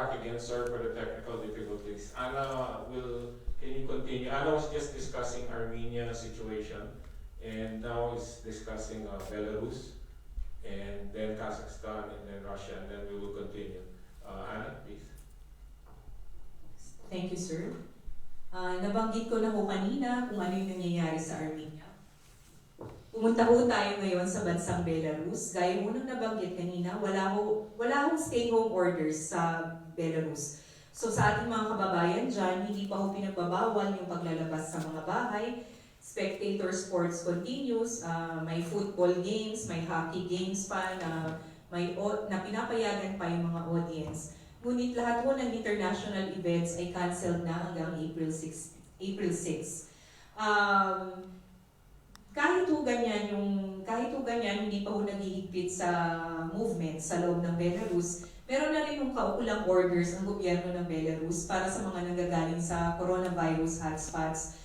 back again, sir, for the technical difficulties. Anna can you continue? Anna was just discussing Armenia situation, and now is discussing Belarus, and then Kazakhstan, and then Russia, and then we will continue. Anna, please. Thank you, sir. Nabanggit ko na ho kanina kung ano yung nangyayari sa Armenia. Pumunta ho tayo ngayon sa bansang Belarus. Gaya ho nang nabanggit kanina, wala hong stay-home orders sa Belarus. So sa ating mga kababayan dyan, hindi pa ho pinagbabawal yung paglalabas sa mga bahay. Spectator sports continues, may football games, may hockey games pa na pinapayagan pa yung mga audience. Ngunit lahat ho ng international events ay canceled na hanggang April 6. Kahit ho ganyan, hindi pa ho naghihigpit sa movement sa loob ng Belarus, meron na rin yung kaukulang orders ang gobyerno ng Belarus para sa mga nanggagaling sa coronavirus hotspots,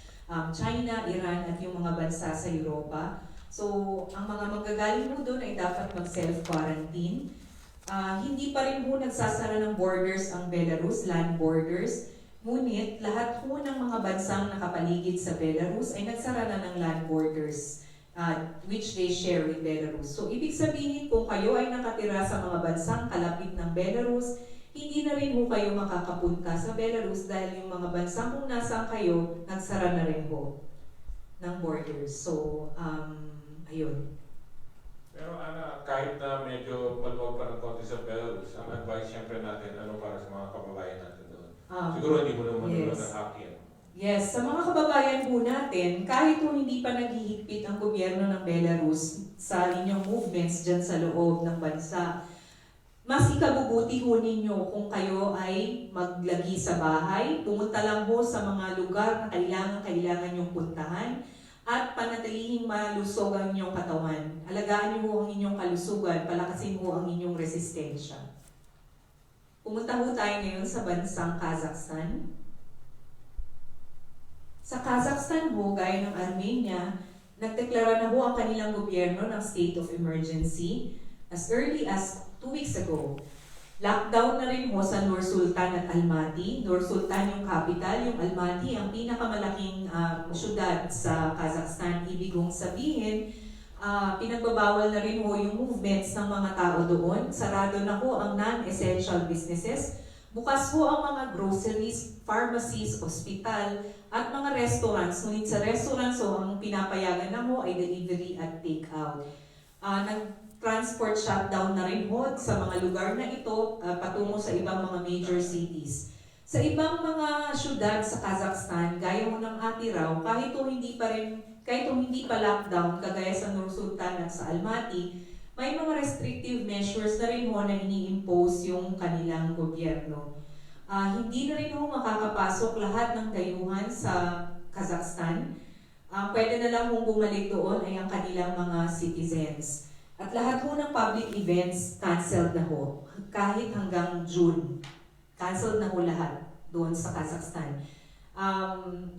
China, Iran at yung mga bansa sa Europa. So, ang mga manggagaling mo doon ay dapat mag-self-quarantine. Hindi pa rin ho nagsasara ng borders ang Belarus, land borders. Ngunit lahat ho ng mga bansang nakapaligid sa Belarus ay nagsara na ng land borders which they share with Belarus. So ibig sabihin kung kayo ay nakatira sa mga bansang kalapit ng Belarus, hindi na rin ho kayo makakapunta sa Belarus dahil yung mga bansang kung nasaan kayo, nagsara na rin ho ng borders. So, ayun. Pero Ana, kahit na medyo maluwag pa ng konti sa Belarus, ang advice siyempre natin, ano para sa mga kababayan natin doon? Siguro hindi mo naman yes. ng hockey. Yes, sa mga kababayan po natin, kahit po hindi pa naghihigpit ang gobyerno ng Belarus sa inyong movements dyan sa loob ng bansa, mas ikabubuti ho ninyo kung kayo ay maglagi sa bahay, pumunta lang ho sa mga lugar na kailangan nyong puntahan, at panatilihing malusog ang inyong katawan. Alagaan niyo ho ang inyong kalusugan, palakasin ho ang inyong resistensya. Pumunta ho tayo ngayon sa bansang Kazakhstan. Sa Kazakhstan ho, gaya ng Armenia, nagdeklara na ho ang kanilang gobyerno ng state of emergency as early as 2 weeks ago. Lockdown na rin ho sa Nur-Sultan at Almaty. Nur-Sultan yung capital, yung Almaty ang pinakamalaking syudad sa Kazakhstan. Ibig kong sabihin, pinagbabawal na rin ho yung movements ng mga tao doon. Sarado na ho ang non-essential businesses. Bukas ho ang mga groceries, pharmacies, hospital, at mga restaurants. Ngunit sa restaurants ho, ang pinapayagan na ho ay delivery at take-out. Nag-transport shutdown na rin ho sa mga lugar na ito patungo sa ibang mga major cities. Sa ibang mga syudad sa Kazakhstan, gaya ho ng Atiraw, kahit hindi pa lockdown, kagaya sa Nur-Sultan at sa Almaty, may mga restrictive measures na rin ho na ini-impose yung kanilang gobyerno. Hindi na rin ho makakapasok lahat ng dayuhan sa Kazakhstan. Pwede na lang hong bumalik doon ay ang kanilang mga citizens. At lahat ho ng public events canceled na ho, kahit hanggang June. Canceled na ho lahat doon sa Kazakhstan.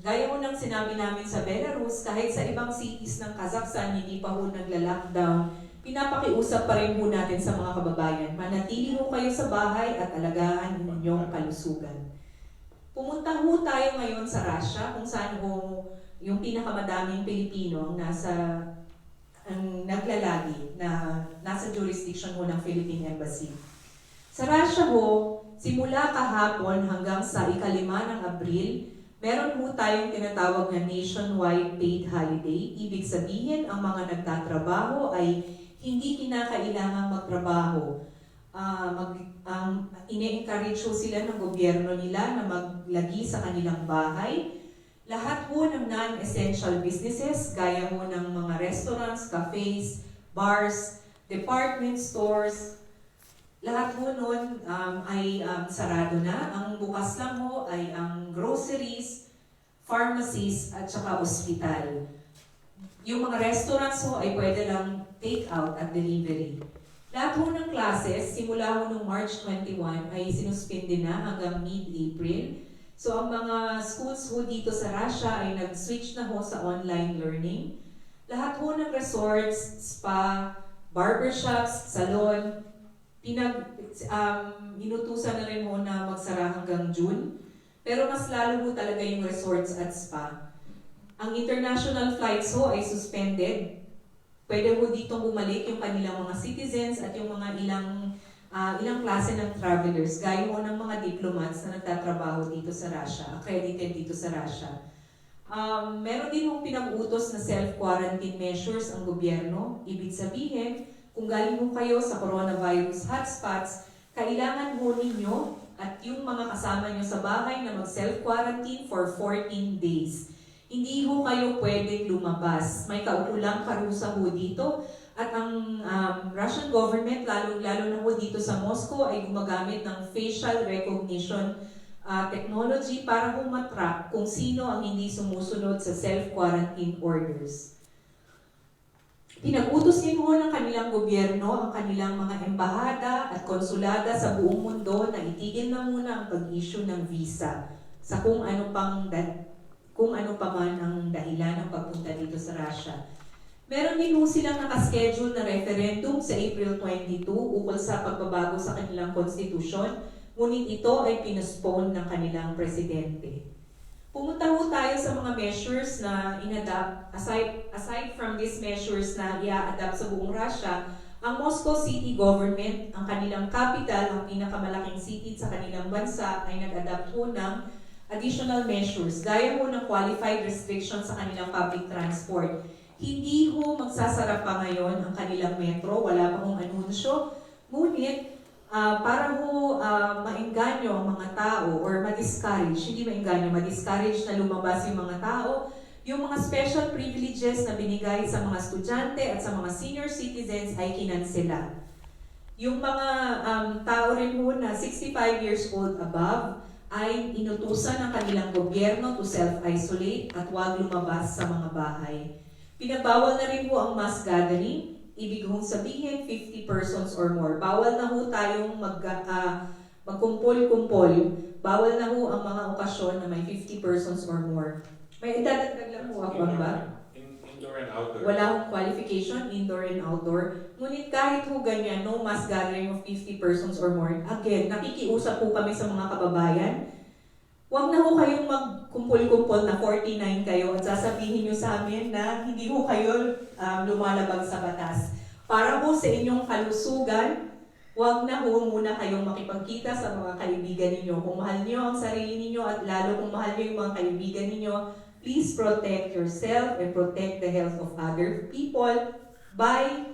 Gaya ho ng sinabi namin sa Belarus, kahit sa ibang cities ng Kazakhstan hindi pa ho nagla-lockdown, pinapakiusap pa rin ho natin sa mga kababayan, manatili ho kayo sa bahay at alagaan inyong kalusugan. Pumunta ho tayo ngayon sa Russia, kung saan ho yung pinakamadaming Pilipino ang naglalagi na nasa jurisdiction ho ng Philippine Embassy. Sa Russia ho, simula kahapon hanggang sa 5 ng Abril, meron po tayong tinatawag na nationwide paid holiday. Ibig sabihin, ang mga nagtatrabaho ay hindi kinakailangang magtrabaho. Ine-encourage po sila ng gobyerno nila na maglagi sa kanilang bahay. Lahat po ng non-essential businesses, gaya mo ng mga restaurants, cafes, bars, department stores, lahat po noon ay sarado na. Ang bukas lang ho ay ang groceries, pharmacies, at saka ospital. Yung mga restaurants ho ay pwede lang take out at delivery. Lahat ho ng classes, simula ho noong March 21 ay sinuspindi na hanggang mid-April. So ang mga schools ho dito sa Russia ay nag-switch na ho sa online learning. Lahat ho ng resorts, spa, barbershops, salon, Inutusan na rin ho na magsara hanggang June. Pero mas lalo ho talaga yung resorts at spa. Ang international flights ho ay suspended. Pwede ho ditong bumalik yung kanilang mga citizens at yung mga ilang klase ng travelers, gaya ho ng mga diplomats na nagtatrabaho dito sa Russia, accredited dito sa Russia. Meron din hong pinag-utos na self-quarantine measures ang gobyerno. Ibig sabihin, kung galing ho kayo sa coronavirus hotspots, kailangan ho ninyo at yung mga kasama nyo sa bahay na mag-self-quarantine for 14 days. Hindi ho kayo pwedeng lumabas. May kaukulang parusa ho dito. At ang Russian government, lalo na ho dito sa Moscow, ay gumagamit ng facial recognition technology para ho matrack kung sino ang hindi sumusunod sa self-quarantine orders. Pinag-utos din ho ng kanilang gobyerno ang kanilang mga embahada at konsulada sa buong mundo na itigil na muna ang pag-issue ng visa sa kung ano pa man ang dahilan ng pagpunta dito sa Russia. Meron din ho silang nakaschedule na referendum sa April 22 ukol sa pagbabago sa kanilang konstitusyon, ngunit ito ay pinospone ng kanilang presidente. Pumunta ho tayo sa mga measures na inadapt. Aside from these measures na i-adapt sa buong Russia, ang Moscow City Government, ang kanilang capital, ang pinakamalaking city sa kanilang bansa, ay nag-adapt ho ng additional measures, gaya ho ng qualified restrictions sa kanilang public transport. Hindi ho magsasara pa ngayon ang kanilang metro, wala pa hong anunsyo, ngunit para ho maengganyo ang mga tao or ma-discourage na lumabas yung mga tao, yung mga special privileges na binigay sa mga estudyante at sa mga senior citizens ay kinansela. Yung mga tao rin ho na 65 years old above, ay inutusan ng kanilang gobyerno to self-isolate at huwag lumabas sa mga bahay. Pinagbawal na rin po ang mass gathering, ibig kong sabihin 50 persons or more. Bawal na ho tayong magkumpol-kumpol. Bawal na ho ang mga okasyon na may 50 persons or more. May idadagdag lang po ako ba? Indoor and outdoor. Wala hong qualification, indoor and outdoor. Ngunit kahit ho ganyan, no mass gathering of 50 persons or more, again, nakikiusap po kami sa mga kababayan, huwag na ho kayong magkumpul-kumpol na 49 kayo at sasabihin nyo sa amin na hindi ho kayo lumalabag sa batas. Para po sa inyong kalusugan, huwag na ho muna kayong makipagkita sa mga kaibigan ninyo. Kung mahal niyo ang sarili ninyo at lalo kung mahal niyo yung mga kaibigan ninyo, please protect yourself and protect the health of other people by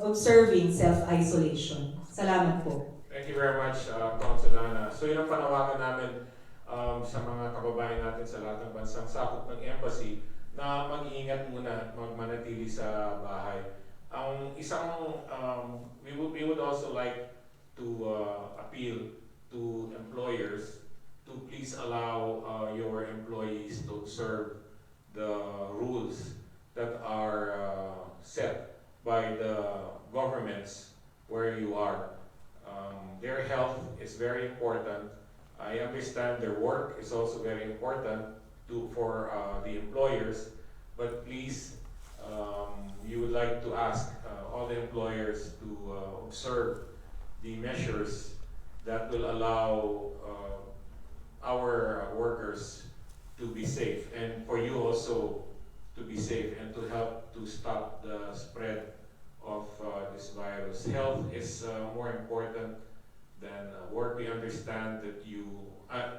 observing self-isolation. Salamat po. Thank you very much, Consulana. So yun ang panawagan namin sa mga kababayan natin sa lahat ng bansang sakop ng embassy na mag-iingat muna, magmanatili sa bahay. Ang we would also like to appeal to employers to please allow your employees to observe the rules that are set by the governments where you are. Their health is very important. I understand their work is also very important for the employers, but please, you would like to ask all the employers to observe the measures that will allow our workers to be safe, and for you also to be safe and to help to stop the spread of this virus. Health is more important than work. We understand that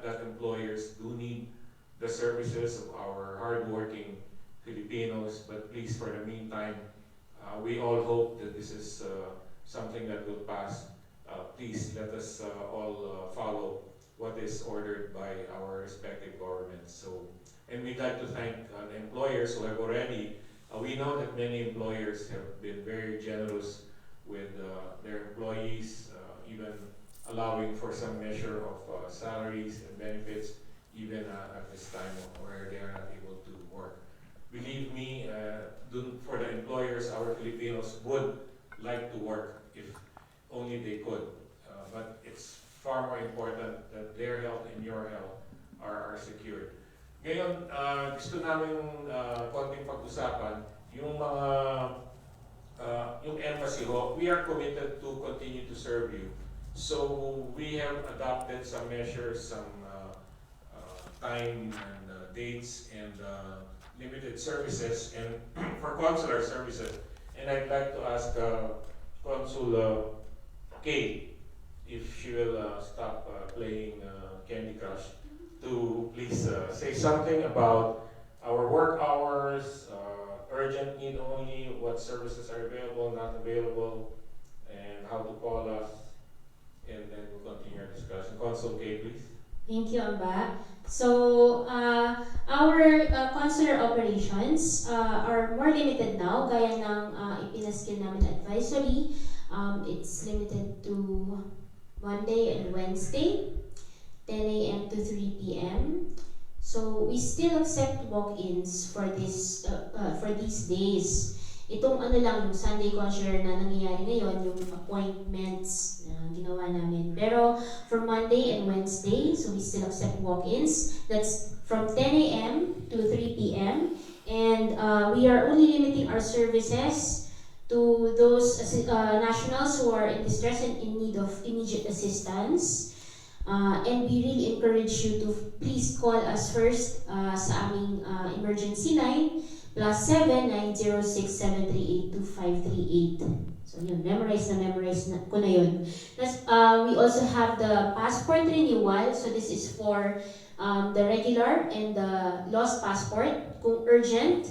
that employers do need the services of our hardworking Filipinos, but please, for the meantime, we all hope that this is something that will pass. Please let us all follow what is ordered by our respective governments. And we'd like to thank the employers who have already. We know that many employers have been very generous with their employees, even allowing for some measure of salaries and benefits, even at this time where they are not able to work. Believe me, for the employers, our Filipinos would like to work if only they could. But it's far more important that their health and your health are secured. Ngayon, gusto namin konting pag-usapan yung mga yung embassy ho, we are committed to continue to serve you. So we have adopted some measures, some time and dates and limited services and for consular services. And I'd like to ask Consul Kate if she will stop playing Candy Crush to please say something about our work hours, urgent need only, what services are available, not available, and how to call us, and then we'll continue our discussion. Consul Kate, please. Thank you, Amba. So, our consular operations are more limited now, gaya ng ipinaskil namin na advisory. It's limited to Monday and Wednesday, 10 a.m. to 3 p.m. So, we still accept walk-ins for these days. Itong ano lang, yung Sunday consular na nangyayari ngayon, yung appointments na ginawa namin. Pero for Monday and Wednesday, so we still accept walk-ins. That's from 10 a.m. to 3 p.m. And we are only limiting our services to those nationals who are in distress and in need of immediate assistance. And we really encourage you to please call us first sa aming emergency line, +79067382538. So yun, memorize na ko na yun. We also have the passport renewal. So this is for the regular and the lost passport, kung urgent.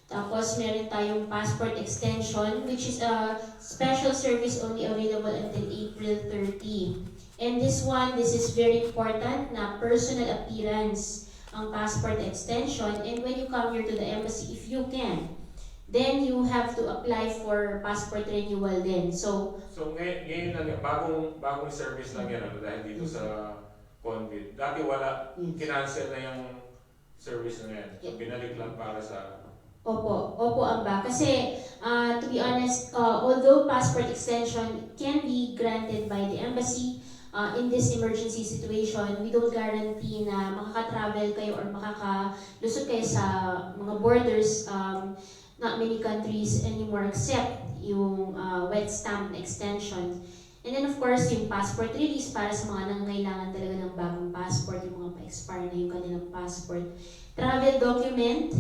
Tapos meron tayong passport extension, which is a special service only available until April 30. And this is very important na personal appearance ang passport extension. And when you come here to the embassy, if you can, then you have to apply for passport renewal din. So ngayon lang, bagong service lang yan dahil dito sa COVID. Dati wala, kinancel na yung service na yan. So binalik lang para sa... Opo, Amba. Kasi, to be honest, although passport extension can be granted by the embassy, in this emergency situation, we don't guarantee na makaka-travel kayo or makakalusot kayo sa mga borders. Not many countries anymore accept yung wet stamp extension. And then of course, yung passport release para sa mga nangangailangan talaga ng bagong passport, yung mga pa-expire na yung kanilang passport. Travel document.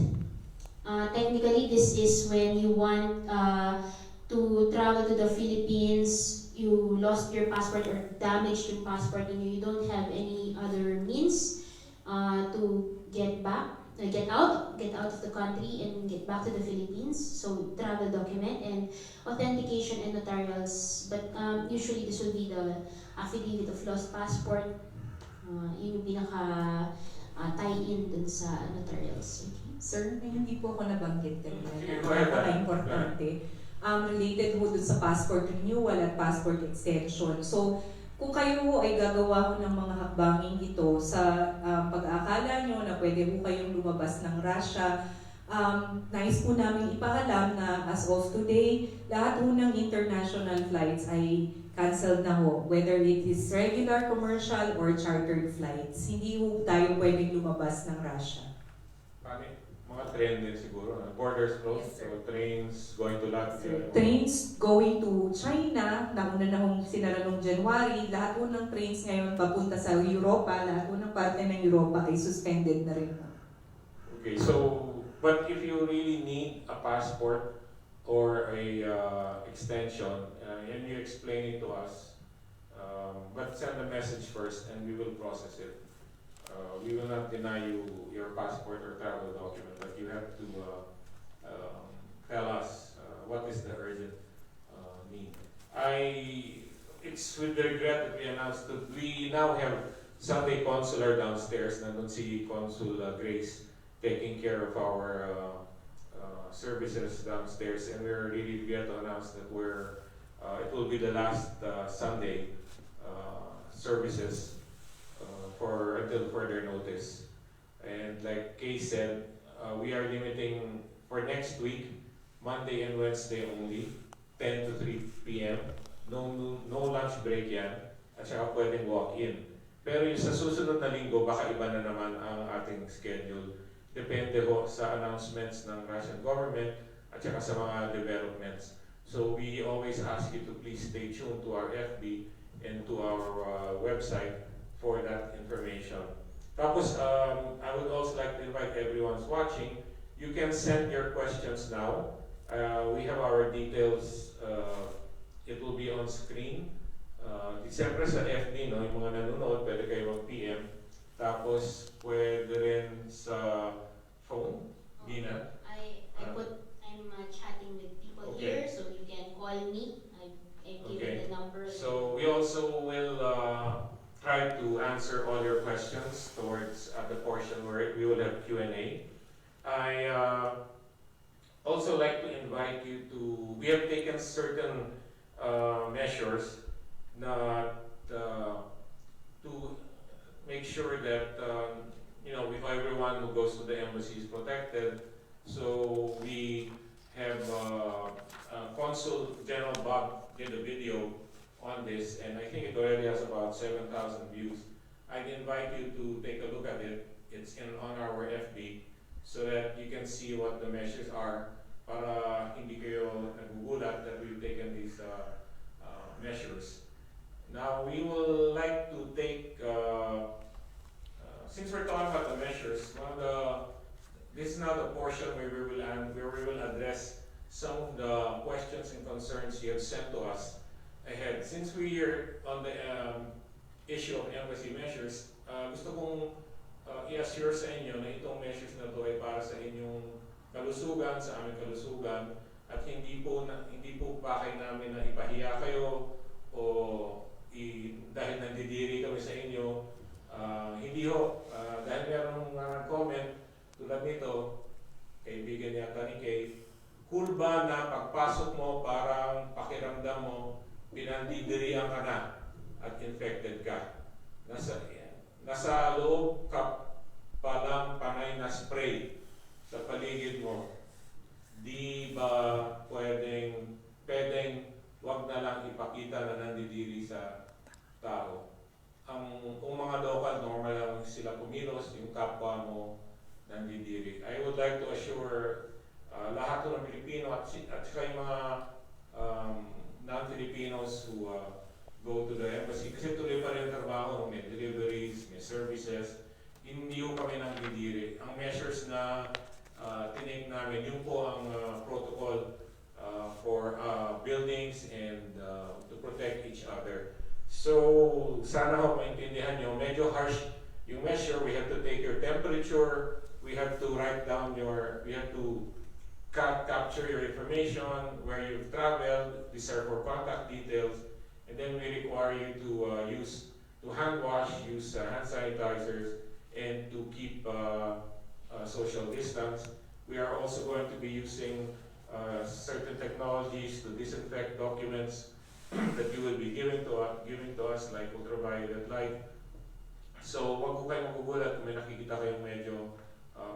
Technically, this is when you want to travel to the Philippines, you lost your passport or damaged your passport and you don't have any other means to get out of the country and get back to the Philippines. So travel document and authentication and notarials. But usually this will be the affidavit of lost passport. Yun yung pinaka tie-in dun sa notarials. Okay. Sir, hindi po ako nabanggit kanina. Go ahead. Napaka-importante. Related ho dun sa passport renewal at passport extension. So, kung kayo ho ay gagawa ho ng mga hakbangin ito sa pag-aakala nyo na pwede ho kayong lumabas ng Russia, nais po namin ipaalam na as of today, lahat ho ng international flights ay canceled na ho, whether it is regular, commercial, or chartered flights. Hindi ho tayo pwedeng lumabas ng Russia. Mga train din siguro. Borders closed, yes, so trains going to Latvia. Trains going to China, nauna na hong sinara noong January, lahat po ng trains ngayon papunta sa Europa, lahat po ng parte ng Europa ay suspended na rin. Okay, so, but if you really need a passport or a extension, and you explain it to us, but send a message first and we will process it. We will not deny you your passport or travel document, but you have to tell us what is the urgent need. It's with regret that we announced that we now have Sunday consular downstairs. Nandun si Consul Grace taking care of our services downstairs, and we're really regret to announce that it will be the last Sunday services until further notice. And like Kay said, we are limiting for next week, Monday and Wednesday only, 10 to 3 p.m. No lunch break yan, at saka pwedeng walk-in. Pero yung sa susunod na linggo, baka iba na naman ang ating schedule. Depende ho sa announcements ng Russian government at saka sa mga developments. So we always ask you to please stay tuned to our FB and to our website for that information. Tapos, I would also like to invite everyone who's watching, you can send your questions now. We have our details, it will be on screen. Siyempre sa FB, no, yung mga nanonood, pwede kayo mag-PM. Tapos, pwede rin sa phone, Gina. I'm chatting with people Okay. here, so you can call me. I give Okay. you the number. So we also will try to answer all your questions towards the portion where we will have Q&A. I also like to invite you to, we have taken certain measures to make sure that if everyone who goes to the embassy is protected. So we have Consul General Bob did a video on this, and I think it already has about 7,000 views. I'd invite you to take a look at it. It's on our FB, so that you can see what the measures are, para hindi kayo nagugulat that we've taken these measures. Now we will like to take, since we're talking about the measures, this is now the portion where we will address some of the questions and concerns you have sent to us ahead. Since we are on the issue of embassy measures, gusto kong i-assure sa inyo na itong measures na ito ay para sa inyong kalusugan, sa aming kalusugan, at hindi po pakay namin na ipahiya kayo o dahil nandidiri kami sa inyo. Hindi ho, dahil meron comment tulad nito, kaibigan yata ni Kay, cool ba na pagpasok mo parang pakiramdam mo pinandidirian ka na at infected ka? Nasa loob ka palang panay na spray sa paligid mo. Di ba pwedeng wag na lang ipakita na nandidiri sa tao? Kung mga local, normal lang sila kumilos, yung kapwa mo nandidiri. I would like to assure lahat ng Pilipino at saka yung mga non-Filipinos who go to the embassy, kasi tuloy pa rin ang trabaho, may deliveries, may services, hindi po kami nandidiri. Ang measures na tinake namin, yun po ang protocol for buildings and to protect each other. So, sana ho maintindihan nyo, medyo harsh yung measure. We have to take your temperature, we have to write down we have to capture your information, where you've traveled, these are for contact details, and then we require you to hand wash, use hand sanitizers, and to keep social distance. We are also going to be using certain technologies to disinfect documents that you will be giving to us, like ultraviolet light. So, wag ko kayo magugulat kung may nakikita kayong medyo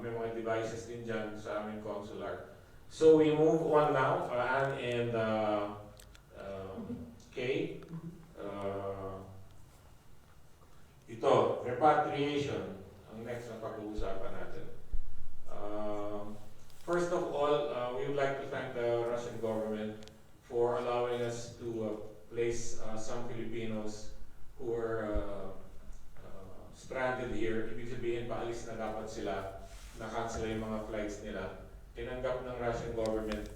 may mga devices din dyan sa aming consular. So, we move on now, Anne and Kay. Ito, repatriation, ang next na pag-uusapan natin. First of all, we would like to thank the Russian government for allowing us to place some Filipinos who were stranded here. Ibig sabihin, paalis na dapat sila, na-cancel yung mga flights nila. Tinanggap ng Russian government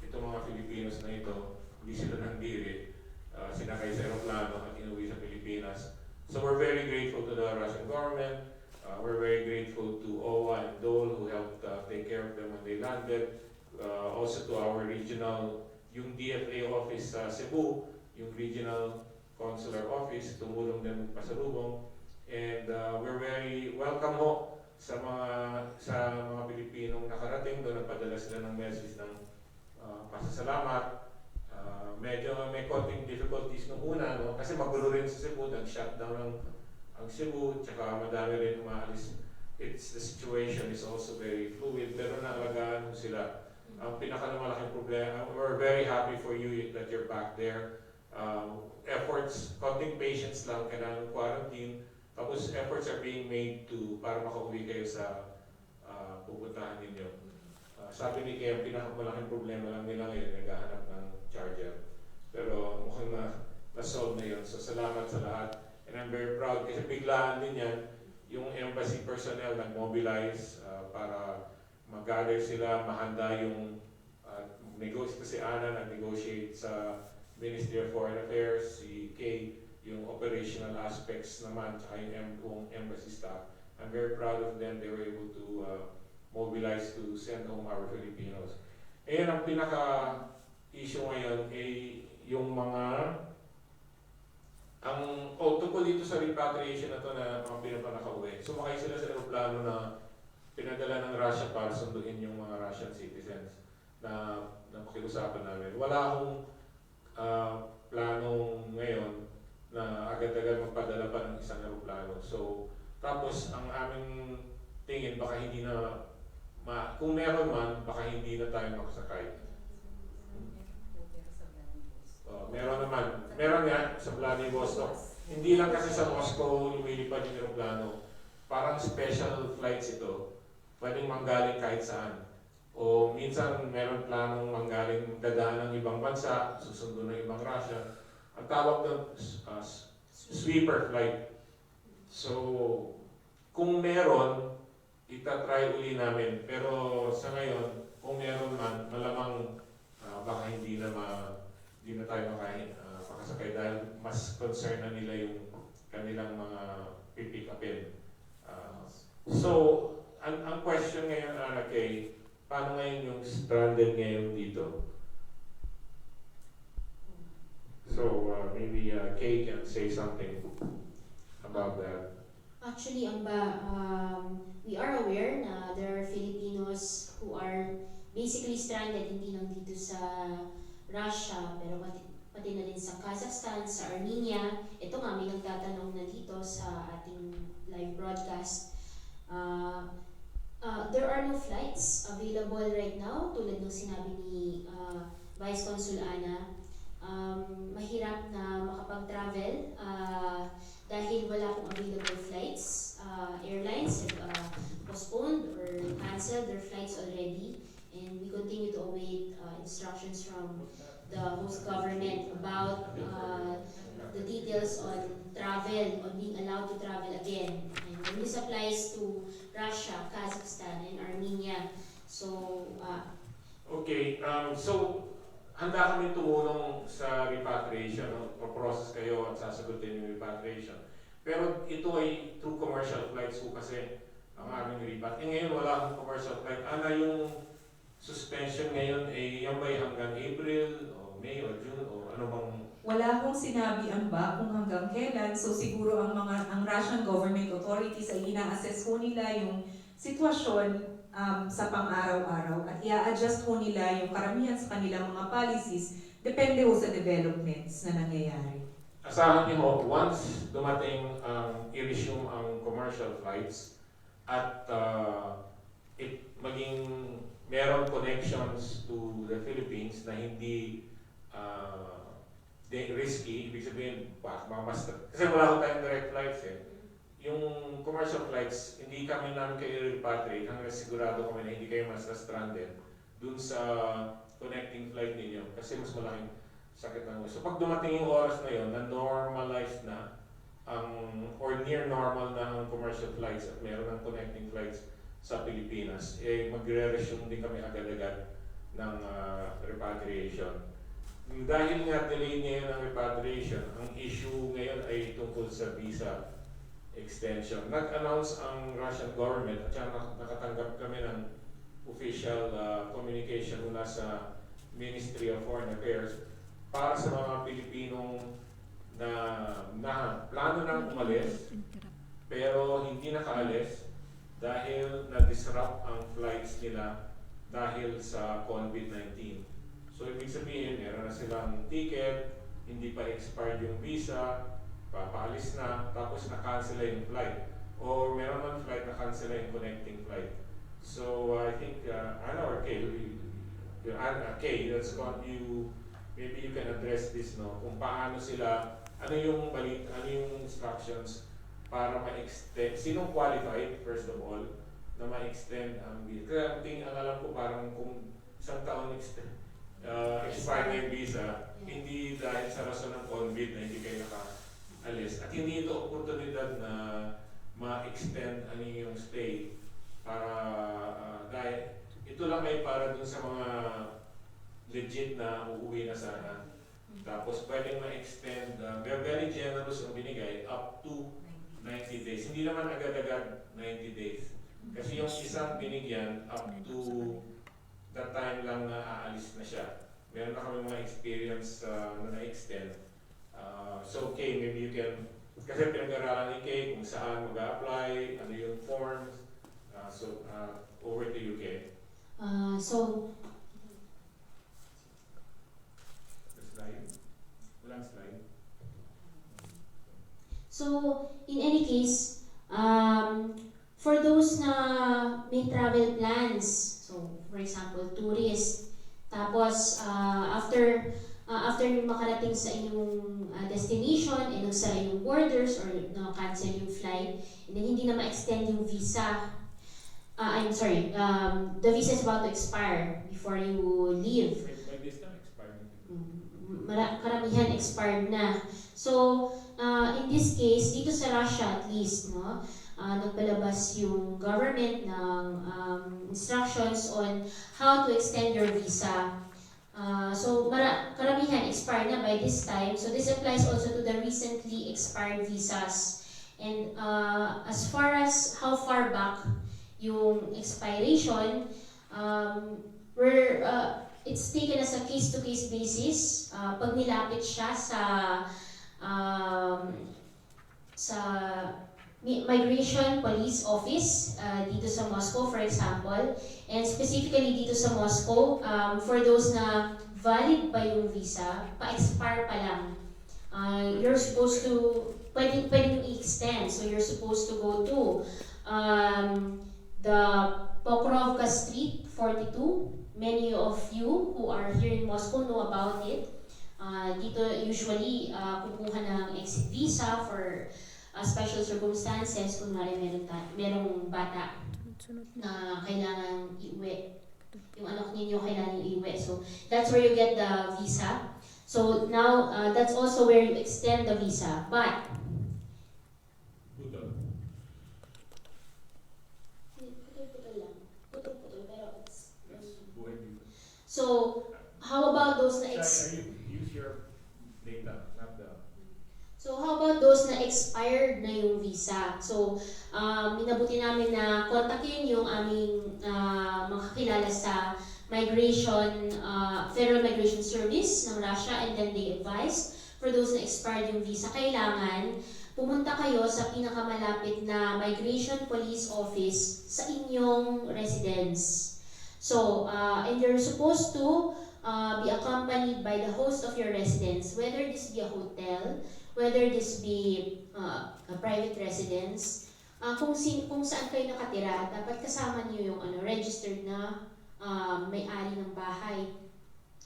itong mga Filipinos na ito, hindi sila nandiri, sinakay sa aeroplano at inuwi sa Pilipinas. So we're very grateful to the Russian government. We're very grateful to OWA and Dole who helped take care of them when they landed. Also to our regional, yung DFA office sa Cebu, yung regional consular office, tumulong din pasalubong. And we're very welcome ho sa mga Pilipinong nakarating doon, nagpadala sila ng message ng pasasalamat. Medyo may konting difficulties nung una, no? Kasi magulo rin sa Cebu, nag-shutdown ang Cebu, tsaka madami rin umaalis. The situation is also very fluid, pero naalagaan mo sila. Ang pinakamalaking problema, we're very happy for you that you're back there. Efforts, konting patience lang, kailangan quarantine. Tapos efforts are being made para makauwi kayo sa pupuntahan ninyo. sabi ni Kim, pinakamalaking problema lang nila ngayon, naghahanap ng charger. Pero mukhang na-solve na yun. So salamat sa lahat. And I'm very proud kasi biglaan din yan. Yung embassy personnel nag-mobilize para mag-gather sila, mahanda yung si Ana nag-negotiate sa Ministry of Foreign Affairs, si Kay, yung operational aspects naman, tsaka yung embassy staff. I'm very proud of them. They were able to mobilize to send home our Filipinos. Ayan ang pinaka-issue ngayon ay yung tungkol dito sa repatriation na to na mga pinapanakauwi. Sumakay sila sa aeroplano na pinadala ng Russia para sunduin yung mga Russian citizens na pakiusapan namin. Wala akong planong ngayon na agad-agad magpadala pa ng isang aeroplano. So, tapos ang aming tingin baka hindi na kung meron man, baka hindi na tayo makasakay. Meron nga sa Vladivostok. Hindi lang kasi sa Moscow lumilipad yung aeroplano. Parang special flights ito. Pwedeng manggaling kahit saan. O minsan meron planong manggaling dadaan ng ibang bansa, susundo ng ibang Russia. Ang tawag doon sweeper flight. So, kung meron, itatry uli namin. Pero sa ngayon, kung meron man, malamang baka hindi na tayo makasakay dahil mas concern na nila yung kanilang mga pipick upin. So, ang question ngayon, Kay, paano ngayon yung stranded ngayon dito? So, maybe Kay can say something about that. Actually, we are aware na there are Filipinos who are basically stranded hindi lang dito sa Russia, pero pati na din sa Kazakhstan, sa Armenia. Ito nga, may nagtatanong na dito sa ating live broadcast. There are no flights available right now, tulad ng sinabi ni Vice Consul Ana. Mahirap na makapag-travel dahil wala pong available flights. Airlines have postponed or canceled their flights already, and we continue to await instructions from the host government about the details on travel, on being allowed to travel again. And this applies to Russia, Kazakhstan, and Armenia. So, Okay, so handa kami tumulong sa repatriation, pro-process kayo at sasagutin yung repatriation. Pero ito ay through commercial flights po kasi ang aming repat. Ngayon wala akong commercial flight. Ano yung suspension ngayon yan ba hanggang April o May o June o ano bang? Wala akong sinabi ang ba kung hanggang kailan. So siguro ang Russian government authorities ay ina-assess ho nila yung sitwasyon sa pang-araw-araw at i-adjust ho nila yung karamihan sa kanilang mga policies depende ho sa developments na nangyayari. Asahan niyo once dumating i-resume ang commercial flights at maging meron connections to the Philippines na hindi risky, ibig sabihin, kasi wala ko tayong direct flights Yung commercial flights, hindi kami namin kayo repatriate hanggang sigurado kami na hindi kayo mas stranded dun sa connecting flight ninyo kasi mas malaking sakit ng So pag dumating yung oras na yun, na normalized na or near normal na ang commercial flights at meron ng connecting flights sa Pilipinas, magre-resume din kami agad-agad ng repatriation. Dahil nga delay ngayon ang repatriation, ang issue ngayon ay tungkol sa visa extension. Nag-announce ang Russian government at saka nakatanggap kami ng official communication mula sa Ministry of Foreign Affairs para sa mga Pilipinong na plano nang umalis pero hindi nakaalis dahil na-disrupt ang flights nila dahil sa COVID-19. So ibig sabihin, meron na silang ticket, hindi pa expired yung visa, papaalis na, tapos na-cancel yung flight. Or meron man flight na-cancel yung connecting flight. So I think Anna or Kay, that's what maybe you can address this, no? Kung paano sila, ano yung instructions para ma-extend, sinong qualified, first of all, na ma-extend ang visa. Kaya ang alam ko parang kung isang taon expired na yung visa, hindi dahil sa rason ng COVID na hindi kayo nakaalis. At hindi ito oportunidad na ma-extend ang inyong stay para dahil ito lang ay para dun sa mga legit na uuwi na sana. Tapos pwedeng ma-extend, very generous ang binigay, up to 90 days. Hindi naman agad-agad 90 days. Kasi yung isang binigyan, up to the time lang na aalis na siya. Meron na kami mga experience na na-extend. So Kay, maybe you can, kasi pinag-aralan ni Kay kung saan mag-apply, ano yung forms. Over to you, Kay. So, Slide. Walang slide. So, in any case, for those na may travel plans, so for example, tourist, tapos after nyo makarating sa inyong destination, and nagsara yung borders or cancel yung flight, and then hindi na ma-extend yung visa, I'm sorry, the visa is about to expire before you leave. By this time, expired. Karamihan expired na. So, in this case, dito sa Russia at least, no, nagpalabas yung government ng instructions on how to extend your visa. So, karamihan expired na by this time. So, this applies also to the recently expired visas. And as far as how far back yung expiration, it's taken as a case-to-case basis. Pag nilapit siya sa Migration Police Office dito sa Moscow, for example, and specifically dito sa Moscow, for those na valid pa yung visa, pa-expire pa lang, you're supposed to, pwede yung i-extend. So you're supposed to go to the Pokrovka Street 42. Many of you who are here in Moscow know about it. Dito usually kukuha ng exit visa for special circumstances, kung merong bata na kailangan iuwi. Yung anak ninyo kailangan iuwi. So that's where you get the visa. So now that's also where you extend the visa. But so, how about those na Use your data, not the... So, how about those na expired na yung visa? So, minabuti namin na kontakin yung aming mga kakilala sa Federal Migration Service ng Russia, and then they advise for those na expired yung visa, kailangan pumunta kayo sa pinakamalapit na Migration Police Office sa inyong residence. So, and you're supposed to be accompanied by the host of your residence, whether this be a hotel, whether this be a private residence, kung saan kayo nakatira, dapat kasama niyo yung registered na may-ari ng bahay.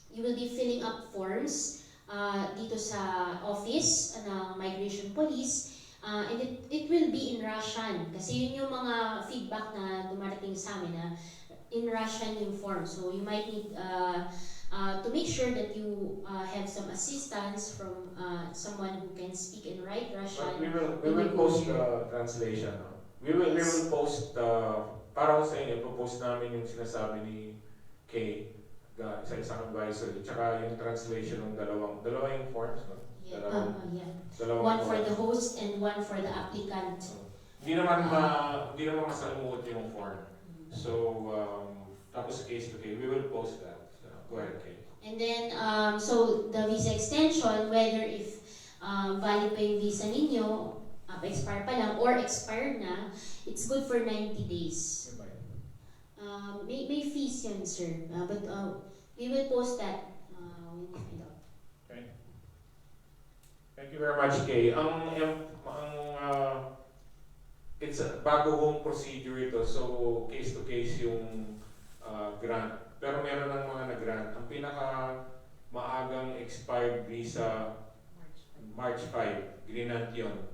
You will be filling up forms dito sa office ng Migration Police, and it will be in Russian, kasi yun yung mga feedback na dumarating sa amin na in Russian yung form. So you might need to make sure that you have some assistance from someone who can speak and write Russian. But we will post translation. No? We will post, para ko sa inyo, post namin yung sinasabi ni Kay, isang advisor, tsaka yung translation ng dalawang forms. No? Yeah. Dalawang One for forms. the host and one for the applicant. Hindi naman masalimuot yung form. So, tapos case to case, we will post that. So, go ahead, Kay. And then, so the visa extension, whether if valid pa yung visa ninyo, expire pa lang, or expired na, it's good for 90 days. May fees yun, sir. But we will post that when we find out. Okay. Thank you very much, Kay. It's a bago-hong procedure ito, so case to case yung grant. Pero meron ng mga nag-grant. Ang pinaka maagang expired visa, March 5, grinant yun.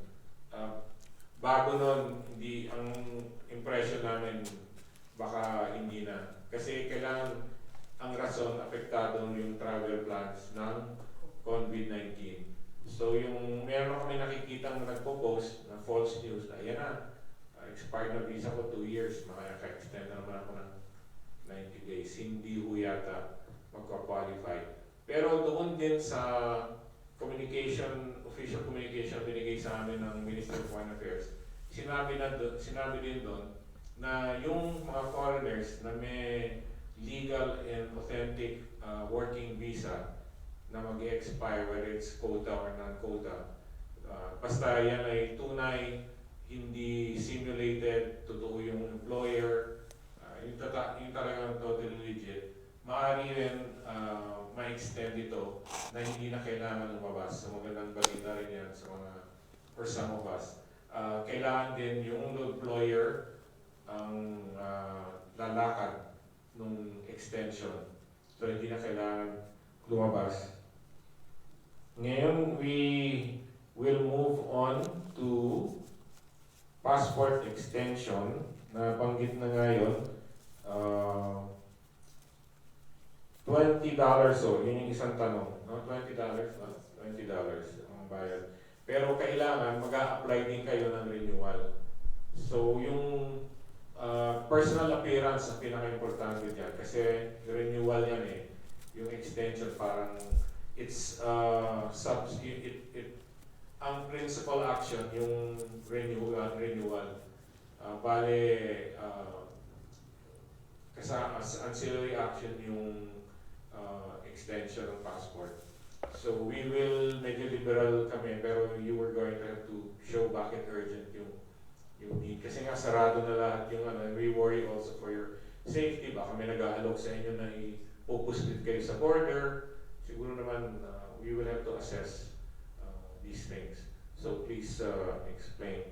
Bago nun, ang impression namin, baka hindi na. Kasi kailangan, ang rason, apektado yung travel plans ng COVID-19. So yung meron kami nakikitang nagpo-post na false news na ayan na, expired na visa ko 2 years, makaka-extend na naman ako ng 90 days. Hindi ho yata magka-qualify. Pero doon din sa communication, official communication binigay sa amin ng Ministry of Foreign Affairs, sinabi din doon na yung mga foreigners na may legal and authentic working visa na mag-expire, whether it's quota or non-quota, basta yan ay tunay, hindi simulated, totoo yung employer, yung talagang totally legit, maaari rin ma-extend ito na hindi na kailangan lumabas. So magandang balita rin yan sa mga, for some of us. Kailangan din yung employer ang lalakad ng extension. So hindi na kailangan lumabas. Ngayon, we will move on to passport extension. Nabanggit na ngayon, $20 so, yun yung isang tanong. No? $20, no? $20 ang bayad. Pero kailangan mag-a-apply din kayo ng renewal. So, yung personal appearance ang pinaka-importante dyan. Kasi renewal yan eh. Yung extension parang it's ang principal action yung renewal. Bale kasama as ancillary action yung extension ng passport. So we will medyo liberal kami pero you were going to have to show bakit urgent yung need. Kasi nga sarado na lahat yung we worry also for your safety. Baka may nag-aalok sa inyo na i-focus din kayo sa border. Siguro naman we will have to assess these things. So please explain.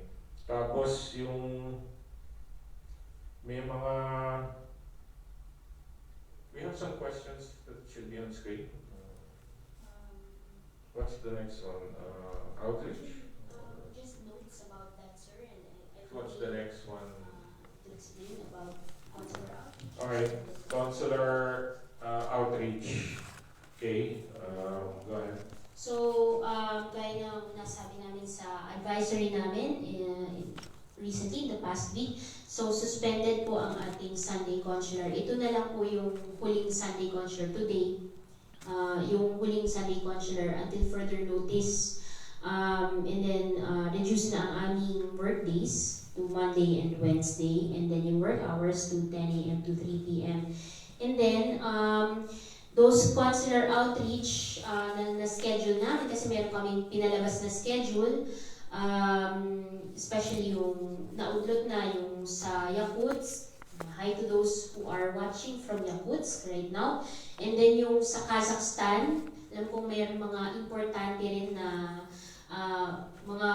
Tapos yung may mga we have some questions that should be on screen. What's the next one? Outreach? Just notes about that, sir, and What's the next one? to explain about consular outreach. Alright, consular outreach. Okay, go ahead. So, gaya ng nasabi namin sa advisory namin recently, the past week, so suspended po ang ating Sunday Consular. Ito na lang po yung huling Sunday Consular today. Yung huling Sunday Consular until further notice. And then, reduce na ang aming work days to Monday and Wednesday. And then yung work hours to 10 a.m. to 3 p.m. And then, those consular outreach na schedule namin, kasi meron kaming pinalabas na schedule, especially yung naudlot na yung sa Yakuts. Hi to those who are watching from Yakuts right now. And then yung sa Kazakhstan, alam kong mayroon mga importante rin na mga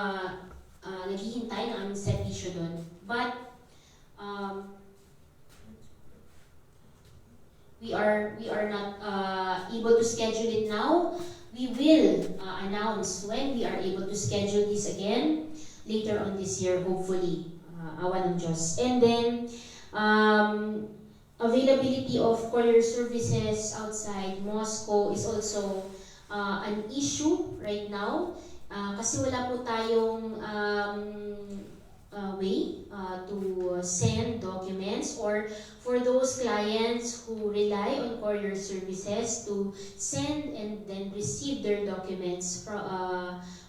naghihintay ng aming servisyo doon. But we are not able to schedule it now. We will announce when we are able to schedule this again later on this year, hopefully. Awa ng Diyos. And then, availability of courier services outside Moscow is also an issue right now. Kasi wala po tayong way to send documents, or for those clients who rely on courier services to send and then receive their documents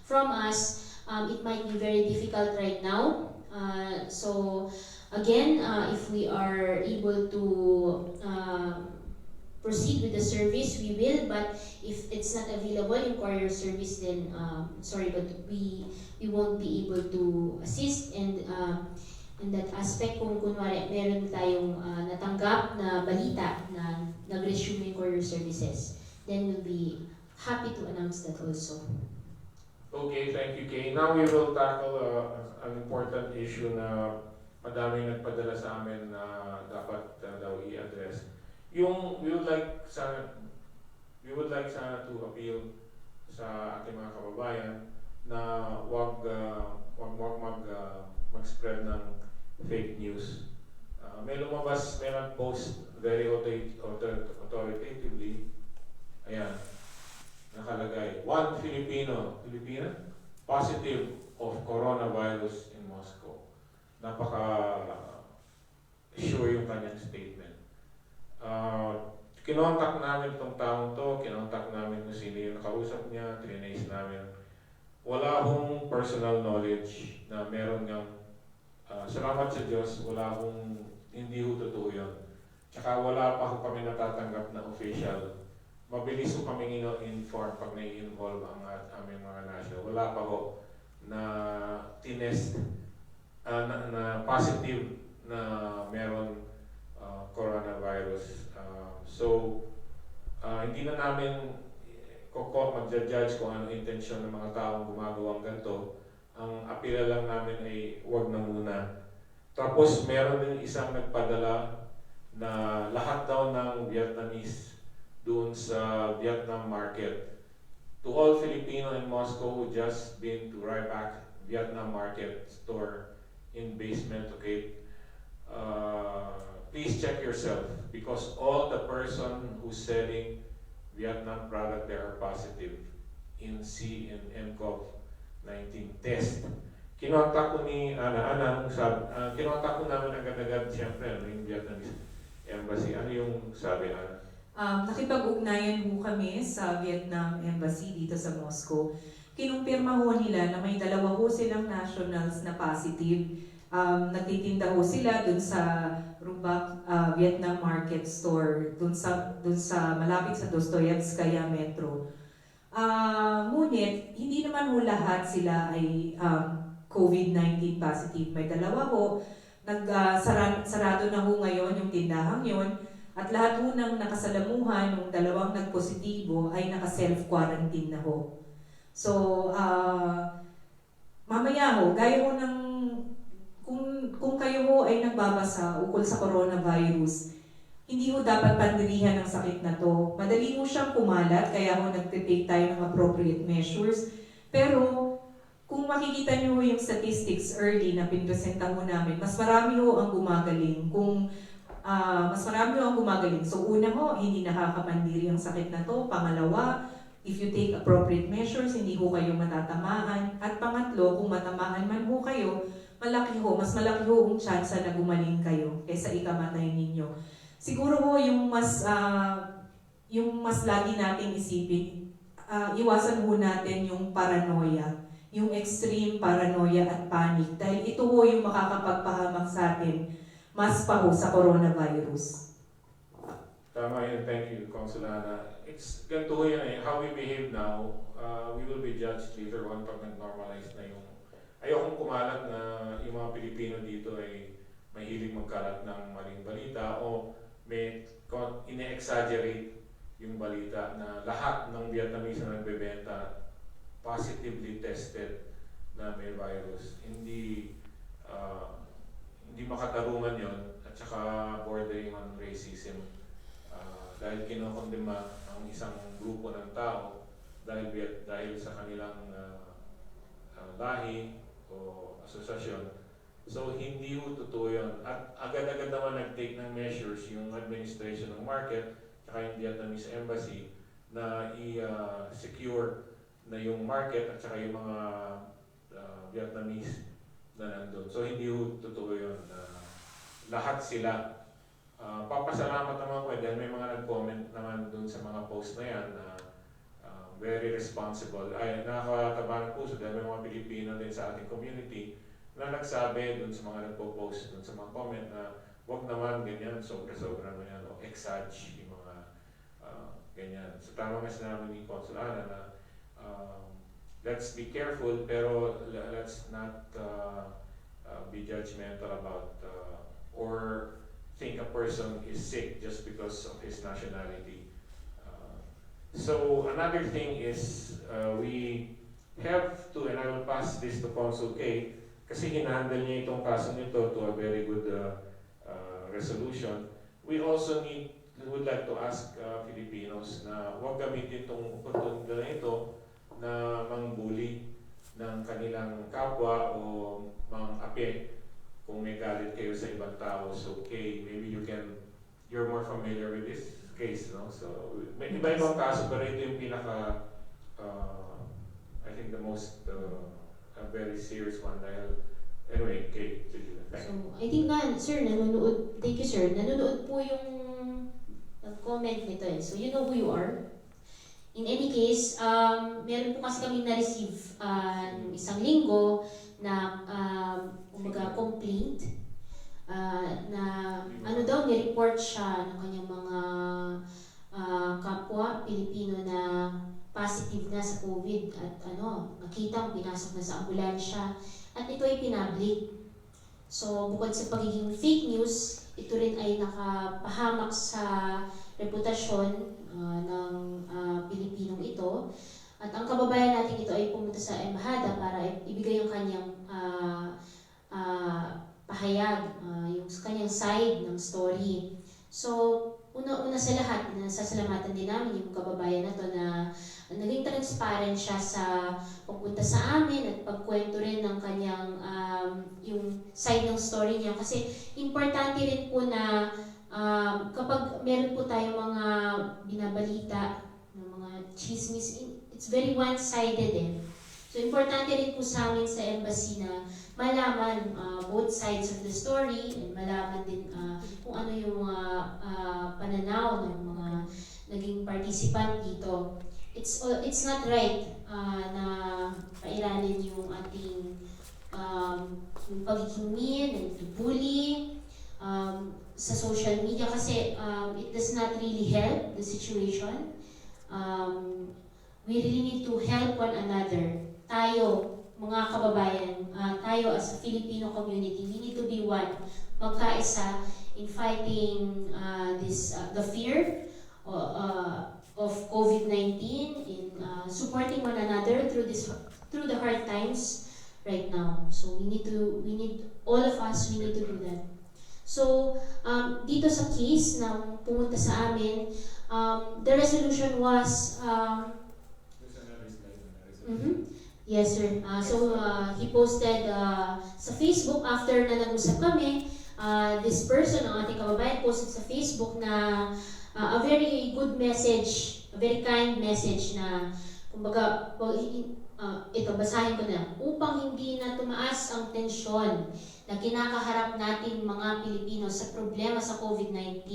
from us, it might be very difficult right now. So again, if we are able to proceed with the service, we will. But if it's not available in courier service, then sorry, but we won't be able to assist. And in that aspect, kung kunwari meron tayong natanggap na balita na nag-resume yung courier services, then we'll be happy to announce that also. Okay, thank you, Kay. Now we will tackle an important issue na madaming nagpadala sa amin na dapat daw i-address. Yung we would like sana to appeal sa ating mga kababayan na wag mag-spread ng fake news. May lumabas, may nag-post very authoritatively. Ayan, nakalagay, one Filipina, positive of coronavirus in Moscow. Napaka-sure yung kanyang statement. Kinontak namin itong taong to, kinontak namin kung sino yung nakausap niya, trinase namin. Wala akong personal knowledge na meron ngang, salamat sa Diyos, wala akong, hindi ho totoo yun. Tsaka wala pa ako kami natatanggap na official. Mabilis ko kami inform pag nai-involve ang aming mga national. Wala pa ho na tinest na positive na meron coronavirus. Hindi na namin mag-judge kung ano intensyon ng mga taong gumagawang ganito. Ang apela lang namin ay huwag na muna. Tapos meron din isang nagpadala na lahat daw ng Vietnamese doon sa Vietnam market. To all Filipino in Moscow who just been to Ryback Vietnam market store in basement, okay? Please check yourself because all the person who's selling Vietnam product there are positive in NCOVID-19 test. Kinontak ko ni Ana, kinontak ko namin agad-agad siyempre yung Vietnamese embassy. Ano yung sabi, Ana? Nakipag-ugnayan ho kami sa Vietnam Embassy dito sa Moscow. Kinumpirma ho nila na may 2 ho silang nationals na positive. Nagtitinda ho sila dun sa Rubac Vietnam Market Store, dun sa malapit sa Dostoyevskaya Metro. Ngunit, hindi naman ho lahat sila ay COVID-19 positive. May 2 ho. Sarado na ho ngayon yung tindahang yon. At lahat ho ng nakasalamuhan ng 2 nagpositibo ay naka-self-quarantine na ho. So, mamaya ho, gaya ho ng, kung kayo ho ay nagbabasa ukol sa coronavirus, hindi ho dapat pandirihan ng sakit na to. Madali ho siyang kumalat, kaya ho nagtitake tayo ng appropriate measures. Pero, kung makikita niyo ho yung statistics early na pinresenta ho namin, mas marami ho ang gumagaling. Mas marami ho ang gumagaling. So una ho, hindi nakakapandiri ang sakit na to. Pangalawa, if you take appropriate measures, hindi ho kayo matatamaan. At pangatlo, kung matamaan man ho kayo, mas malaki ho ang tsansa na gumaling kayo kaysa ikamatay ninyo. Siguro ho, yung mas lagi nating isipin, iwasan ho natin yung paranoia, yung extreme paranoia at panic. Dahil ito ho yung makakapagpahamak sa atin mas pa ho sa coronavirus. Tama yun, thank you, Consulana. It's ganito ho yan eh, how we behave now, we will be judged later on pag nag-normalize na yung, ayokong kumalat na yung mga Pilipino dito ay mahilig magkalat ng maling balita o may ine-exaggerate yung balita na lahat ng Vietnamese na nagbebenta positively tested na may virus. Hindi makatarungan yon at saka bordering on racism dahil kinokondema ang isang grupo ng tao dahil sa kanilang lahi o asosasyon. So hindi ho totoo yun. At agad-agad naman nag-take ng measures yung administration ng market at yung Vietnamese embassy na i-secure na yung market at saka yung mga Vietnamese na nandun. So hindi ho totoo yun. Lahat sila. Papasalamat naman ko dahil may mga nag-comment naman dun sa mga post na yan na very responsible. Ay, nakakataba ng puso dahil may mga Pilipino din sa ating community na nagsabi dun sa mga nagpo-post dun sa mga comment na wag naman ganyan, sobra-sobra naman yan o exage yung mga ganyan. So tama nga sinabi ni Consulana na let's be careful pero let's not be judgmental about or think a person is sick just because of his nationality. So another thing is we have to, and I will pass this to Consul K, kasi hinahandle niya itong kaso nito to a very good resolution. We also would like to ask Filipinos na huwag gamitin itong oportunidad na ito na mangbuli ng kanilang kapwa o mang-ape. kung may galit kayo sa ibang tao, so okay, maybe you're more familiar with this case, no? So, may iba-ibang kaso, pero ito yung pinaka, I think the most, a very serious one dahil, anyway, okay, sige lang. Thank you. So, I think nga, sir, nanonood, thank you sir, nanonood po yung nag-comment nito eh. So, you know who you are. In any case, meron po kasi kami na-receive isang linggo na complaint na ano daw, ni-report siya ng kanyang mga kapwa Pilipino na positive na sa COVID at nakitang pinasok na sa ambulansya at ito ay pinablik. So, bukod sa pagiging fake news, ito rin ay nakapahamak sa reputasyon ng Pilipinong ito. At ang kababayan natin ito ay pumunta sa embahada para ibigay ang kanyang pahayag, yung kanyang side ng story. So, una sa lahat, nasasalamatan din namin yung kababayan na to na naging transparent siya sa pagpunta sa amin at pagkwento rin ng kanyang yung side ng story niya. Kasi importante rin po na kapag meron po tayong mga binabalita ng mga chismis, it's very one-sided eh. So, importante rin po sa amin sa embassy na malaman both sides of the story and malaman din kung ano yung mga pananaw ng mga naging participant dito. It's not right na pairalin yung ating yung pagiging mean and bully sa social media kasi it does not really help the situation. We really need to help one another. Tayo, mga kababayan, tayo as a Filipino community, we need to be one, magkaisa in fighting the fear of COVID-19, in supporting one another through the hard times right now. So we need all of us, we need to do that. So dito sa case na pumunta sa amin, the resolution was yes, sir. So, he posted sa Facebook after na nag-usap kami. This person, ang ating kababayan, posted sa Facebook na a very good message, a very kind message na, kumbaga, ito, basahin ko na. Upang hindi na tumaas ang tensyon na kinakaharap natin mga Pilipino sa problema sa COVID-19,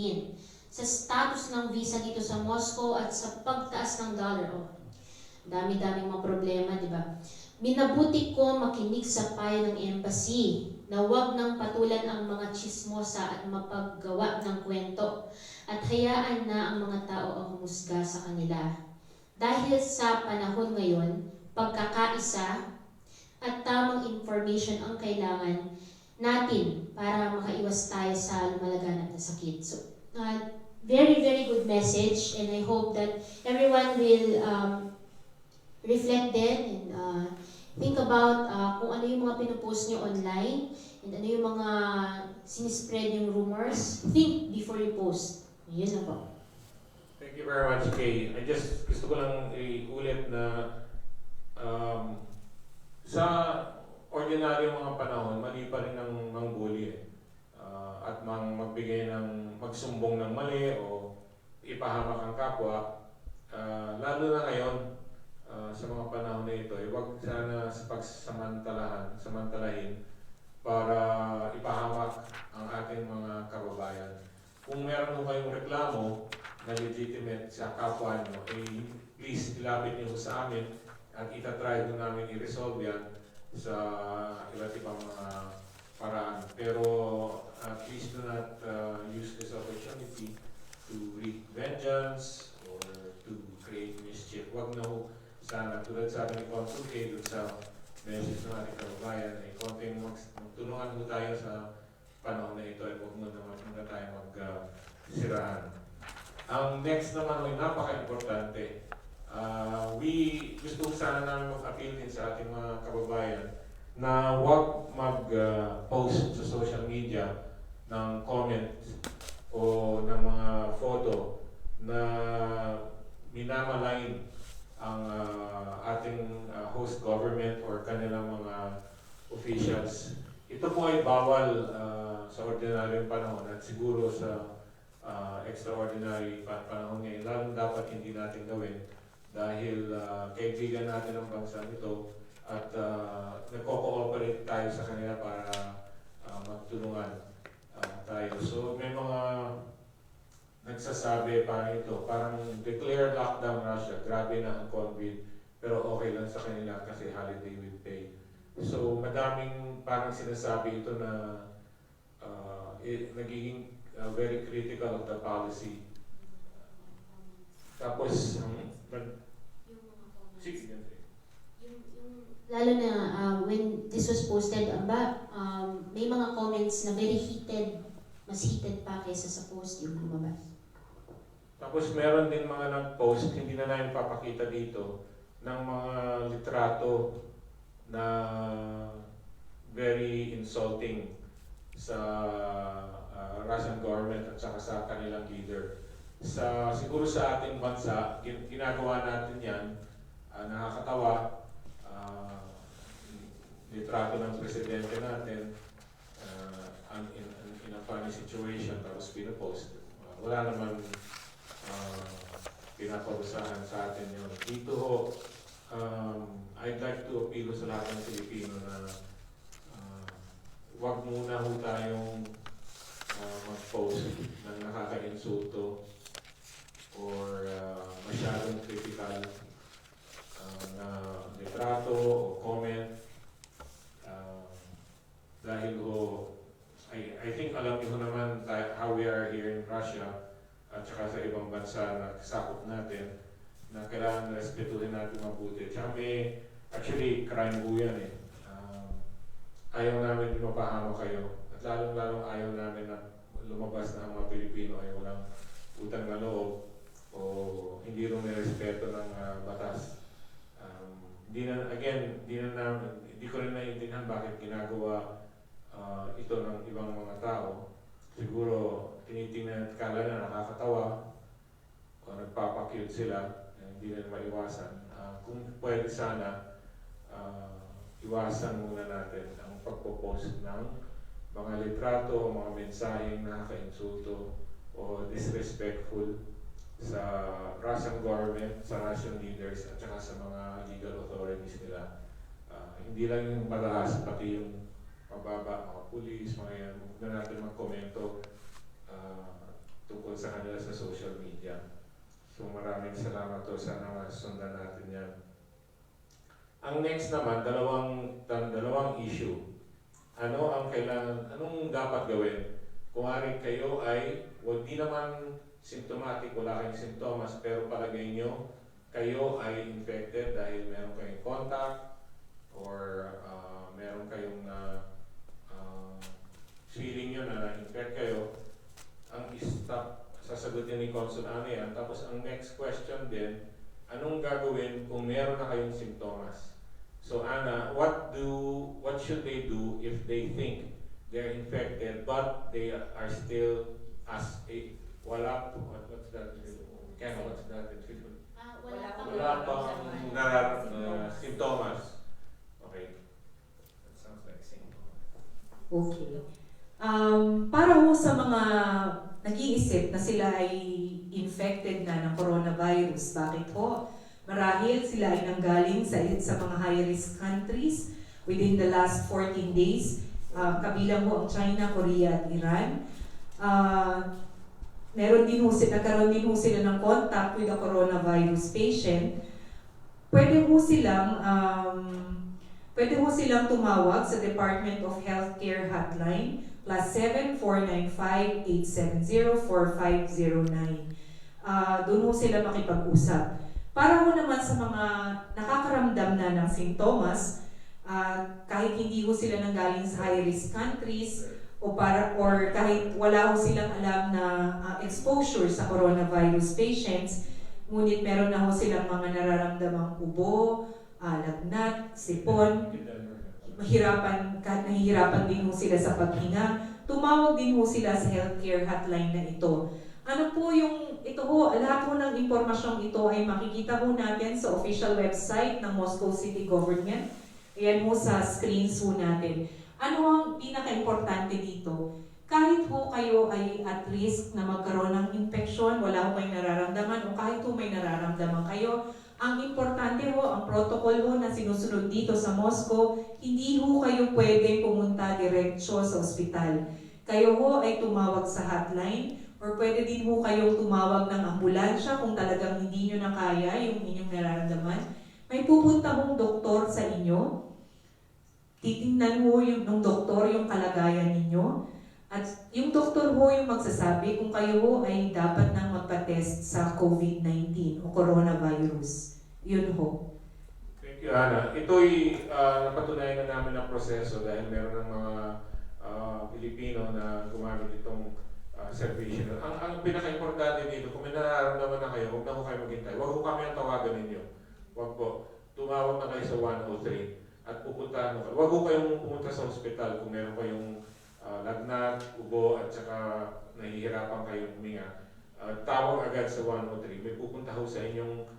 sa status ng visa dito sa Moscow at sa pagtaas ng dollar. Dami-daming mga problema, di ba? Minabuti ko makinig sa payo ng embassy na huwag nang patulan ang mga chismosa at mapaggawa ng kwento at hayaan na ang mga tao ang humusga sa kanila. Dahil sa panahon ngayon, pagkakaisa at tamang information ang kailangan natin para makaiwas tayo sa lumalaganap na sakit. So, very, very good message, and I hope that everyone will reflect then and think about kung ano yung mga pinupost nyo online and ano yung mga sinispread yung rumors. Think before you post. Yun na po. Thank you very much, Kay. I just gusto ko lang iulit na sa ordinaryong mga panahon, mali pa rin ang mangbuli at magbigay ng magsumbong ng mali o ipahamak ang kapwa. Lalo na ngayon, sa mga panahon na ito, huwag sana sa samantalahin para ipahamak ang ating mga kababayan. Kung meron mo kayong reklamo na legitimate sa kapwa nyo, please ilapit nyo sa amin at itatry ko namin i-resolve yan sa iba't ibang mga paraan. Pero please do not use this opportunity to wreak vengeance or to create mischief. Huwag na ho sana, tulad sa ating Consul K, dun sa message ng ating kababayan, ay konting magtulungan mo tayo sa panahon na ito ay huwag mo na tayo magsiraan. Ang next naman ay napaka-importante. Gusto sana namin mag-appeal din sa ating mga kababayan na huwag mag-post sa social media ng comment o ng mga photo na minamalain ang ating host government or kanilang mga officials. ito po ay bawal sa ordinaryong panahon at siguro sa extraordinary panahon ngayon. Lalong dapat hindi natin gawin dahil kaibigan natin ang bansa nito at nagko-cooperate tayo sa kanila para magtulungan tayo. So may mga nagsasabi parang declare lockdown Russia, grabe na ang COVID, pero okay lang sa kanila kasi holiday with pay. So madaming parang sinasabi ito na nagiging very critical of the policy. Tapos, sige, lalo na when this was posted, may mga comments na very heated, mas heated pa kaysa sa post yung lumabas. Tapos meron din mga nag-post, hindi na namin papakita dito, ng mga litrato na very insulting sa Russian government at saka sa kanilang leader. Siguro sa ating bansa, ginagawa natin yan, nakakatawa, litrato ng presidente natin in a funny situation tapos pinapost. Wala naman pinaparusahan sa atin yun. Dito ho, I'd like to appeal sa lahat ng Pilipino na wag muna ho tayong mag-post ng nakaka-insulto or masyadong critical na litrato o comment dahil ho I think alam niyo naman how we are here in Russia at saka sa ibang bansa na kasakop natin na kailangan respetuhin natin mabuti. Tsaka may actually crime po yan eh. Ayaw namin din mapahama kayo at lalong-lalong ayaw namin na lumabas na ang mga Pilipino ay walang utang na loob o hindi rin respeto ng batas. Hindi ko rin naiintindihan bakit ginagawa ito ng ibang mga tao. Siguro tinitingnan at kala na nakakatawa o nagpapakute sila, hindi na maiwasan. Kung pwede sana, iwasan muna natin ang pagpo-post ng mga litrato o mga mensaheng nakaka-insulto o disrespectful sa Russian government, sa Russian leaders at saka sa mga legal authorities nila. Hindi lang yung mataas, pati yung mababa, mga pulis, mga yan, huwag na natin magkomento tungkol sa kanila sa social media. So maraming salamat to, sana masundan natin yan. Ang next naman, dalawang issue. Anong dapat gawin? Kung kayo ay, di naman symptomatic, wala kayong simptomas, pero palagay nyo, kayo ay infected dahil meron kayong contact or meron kayong feeling nyo na na-infect kayo, ang sasagutin ni Consul Ana yan. Tapos ang next question din, anong gagawin kung meron na kayong simptomas? So Ana, what should they do if they think they're infected but they are still what's that? Wala pang simptomas. Okay. That sounds like symptoms. Okay. Para ho sa mga nag-iisip na sila ay infected na ng coronavirus, bakit po? Marahil sila ay nanggaling sa mga high-risk countries within the last 14 days. Kabilang ho ang China, Korea at Iran. Nagkaroon din ho sila ng contact with a coronavirus patient. Pwede ho silang tumawag sa Department of Healthcare hotline +7 495 870 4509. Doon ho sila makipag-usap. Para ho naman sa mga nakakaramdam na ng sintomas, kahit hindi ho sila nanggaling sa high-risk countries or kahit wala ho silang alam na exposure sa coronavirus patients, ngunit meron na ho silang mga nararamdamang ubo, lagnat, sipon, nahihirapan din ho sila sa paghinga, tumawag din ho sila sa healthcare hotline na ito. Lahat po ng impormasyong ito ay makikita po natin sa official website ng Moscow City Government. Ayan mo sa screens po natin. Ano ang pinaka-importante dito? Kahit ho kayo ay at risk na magkaroon ng infeksyon, wala ho kayong nararamdaman, o kahit ho may nararamdaman kayo, ang importante ho, ang protocol ho na sinusunod dito sa Moscow, hindi ho kayo pwede pumunta diretsyo sa ospital. Kayo ho ay tumawag sa hotline, or pwede din ho kayong tumawag ng ambulansya kung talagang hindi nyo na kaya yung inyong nararamdaman. May pupunta hong doktor sa inyo, titingnan ho ng doktor yung kalagayan ninyo, at yung doktor ho yung magsasabi kung kayo ho ay dapat nang magpa-test sa COVID-19 o coronavirus. Yun ho. Thank you, Ana. Ito'y napatunayan na namin ang proseso dahil meron ng mga Pilipino na gumamit itong servisyo. Ang pinaka-importante dito, kung may nararamdaman na kayo, huwag na ho kayo maghintay. Huwag ho kami ang tawagan ninyo. Huwag po. Tumawag na kayo sa 103 at pupuntahan mo kayo. Huwag ho kayong pumunta sa hospital kung meron kayong lagnat, ubo, at saka nahihirapan kayong huminga. Tawag agad sa 103. May pupunta ho sa inyong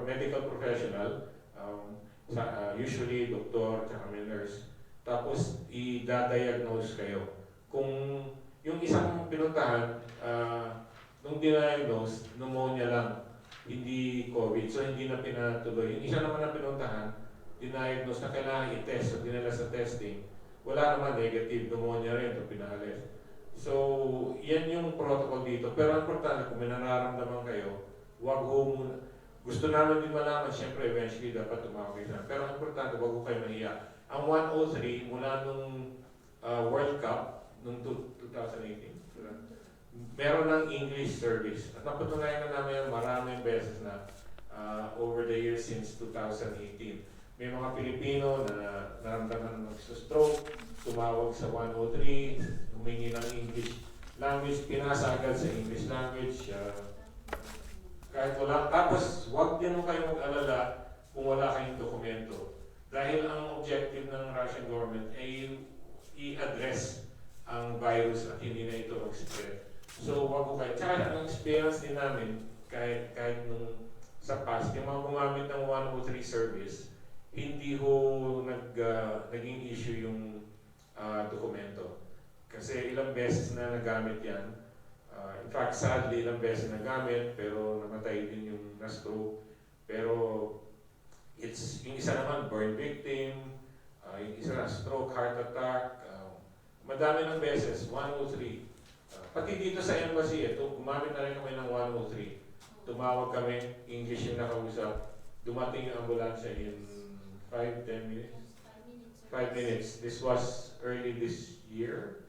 medical professional, usually doktor, at may nurse. Tapos i-diagnose kayo. Kung yung isang pinuntahan, nung diagnose, pneumonia lang, hindi COVID, so hindi na pinatuloy. Yung isa naman na pinuntahan, diagnose na kailangan i-test, so dinala sa testing, wala naman, negative, pneumonia rin, ito pinalis. So, yan yung protocol dito. Pero ang importante, kung may nararamdaman kayo, wag ho muna. Gusto namin din malaman, syempre, eventually dapat tumawag kayo. Pero ang importante, wag ho kayo mahiya. Ang 103, mula nung World Cup, nung 2018, meron ng English service. At napatunayan na namin maraming beses na over the years since 2018. May mga Pilipino na naramdaman ng stroke, tumawag sa 103, humingi ng English language, pinasa agad sa English language. Kahit wala. Tapos, huwag din mo kayo mag-alala kung wala kayong dokumento. Dahil ang objective ng Russian government ay i-address ang virus at hindi na ito mag-spread. So, wag ko kayo. Tsaka ang experience din namin, kahit nung sa past, yung mga gumamit ng 103 service, hindi ho naging issue yung dokumento. Kasi ilang beses na nagamit yan. In fact, sadly, ilang beses nagamit, pero namatay din yung na-stroke. Pero yung isa naman, burn victim, yung isa na stroke, heart attack, madami ng beses, 103. Pati dito sa embassy, gumamit na rin kami ng 103. Tumawag kami, English yung nakausap, dumating yung ambulansya in 5-10 minutes? 5 minutes. This was early this year?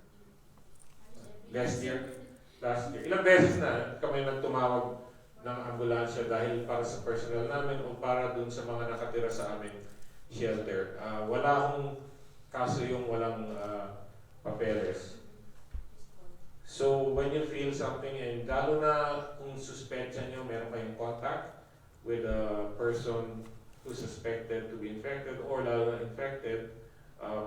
Last year? Ilang beses na kami nagtumawag ng ambulansya dahil para sa personnel namin o para dun sa mga nakatira sa aming shelter. Wala akong kaso yung walang papeles. So when you feel something, and lalo na kung suspectsa nyo, meron kayong contact with a person who's suspected to be infected or lalo na infected,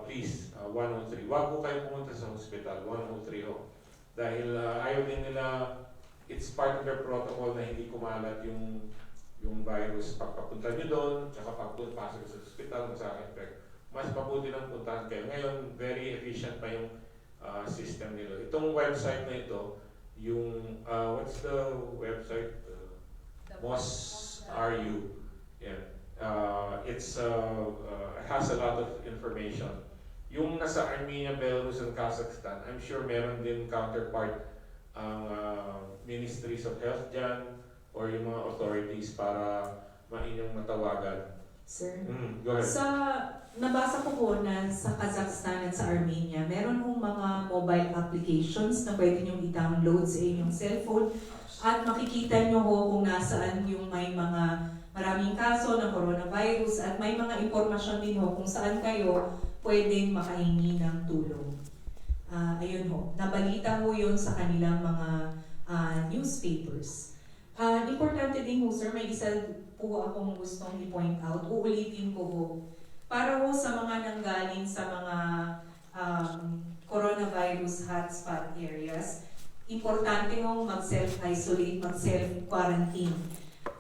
please, 103. Wag po kayo pumunta sa hospital, 103 ho. Dahil ayaw din nila, it's part of their protocol na hindi kumalat yung virus pagpapunta nyo doon, tsaka pagpasok sa hospital, masaka-infect. Mas mabuti lang puntahan kayo. Ngayon, very efficient pa yung system nila. Itong website na ito, yung, what's the website? MOSRU. Yeah. It has a lot of information. Yung nasa Armenia, Belarus, and Kazakhstan, I'm sure meron din counterpart ang Ministries of Health dyan or yung mga authorities para mainyong matawagan. Sir, Go ahead. Nabasa ko po na sa Kazakhstan at sa Armenia, meron hong mga mobile applications na pwede nyo i-download sa inyong cellphone at makikita nyo ho kung nasaan yung may mga maraming kaso ng coronavirus at may mga impormasyon din ho kung saan kayo pwedeng makahingi ng tulong. Ayun ho, nabalita ho yun sa kanilang mga newspapers. Importante din ho sir, may isa po akong gustong i-point out, uulitin ko ho. Para ho sa mga nanggaling sa mga coronavirus hotspot areas, importante ho mag-self-isolate, mag-self-quarantine.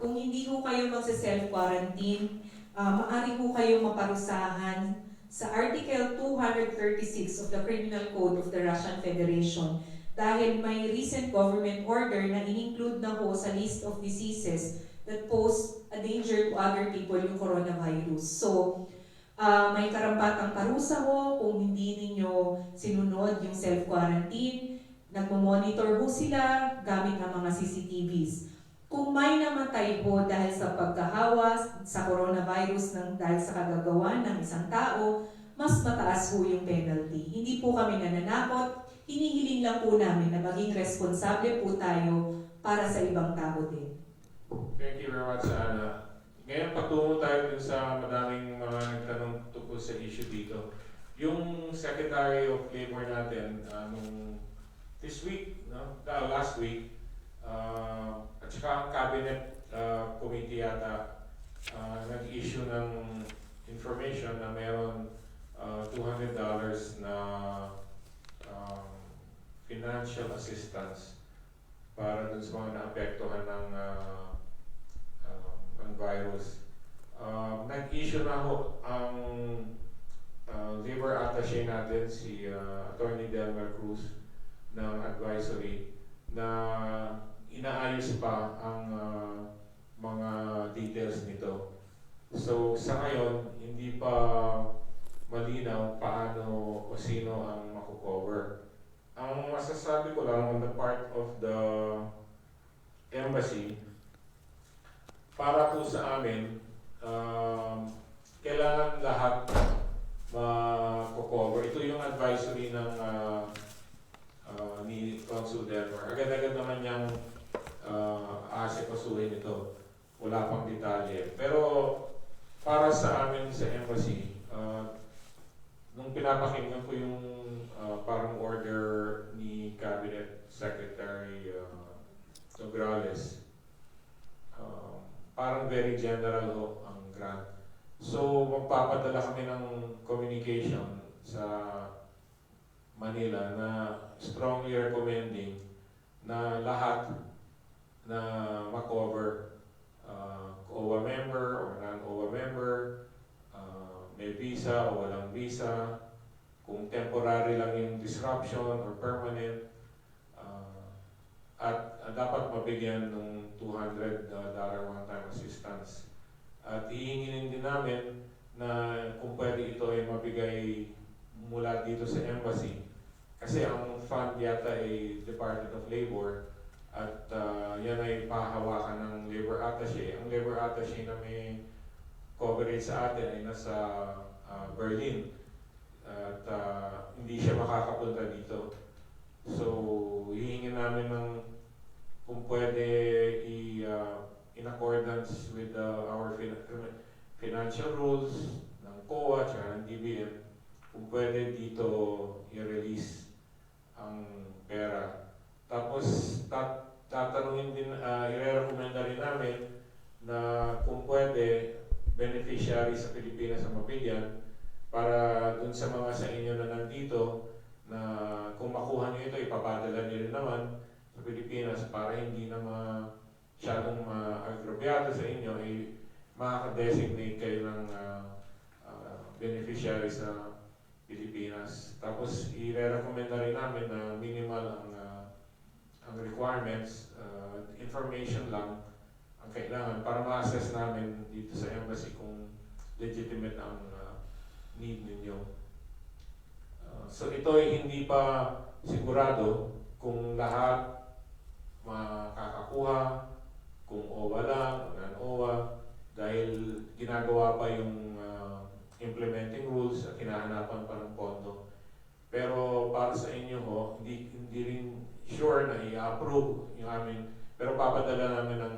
Kung hindi ho kayo mag-self-quarantine, maaari ho kayo maparusahan sa Article 236 of the Criminal Code of the Russian Federation dahil may recent government order na in-include na ho sa list of diseases that pose a danger to other people yung coronavirus. So, may karampatang parusa ho kung hindi ninyo sinunod yung self-quarantine. Nagmo-monitor ho sila gamit ang mga CCTVs. Kung may namatay ho dahil sa pagkahawa sa coronavirus dahil sa kagagawa ng isang tao, mas mataas ho yung penalty. Hindi po kami nananakot, hinihiling lang po namin na maging responsable po tayo para sa ibang tao din. Thank you very much, Ana. Ngayon, patungo tayo dun sa madaming mga nagtanong tungkol sa issue dito. Yung Secretary of Labor natin, this week, last week, at saka ang Cabinet Committee yata, nag-issue ng information na mayroon $200 na financial assistance para dun sa mga naapektuhan ng virus. Nag-issue na ho ang labor attaché natin, si Attorney Delmer Cruz ng advisory na inaayos pa ang mga details nito. So sa ngayon, hindi pa malinaw paano o sino ang makukover. Ang masasabi ko lang on the part of the embassy, para po sa amin, kailangan lahat ma-cover. Ito yung advisory ng ni Consul Delmer. Agad-agad naman niyang asikasuhin ito. Wala pang detalye. Pero para sa amin sa embassy, nung pinapakinggan ko yung parang order ni Cabinet Secretary Nograles, parang very general ho ang grant. So, magpapadala kami ng communication sa Manila na strongly recommending na lahat na makover, OWA member or non-OWA member, may visa o walang visa, kung temporary lang yung disruption or permanent, at dapat mabigyan ng $200 one-time assistance. At hihinginin din namin na kung pwede ito ay mabigay mula dito sa embassy. Kasi ang fund yata ay Department of Labor at yan ay pahawakan ng labor attaché. Ang labor attaché na may coverage sa atin ay nasa Berlin at hindi siya makakapunta dito. So, hihingin namin ng kung pwede in accordance with our financial rules ng COA at ng DBM, kung pwede dito i-release ang pera. Tapos, tatanungin din, i-recommenda rin namin na kung pwede, beneficiary sa Pilipinas ang mabigyan para dun sa mga sa inyo na nandito na kung makuha nyo ito, ipapadala nyo rin naman sa Pilipinas para hindi na masyadong ma-agrobyado sa inyo, ay makaka-designate kayo ng beneficiary sa Pilipinas. Tapos, i-recommenda rin namin na minimal ang requirements, information lang ang kailangan para ma-assess namin dito sa embassy kung legitimate ang need ninyo. So ito ay hindi pa sigurado kung lahat makakakuha, kung OWA lang o non-OWA, dahil ginagawa pa yung implementing rules at hinahanapan pa ng pondo. Pero para sa inyo ho, hindi rin sure na i-approve yung amin. Pero papadala namin ng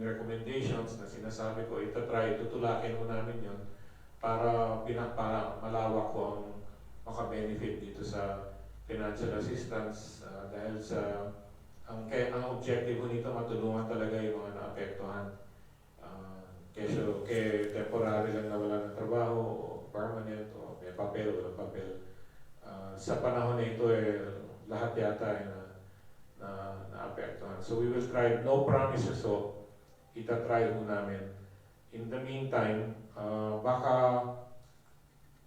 recommendations na sinasabi ko, tutulakin mo namin yon para malawak ko ang maka-benefit dito sa financial assistance dahil sa ang objective nito matulungan talaga yung mga naapektuhan. Kaya temporary lang na wala ng trabaho o permanent o may papel o walang papel. Sa panahon na ito lahat yata ay na naapektuhan. So we will try, no promises so itatry ho namin. In the meantime, baka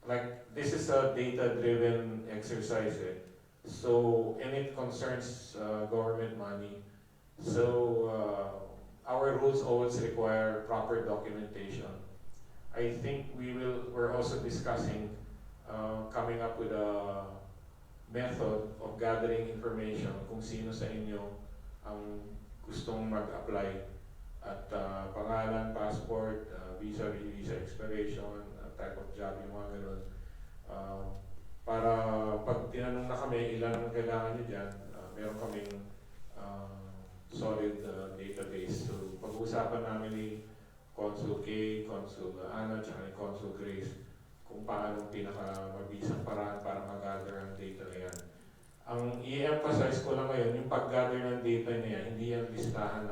like this is a data-driven exercise, eh? So and it concerns government money. So our rules always require proper documentation. I think we're also discussing coming up with a method of gathering information kung sino sa inyo ang gustong mag-apply at pangalan, passport, visa, visa expiration, type of job, yung mga ganun. Para pag tinanong na kami ilan ang kailangan nyo dyan, meron kaming solid database. So pag-uusapan namin ni Consul K, Consul Ana, tsaka ni Consul Grace kung paano pinaka-mabisang paraan para mag-gather ang data na yan. Ang i-emphasize ko lang ngayon, yung pag-gather ng data niya, hindi yan listahan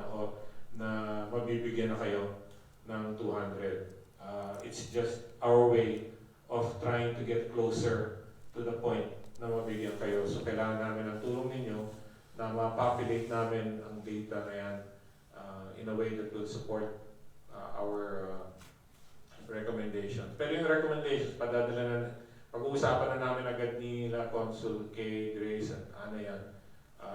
na mabibigyan na kayo ng 200. It's just our way of trying to get closer to the point na mabigyan kayo. So kailangan namin ng tulong ninyo na ma-populate namin ang data na yan in a way that will support our recommendations. Pero yung recommendations, pag-uusapan na namin agad nila Consul K, Grace, at Ana yan,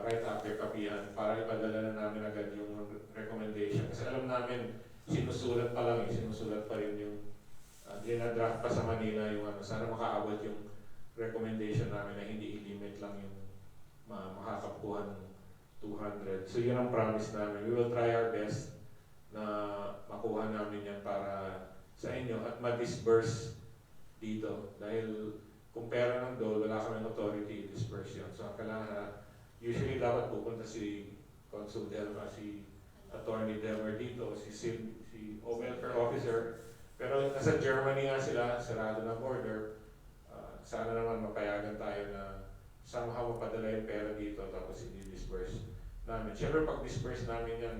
right after Kapihan, para ipadala na namin agad yung recommendation. Kasi alam namin, sinusulat pa lang sinusulat pa rin yung dinadraft pa sa Manila yung sana makaabot yung recommendation namin na hindi i-limit lang yung makakapuhan ng 200. So yun ang promise namin. We will try our best na makuha namin yan para sa inyo at ma-disburse dito. Dahil kung pera ng dole, wala kami authority i-disburse yun. So kailangan, usually dapat pupunta si Consul Delma, si Attorney Delmer dito, si welfare officer. Pero nasa Germany nga sila, sarado na border. Sana naman mapayagan tayo na somehow mapadala yung pera dito tapos i-disburse namin. Siyempre pag disburse namin yan,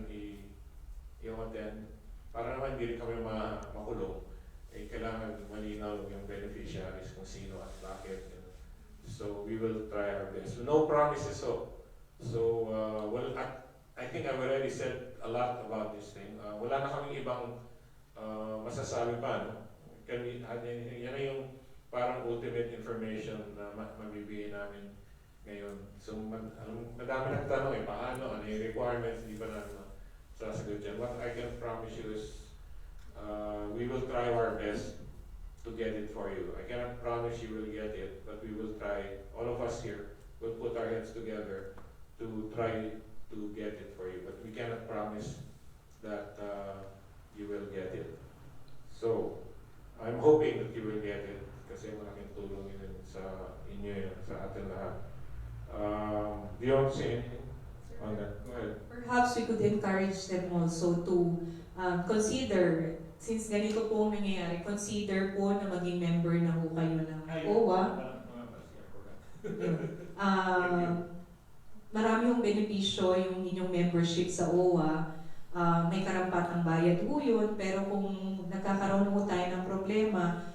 yung attend, para naman hindi rin kami makulong. Kailangan malinaw yung beneficiaries kung sino at bakit. So we will try our best. So, no promises. I think I've already said a lot about this thing. Wala na kaming ibang masasabi pa. No? Can we add anything? Yan na yung parang ultimate information na mabibigay namin ngayon. So madami nagtanong paano, ano yung requirements, di ba namin sasagot dyan. What I can promise you is we will try our best to get it for you. I cannot promise you will get it, but we will try. All of us here will put our heads together to try to get it for you. But we cannot promise that you will get it. So, I'm hoping that you will get it kasi malaking tulong yun sa inyo yan, sa atin lahat. Do you want to say anything on that? Go ahead. Perhaps we could encourage them also to consider, since ganito po ang nangyayari, consider po na maging member na po kayo ng OWA. Marami yung benepisyo yung inyong membership sa OWA. May karampatang bayad po yun, pero kung nagkakaroon po tayo ng problema,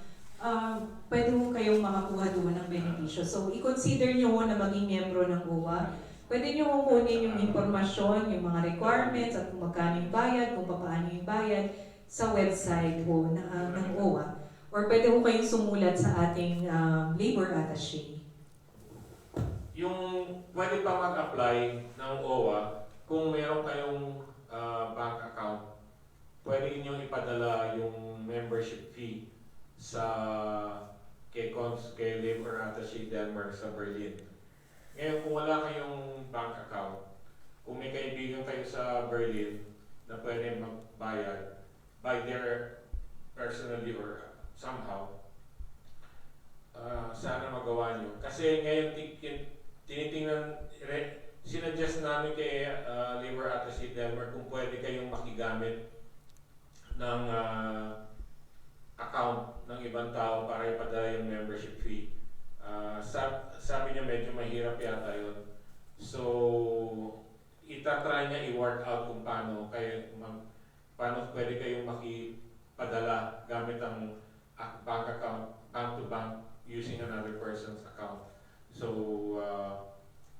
pwede po kayong makakuha doon ng benepisyo. So, i-consider nyo na maging membro ng OWA. Pwede nyo kukunin yung impormasyon, yung mga requirements, at kung magkano yung bayad, kung paano yung bayad, sa website po ng OWA. Or pwede po kayong sumulat sa ating labor attaché. Yung pwede pa mag-apply ng OWA, kung meron kayong bank account, pwede inyong ipadala yung membership fee kay Labor Attaché Denmark sa Berlin. Ngayon, kung wala kayong bank account, kung may kaibigan kayo sa Berlin na pwede magbayad by their personally or somehow, sana magawa nyo. Kasi ngayon, sinuggest namin kay Labor Attaché Denmark kung pwede kayong makigamit ng account ng ibang tao para ipadala yung membership fee. Sabi niya medyo mahirap yata yun. So, itatry niya i-work out kung paano pwede kayong makipadala gamit ang bank account, bank to bank, using another person's account. So,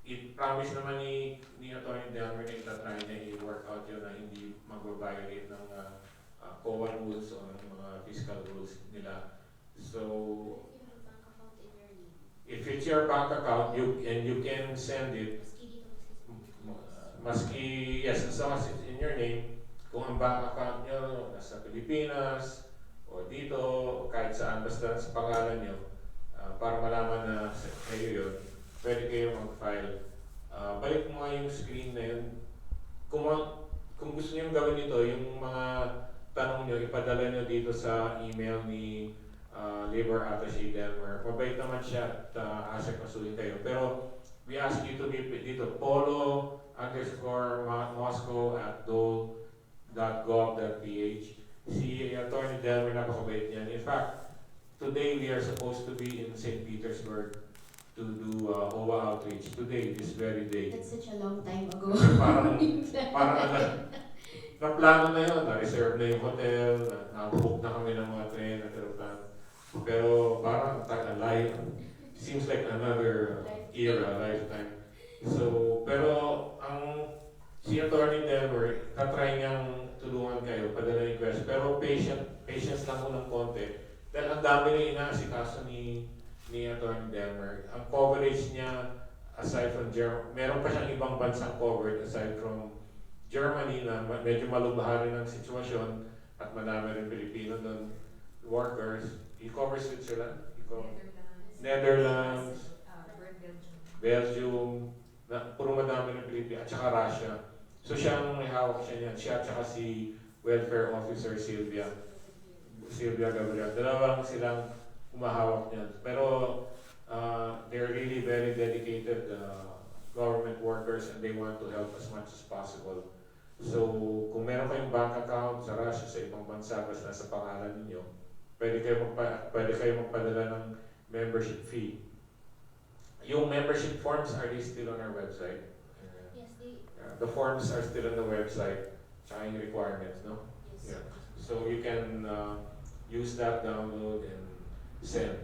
i-promise naman ni Atty. Delmer na itatry niya i-work out yun na hindi mag-violate ng COA rules o ng mga fiscal rules nila. So, it's your bank account, you can send it. Maski, yes, as long as it's in your name, kung ang bank account nyo nasa Pilipinas, o dito, o kahit saan, basta sa pangalan nyo, para malaman na kayo yun, pwede kayo mag-file. Balik mo nga yung screen na yun. Kung gusto nyo gawin ito, yung mga tanong nyo, ipadala nyo dito sa email ni Labor Attaché Delmer. Mabait naman siya at asikasuhin kayo. Pero we ask you to be dito, polo_moscow@dole.gov.ph. Si Attorney Delmer, napakabait niyan. In fact, today we are supposed to be in St. Petersburg to do OWA outreach. Today, this very day. That's such a long time ago. parang na-plano na yun, na-reserve na yung hotel, na-book na kami ng mga train at aeroplano. Pero parang seems like another era, lifetime. So, pero si Attorney Delmer, tatry niyang tulungan kayo, padala yung request. Pero patience lang ko ng konti. Dahil ang dami na inaasikaso ni Attorney Delmer. Ang coverage niya, aside from Germany, meron pa siyang ibang bansang covered aside from Germany na medyo malubahan ang sitwasyon at madami rin Pilipino doon, workers. He covers Switzerland, Netherlands, Belgium, puro madami ng Pilipino, at saka Russia. So siya ang may hawak siya niyan. Siya at saka si Welfare Officer Sylvia Gabriel. Dalawang silang umahawak niyan. Pero they're really very dedicated government workers and they want to help as much as possible. So kung meron kayong bank account sa Russia, sa ibang bansa, basta nasa pangalan ninyo, pwede kayo magpadala ng membership fee. Yung membership forms, are they still on our website? Yes, they. The forms are still on the website, tsaka yung requirements, no? Yes. Yeah. So you can use that, download, and send.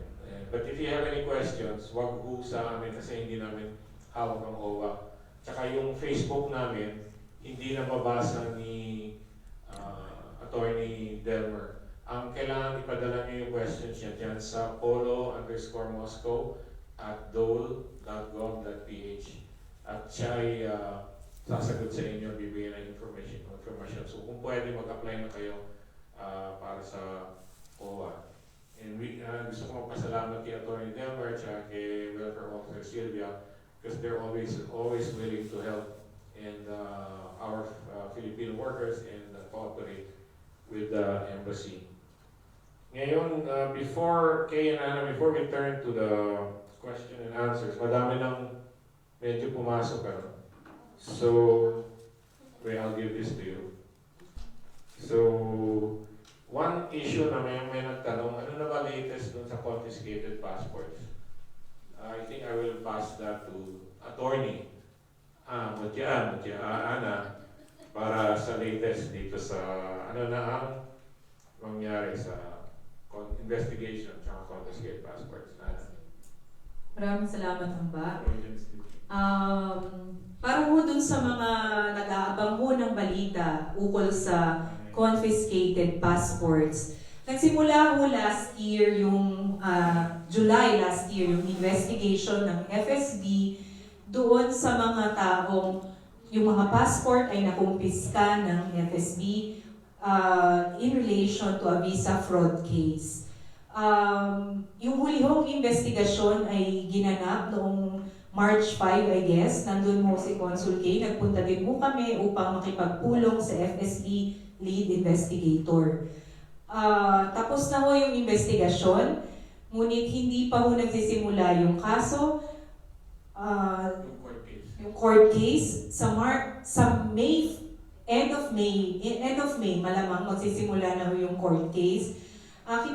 But if you have any questions, wag ho sa amin kasi hindi namin hawak ng OWA. Tsaka yung Facebook namin, hindi na mabasa ni Attorney Delmer. Ang kailangan ipadala niyo yung questions niya dyan sa polo_moscow@dole.gov.ph at siya ay sasagot sa inyo, bibigyan ng information. So kung pwede, mag-apply na kayo para sa OWA. And gusto ko magpasalamat kay Attorney Delmer at kay Welfare Officer Sylvia because they're always willing to help and our Filipino workers and cooperate with the embassy. Ngayon, before we turn to the question and answers, madami nang medyo pumasok. So, I'll give this to you. So, one issue na may nagtanong, ano na ba latest dun sa confiscated passports? I think I will pass that to Attorney Ana para sa latest dito sa ano na ang mangyari sa investigation at confiscated passports. Maraming salamat, Hamba. Para ho dun sa mga nag-aabang ho ng balita ukol sa confiscated passports, nagsimula ho last year yung July last year yung investigation ng FSB doon sa mga taong yung mga passport ay nakumpiska ng FSB in relation to a visa fraud case. Yung huli-hong investigasyon ay ginanap noong March 5, I guess. Nandun mo si Consul K. Nagpunta din mo kami upang makipagpulong sa FSB lead investigator. Tapos na ho yung investigasyon, ngunit hindi pa ho nagsisimula yung kaso. Yung court case sa May, end of May, malamang magsisimula na ho yung court case.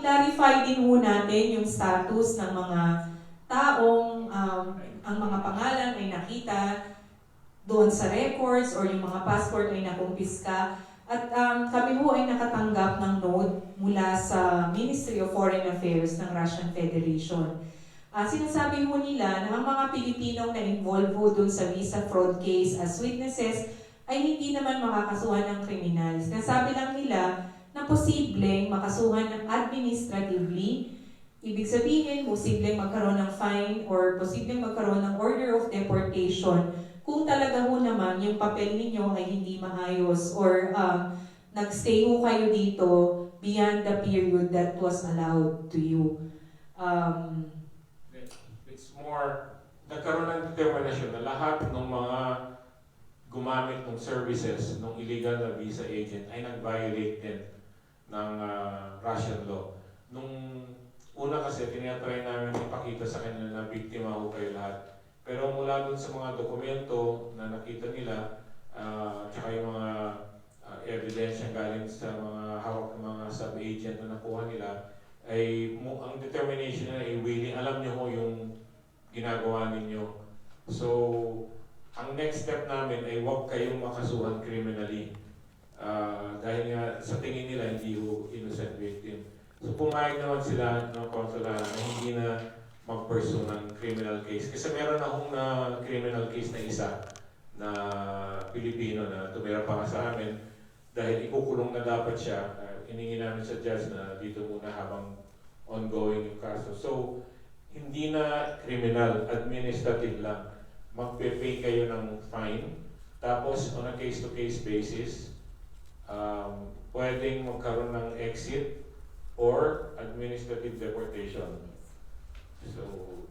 Clarify din ho natin yung status ng mga taong ang mga pangalan ay nakita doon sa records or yung mga passport ay nakumpiska. At kami ho ay nakatanggap ng note mula sa Ministry of Foreign Affairs ng Russian Federation. Sinasabi ho nila na ang mga Pilipinong na-involve ho doon sa visa fraud case as witnesses ay hindi naman makakasuhan ng criminals. Nasabi lang nila na posibleng makasuhan ng administratively Ibig sabihin, posibleng magkaroon ng fine or posibleng magkaroon ng order of deportation kung talaga ho naman yung papel ninyo ay hindi maayos or nagstay ho kayo dito beyond the period that was allowed to you. Um, It's more, nagkaroon ng determinasyon na lahat ng mga gumamit ng services ng illegal na visa agent ay nag-violate din ng Russian law. Nung una kasi, tinatry namin ipakita sa kanila na biktima ho kayo lahat. Pero mula dun sa mga dokumento na nakita nila, tsaka yung mga evidence galing sa mga hawak ng mga sub-agent na nakuha nila, ay ang determination na ay willing, alam nyo ho yung ginagawa ninyo. So, ang next step namin ay huwag kayong makasuhan criminally. Dahil nga sa tingin nila hindi ho innocent victim. So pumayag naman sila ng konsulat na hindi na mag-pursue ng criminal case. Kasi meron akong criminal case na isa na Pilipino na tumira pa nga sa amin dahil ikukulong na dapat siya. Hiningi namin sa judge na dito muna habang ongoing yung kaso. So hindi na criminal, administrative lang. Magpe-pay kayo ng fine. Tapos on a case-to-case basis, pwedeng magkaroon ng exit or administrative deportation. So,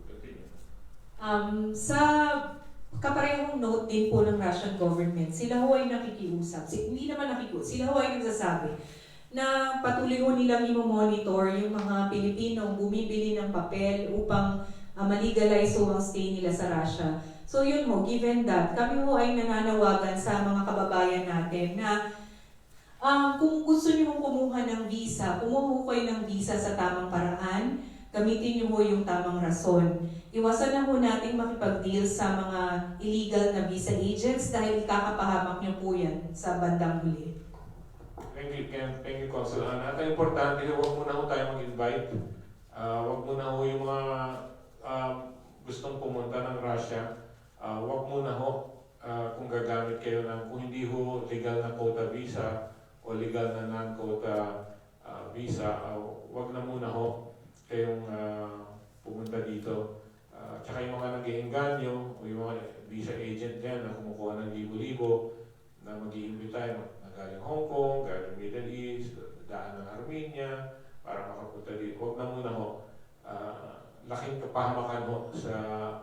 continue. Sa kaparehong note din po ng Russian government, sila ho ay nakikiusap. Hindi naman nakikiusap, sila ho ay nagsasabi na patuloy ho nilang i-monitor yung mga Pilipinong bumibili ng papel upang malegalize ho ang stay nila sa Russia. So yun ho, given that, kami ho ay nananawagan sa mga kababayan natin na kung gusto niyo kumuha ng visa, kumuha ho kayo ng visa sa tamang paraan, gamitin niyo ho yung tamang rason. Iwasan na ho natin makipag-deal sa mga illegal na visa agents dahil kakapahamak niyo po yan sa bandang huli. Thank you, Ken. Thank you, Consul Ana. At ang importante, huwag muna ho tayo mag-invite. Huwag muna ho yung mga gustong pumunta ng Russia. Huwag muna ho kung gagamit kayo ng, kung hindi ho legal na quota visa o legal na non-quota visa, huwag na muna ho kayong pumunta dito. Tsaka yung mga nag-iinganyo o yung mga visa agent yan na kumukuha ng libo-libo na mag-iimbita na galing Hong Kong, galing Middle East, daan ng Armenia para makapunta dito. Huwag na muna ho. Laking kapahamakan ho sa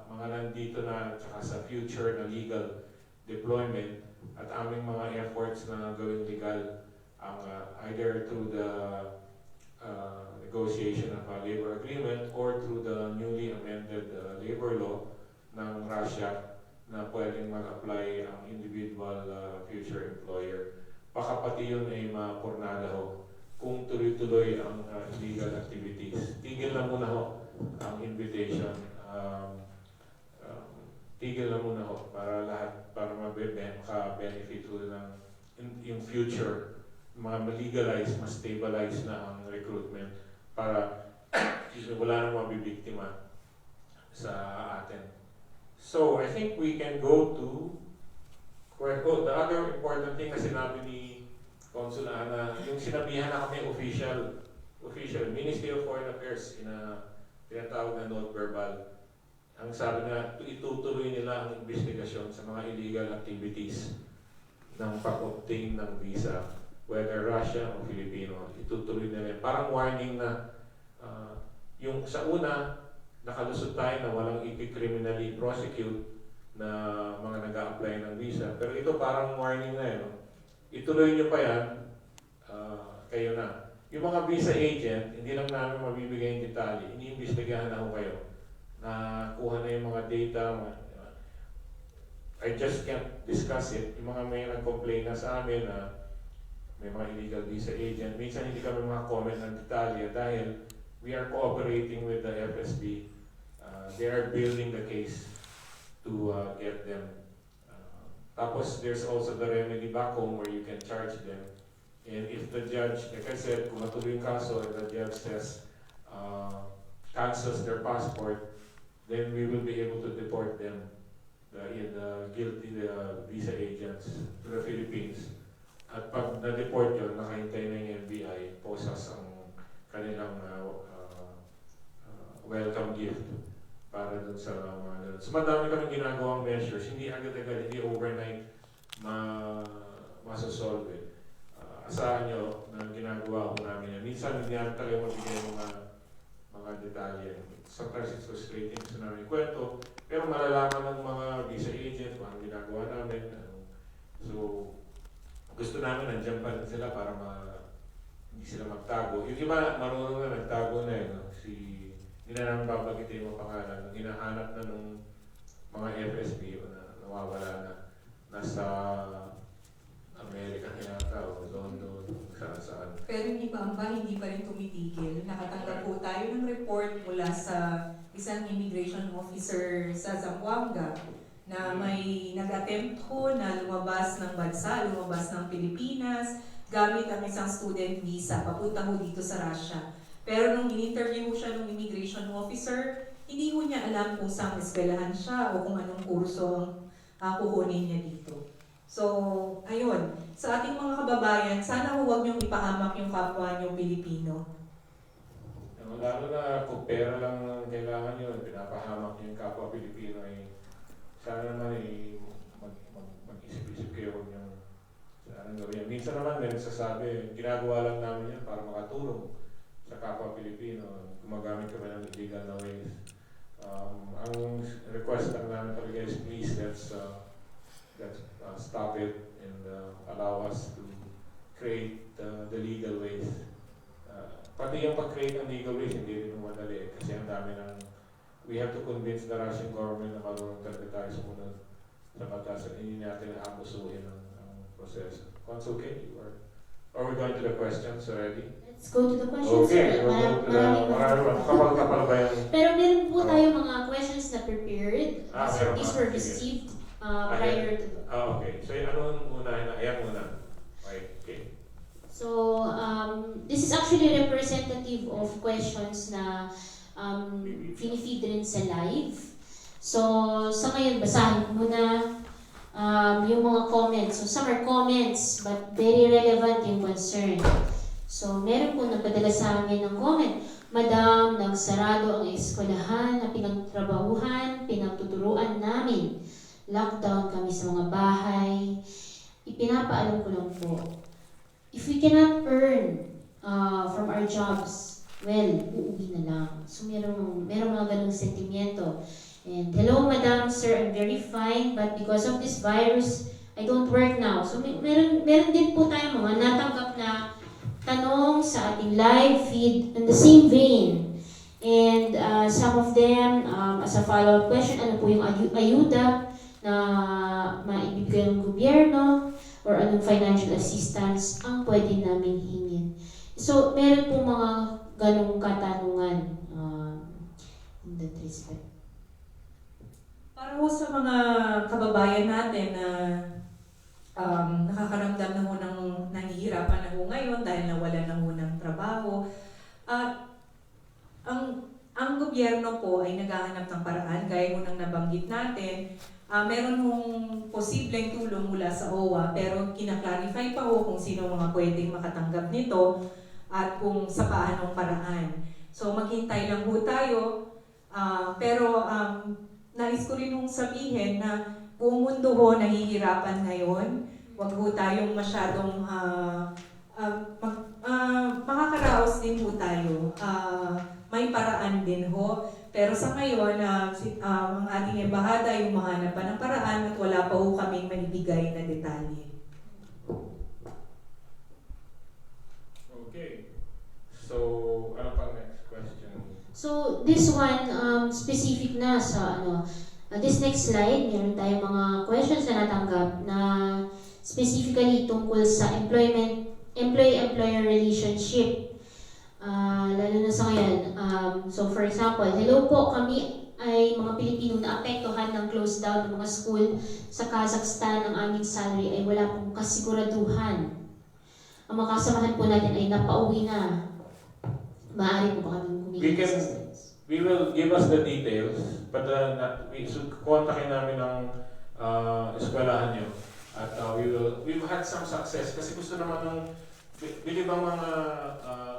mga nandito na tsaka sa future na legal deployment at aming mga efforts na gawing legal ang either through the negotiation of a labor agreement or through the newly amended labor law ng Russia na pwedeng mag-apply ang individual future employer. Baka pati yun ay mapurnada ho kung tuloy-tuloy ang illegal activities. Tigil na muna ho ang invitation. Tigil na muna ho para lahat, para maka-benefit ho ng yung future, ma-legalize, ma-stabilize na ang recruitment para wala nang mabibiktima sa atin. So, I think we can go to the other important thing na sinabi ni Consul Ana, yung sinabihan na kami official Ministry of Foreign Affairs tinatawag na note verbal. Ang sabi na itutuloy nila ang investigasyon sa mga illegal activities ng pag-obtain ng visa, whether Russia o Filipino. Itutuloy nila. Parang warning na yung sa una, nakalusot tayo na walang i-criminally prosecute na mga nag-a-apply ng visa. Pero ito parang warning na yun. Ituloy nyo pa yan, kayo na. Yung mga visa agent, hindi lang namin mabibigay yung detalye. Iniimbestigahan na ho kayo. Nakuha na yung mga data. I just can't discuss it. Yung mga may nag-complain na sa amin na may mga illegal visa agent. Minsan hindi kami comment ng detalye dahil we are cooperating with the FSB. They are building the case to get them. Tapos there's also the remedy back home where you can charge them. And if the judge, like I said, kung matuloy yung kaso and the judge says cancels their passport, then we will be able to deport them, the guilty visa agents, to the Philippines. At pag na-deport yun, nakahintay na yung NBI, posas ang kanilang welcome gift para dun sa mga ganun. So madami kami ginagawang measures, hindi agad-agad, hindi overnight masasolve. Asahan nyo na ginagawa ko namin yan. Minsan hindi namin talaga mabigay yung mga detalye. Sometimes it's frustrating, gusto namin kwento, pero malalaman ng mga visa agents kung anong ginagawa namin. So, gusto namin nandiyan pa rin sila para hindi sila magtago. Yung iba marunong na nagtago na no? Hindi na namin babagitin yung pangalan. Hinahanap na ng mga FSB na nawawala na. Nasa Amerika yata o London, saan. Pero yung iba ang hindi pa rin tumitigil. Nakatanggap po tayo ng report mula sa isang immigration officer sa Zamboanga na may nag-attempt ho na lumabas ng bansa, lumabas ng Pilipinas, gamit ang isang student visa, papunta ho dito sa Russia. Pero nung in-interview siya ng immigration officer, hindi ho niya alam kung saan eskwelahan siya o kung anong kurso ang kukunin niya dito. So, ayun. Sa ating mga kababayan, sana huwag niyong ipahamak yung kapwa niyong Pilipino. Lalo na kung pera lang ang kailangan nyo, pinapahamak nyo yung kapwa Pilipino, sana naman mag-isip-isip kayo kung yung saan gawin. Minsan naman may nagsasabi, ginagawa lang namin yan para makatulong sa kapwa Pilipino. Gumagamit kami ng illegal na ways. Ang request lang namin talaga is please, let's stop it and allow us to create the legal ways. Pati yung pag-create ng legal ways, hindi rin madali kasi ang dami ng we have to convince the Russian government na marunong talaga tayo sumunod sa batas at hindi natin aabusuhin ang proseso. Once okay? Or are we going to the questions already? Let's go to the questions. Okay, maraming kapal-kapal ba yan? Pero meron po tayo mga questions na prepared. So these were Sige. received prior to the... Okay. So anong unahin na? Ayan muna. Okay. So, this is actually representative of questions na pinifeed rin sa live. So, sa ngayon, basahin ko muna yung mga comments. So, some are comments, but very relevant yung concern. So, meron po napadala sa amin ng comment. Madam, nagsarado ang eskwelahan na pinagtrabahuhan, pinagtuturuan namin. Lockdown kami sa mga bahay. Ipinapaalam ko lang po. If we cannot earn from our jobs, well, uuwi na lang. So, meron mga ganung sentimiento. And, hello, madam, sir, I'm very fine, but because of this virus, I don't work now. So, meron din po tayo mga natanggap na tanong sa ating live feed in the same vein. And some of them, as a follow-up question, ano po yung ayuda na maibigay ng gobyerno or anong financial assistance ang pwede namin hingin. So, meron po mga ganong katanungan in that respect. Para ho sa mga kababayan natin na nakakaramdam na ho ng nahihirapan na ho ngayon dahil nawala na ho ng trabaho, ang gobyerno po ay naghahanap ng paraan, gaya ho ng nabanggit natin. Meron hong posibleng tulong mula sa OWA, pero kinaklarify pa ho kung sino mga pwedeng makatanggap nito at kung sa paanong paraan. So maghintay lang ho tayo, pero nais ko rin hong sabihin na buong mundo ho nahihirapan ngayon. Huwag ho tayong masyadong makakaraos din ho tayo. May paraan din ho. Pero sa ngayon, ang ating embahada yung mahanap pa ng paraan at wala pa ho kaming manibigay na detalye. Okay. So, ano pang next question? So, this one, specific na sa this next slide, meron tayong mga questions na natanggap na specifically tungkol sa employee-employer relationship. Lalo na sa ngayon. So for example, hello po, kami ay mga Pilipino na apektuhan ng close down ng mga school sa Kazakhstan. Ang aming salary ay wala pong kasiguraduhan. Ang mga kasamahan po natin ay napauwi na. Maaari po ba kami humingi assistance? We will give us the details, but kontakin namin ng eskwelahan nyo. At we've had some success kasi gusto naman ng Bili bang mga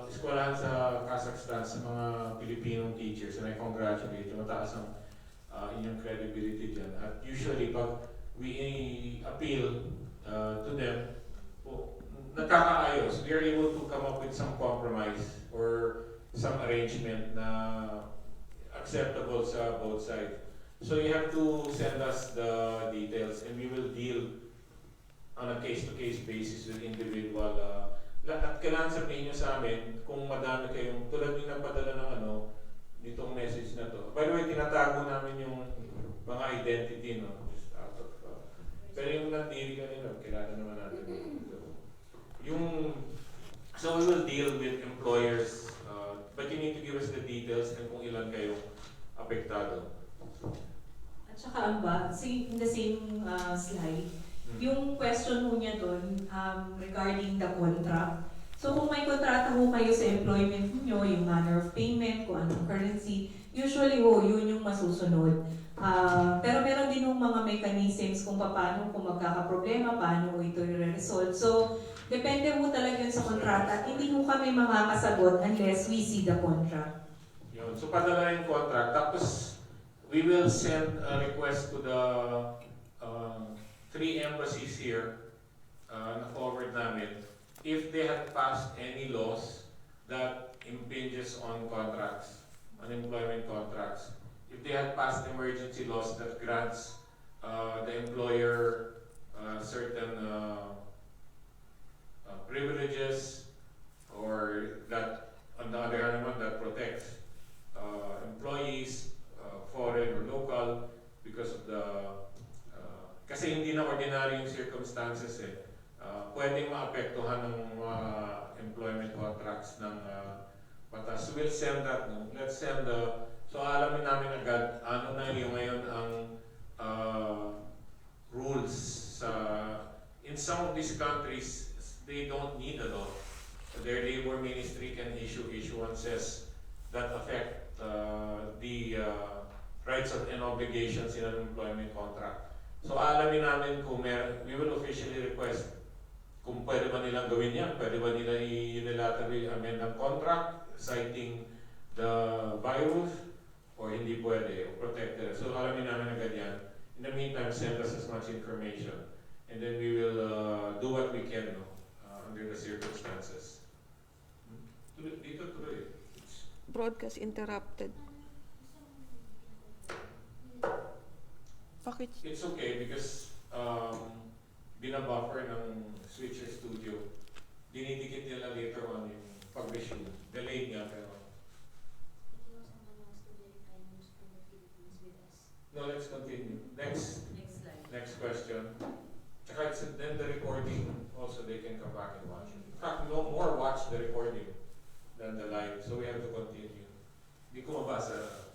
eskwelahan sa Kazakhstan sa mga Pilipinong teachers, and I congratulate you, mataas ang inyong credibility dyan. At usually, pag we appeal to them, nagkakaayos. We are able to come up with some compromise or some arrangement na acceptable sa both sides. So you have to send us the details and we will deal on a case-to-case basis with individual. At kailangan sabihin nyo sa amin kung madami kayong, tulad yung nagpadala ng nitong message na to. By the way, tinatago namin yung mga identity, no? Just out of, pero yung nandiri kanina, kilala naman natin. So we will deal with employers, but you need to give us the details and kung ilan kayong apektado. At saka in the same slide, yung question mo niya doon regarding the contract. So kung may kontrata ho kayo sa employment niyo, yung manner of payment, kung anong currency, usually yun yung masusunod. Pero meron din yung mga mechanisms kung paano, kung magkakaproblema, paano ito i-resolve. So depende mo talaga yun sa kontrata. Hindi mo kami makakasagot unless we see the contract. Yun. So padala yung contract, tapos we will send a request to the 3 embassies here na forward namin if they had passed any laws that impinges on contracts, unemployment contracts. If they had passed emergency laws that grants the employer certain privileges, or that on the other hand naman that protects employees, foreign or local, because of the kasi hindi na ordinary yung circumstances pwedeng maapektuhan ng mga employment contracts ng batas. So we'll send that, no? Let's send so alamin namin agad ano na yung ngayon ang rules in some of these countries. They don't need a law. Their labor ministry can issue issuances that affect the rights and obligations in an employment contract. So alamin namin kung we will officially request kung pwede ba nilang gawin yan, pwede ba nila unilaterally amend ang contract citing the virus, or hindi pwede, o protected. So alamin namin agad yan. In the meantime, send us as much information and then we will do what we can under the circumstances. Dito tuloy. Broadcast interrupted. Bakit? It's okay because binabuffer ng Switcher Studio. Dinidikit nila later on yung pag-resume. Delayed nga pero. No, let's continue. Next slide. Next question. Tsaka then the recording also they can come back and watch it. In fact, no more watch the recording than the live. So we have to continue. Hindi ko mabasa.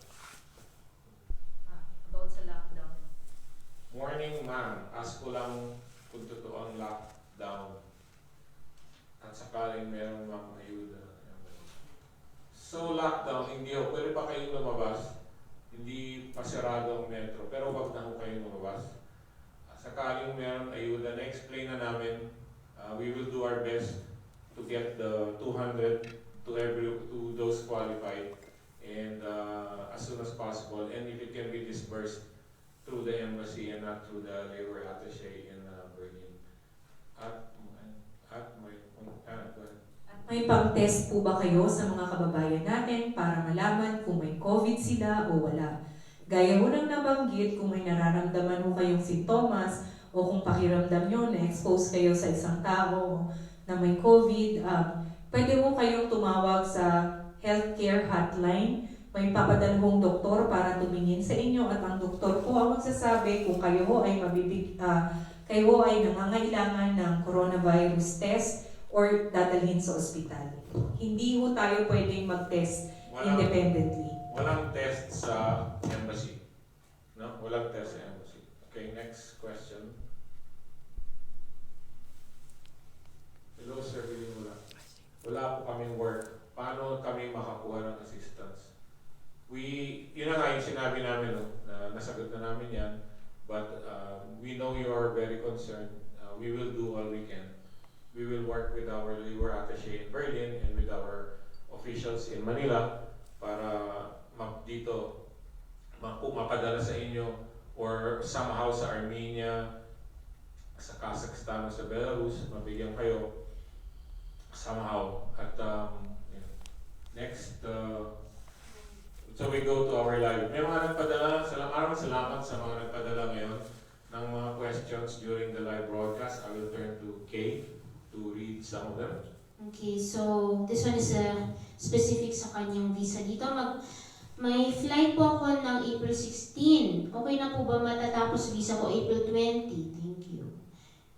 About sa lockdown. Morning, ma'am. Ask ko lang kung totoo ang lockdown. At sakaling meron ma'am ayuda. So lockdown, hindi ho. Pwede pa kayong lumabas. Hindi pa sarado ang metro. Pero wag na ho kayong lumabas. Sakaling meron ayuda, na-explain na namin. We will do our best to get the 200 to those qualified. And as soon as possible. And if it can be disbursed through the embassy and not through the labor attaché in Berlin. May pang-test po ba kayo sa mga kababayan natin para malaman kung may COVID sila o wala? Gaya ho nang nabanggit, kung may nararamdaman ho kayong sintomas o kung pakiramdam nyo na-expose kayo sa isang tao na may COVID, pwede ho kayong tumawag sa healthcare hotline. May papadalhong doktor para tumingin sa inyo at ang doktor po ang magsasabi kung kayo ho ay kayo ay nangangailangan ng coronavirus test or dadalhin sa ospital. Hindi ho tayo pwedeng mag-test independently. Walang test sa embassy. No? Walang test sa embassy. Okay, next question. Hello, sir. Wala po kaming work. Paano kami makakuha ng assistance? Yun na nga yung sinabi namin, no? Nasagot na namin yan. But we know you are very concerned. We will do all we can. we will work with our labor attaché in Berlin and with our officials in Manila para dito mapadala sa inyo or somehow sa Armenia, sa Kazakhstan o sa Belarus, mabigyan kayo somehow. At next, so we go to our live. May mga nagpadala, maraming salamat sa mga nagpadala ngayon ng mga questions during the live broadcast. I will turn to Kay to read some of them. Okay, so this one is specific sa kanyang visa dito. May flight po ako ng April 16. Okay na po ba matatapos visa ko April 20? Thank you.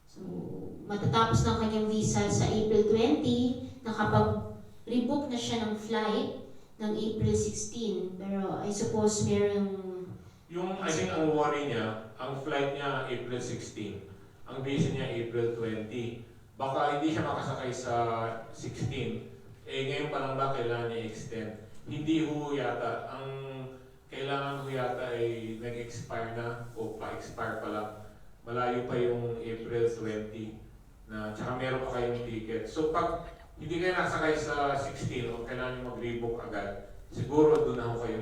So, matatapos ng kanyang visa sa April 20, nakapag-rebook na siya ng flight ng April 16. Pero I suppose merong... I think ang worry niya, ang flight niya April 16. Ang visa niya April 20. Baka hindi siya makasakay sa 16. Ngayon pa lang ba kailangan niya extend? Hindi ho yata. Ang kailangan ho yata ay nag-expire na o pa-expire pa lang. Malayo pa yung April 20 na tsaka meron pa kayong ticket. So pag hindi kayo nasakay sa 16 o kailangan nyo mag-rebook agad, siguro doon na ho kayo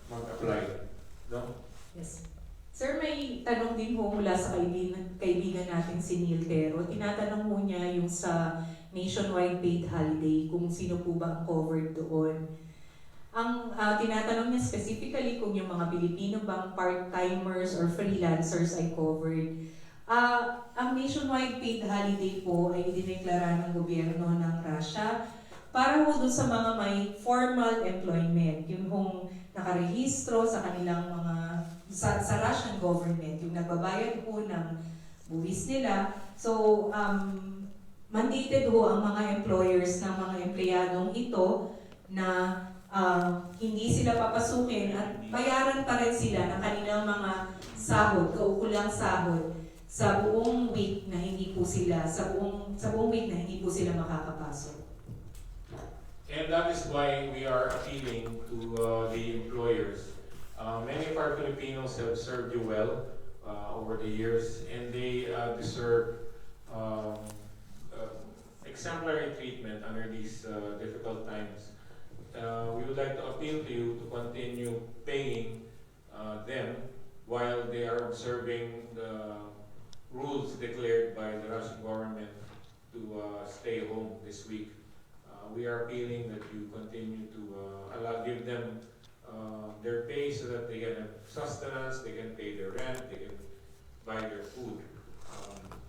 mag-apply. No? Yes. Sir, may tanong din ho mula sa kaibigan natin si Neil Pero. Tinatanong ho niya yung sa nationwide paid holiday, kung sino po ba ang covered doon. Ang tinatanong niya specifically kung yung mga Pilipino bang part-timers or freelancers ay covered. Ang nationwide paid holiday po ay idineklara ng gobyerno ng Russia para ho doon sa mga may formal employment, yung hong nakarehistro sa kanilang mga sa Russian government, yung nagbabayad po ng buwis nila. So, mandated ho ang mga employers ng mga empleyadong ito na hindi sila papasukin at bayaran pa rin sila ng kanilang mga sahod, kaukulang sahod sa buong week na hindi po sila makakapasok. And that is why we are appealing to the employers. Many of our Filipinos have served you well over the years, and they deserve exemplary treatment under these difficult times. We would like to appeal to you to continue paying them while they are observing the rules declared by the Russian government to stay home this week. We are appealing that you continue to give them their pay so that they can have sustenance, they can pay their rent, they can buy their food.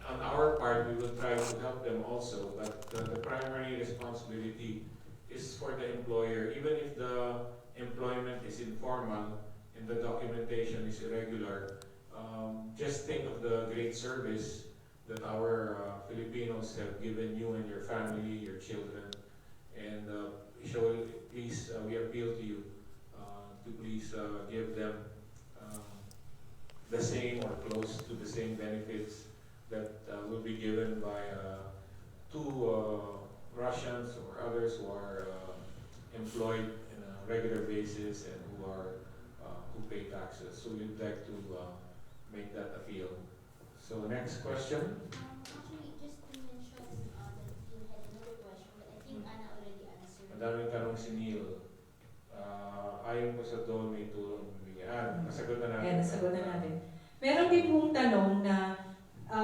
On our part, we will try to help them also, but the primary responsibility is for the employer. Even if the employment is informal and the documentation is irregular, just think of the great service that our Filipinos have given you and your family, your children, and please, we appeal to you to please give them the same or close to the same benefits that will be given by Russians or others who are employed on a regular basis and who pay taxes. So we'd like to make that appeal. So next question. Actually, just to mention that you had another question, but I think Anna already answered. Madaming tanong si Neil. Ayon ko sa doon may tulong bibigyan. Nasagot na natin. Ayan, nasagot na natin. Meron din pong tanong na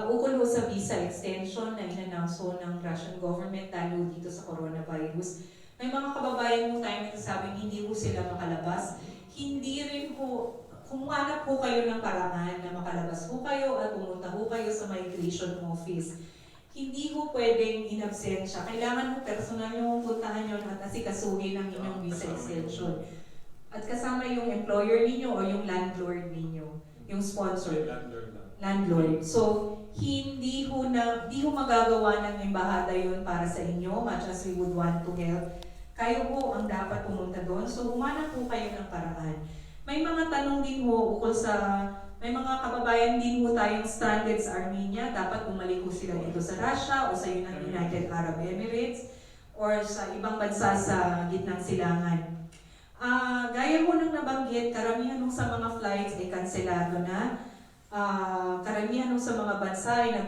ukol ho sa visa extension na in-announce ho ng Russian government dahil dito sa coronavirus. May mga kababayan mo tayo nagsasabing hindi ho sila makalabas. Hindi rin ho, kumuhanap ho kayo ng paraan na makalabas ho kayo at pumunta ho kayo sa migration office. Hindi ho pwedeng in-absensya. Kailangan ho personal yung puntahan yun at asikasuhin ang inyong visa extension. At kasama yung employer ninyo o yung landlord ninyo, yung sponsor. Landlord. So, hindi ho magagawa ng embahada yun para sa inyo, much as we would want to help. Kayo ho ang dapat pumunta doon. So, humanap po kayo ng paraan. May mga tanong din ho ukol sa, may mga kababayan din ho tayong stranded sa Armenia. Dapat bumalik ho sila dito sa Russia o sa United Arab Emirates or sa ibang bansa sa gitnang silangan. Gaya mo nang nabanggit, karamihan sa mga flights ay kanselado na. karamihan ho sa mga bansa ay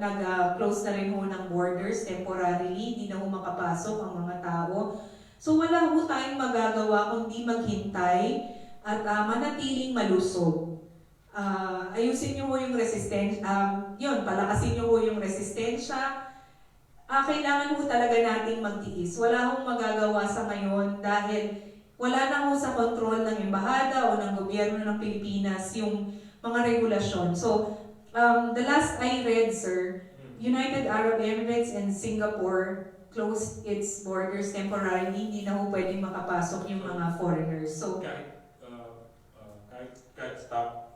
nag-close na rin ho ng borders temporarily, di na ho makapasok ang mga tao. So wala ho tayong magagawa kundi maghintay at manatiling malusog. Ayusin nyo ho yung resistensya, palakasin nyo ho yung resistensya. Kailangan ho talaga nating magtiis. Wala hong magagawa sa ngayon dahil wala na ho sa kontrol ng embahada o ng gobyerno ng Pilipinas yung mga regulasyon. So, the last I read, sir, United Arab Emirates and Singapore closed its borders temporarily. Hindi na ho pwedeng makapasok yung mga foreigners. So,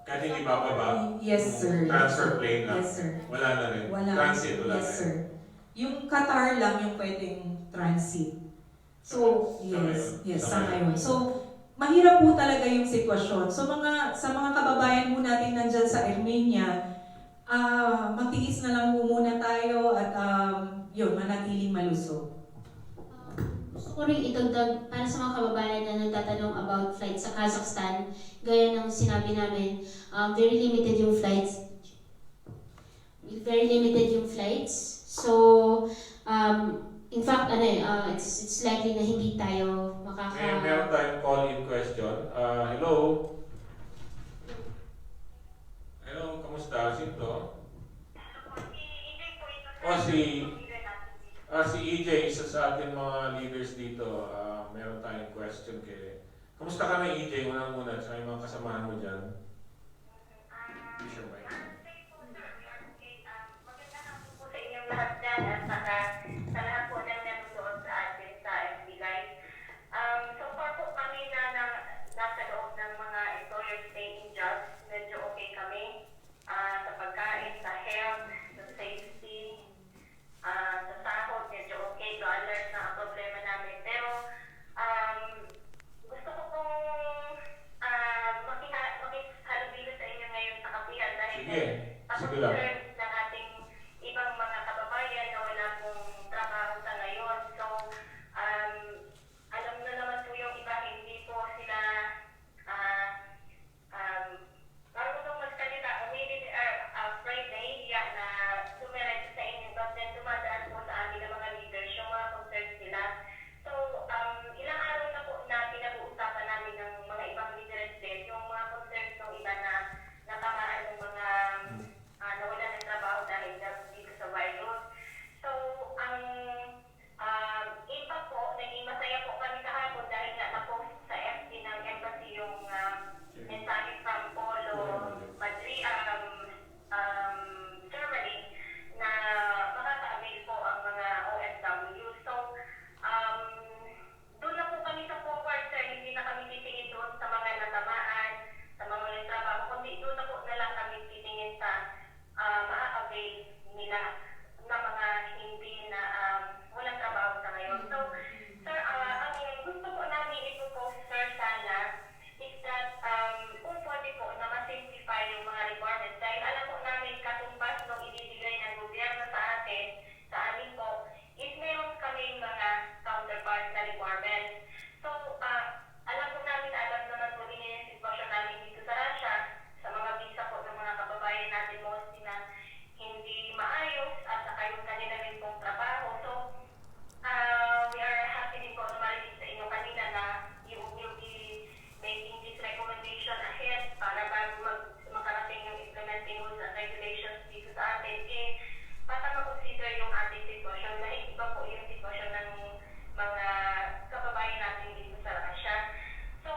kahit hindi bababa, yes, sir. transfer plane lang, yes, sir. wala na rin. Wala. Transit, wala Yes, na rin. sir. Yung Qatar lang yung pwedeng transit. So, yes, sa ngayon. So, mahirap po talaga yung sitwasyon. So, sa mga kababayan mo natin nandyan sa Armenia, magtiis na lang po muna tayo at manatiling malusog. Gusto ko rin itagdag para sa mga kababayan na nagtatanong about flights sa Kazakhstan. Gaya ng sinabi namin, very limited yung flights. So, in fact, it's likely na hindi tayo Meron tayong call-in question. Hello? Hello, kamusta? Sino to? Si EJ, isa sa ating mga leaders dito. Meron tayong question kay... Kamusta ka na EJ? Muna, sa mga kasamahan mo dyan. Sure, Mike. Lahat dyan at saka sa lahat po ng nanonood sa atin sa FB Live. So far po kami na nasa loob ng mga employer staying jobs, medyo okay kami sa pagkain, sa health, sa safety, sa sahod, medyo okay, dollars na ang problema namin. Pero gusto ko pong makihalubilo sa inyo ngayon sa Kapihan dahil Sige lang. ng ating ibang mga kababayan na wala pong trabaho sa ngayon. So, alam na naman po yung iba, hindi po sila marunong magsalita, afraid, nahihiya na dumiretso sa inyo, but then dumadaan po sa amin ng mga leaders yung mga concerns nila. So, ilang araw na po na pinag-uusapan namin ng mga ibang leaders din, yung mga concerns ng iba na natamaan ng mga nawala ng trabaho dahil dito sa virus. So, ang impact po, naging masaya po kami kahapon dahil nga na-post sa FB ng embassy yung mensahe from Polo, Madrid, Germany, na makaka-avail po ang mga OFW. So, doon na po kami sa forward, sir. Hindi na kami titingin doon sa mga natamaan, sa mga walang trabaho, kundi doon na po na lang kami titingin sa ma-avail nila na mga hindi na walang trabaho sa ngayon. So, sir, ang gusto po namin i-propose, sir, sana is that kung pwede po na ma-simplify yung mga requirements dahil alam po namin katumbas nung ibibigay ng gobyerno sa atin, sa amin po, is meron kaming mga counterpart na requirements. So, alam po namin, alam naman po din yung sitwasyon namin dito sa Russia, sa mga visa po ng mga kababayan natin mostly na hindi maayos at saka yung kanila rin pong trabaho. So, we are happy din po na marinig sa inyo kanina na you will be making this recommendation ahead para bago makarating yung implementing rules and regulations dito sa atin, para ma-consider yung ating sitwasyon na iba po yung sitwasyon ng mga kababayan natin dito sa Russia. So,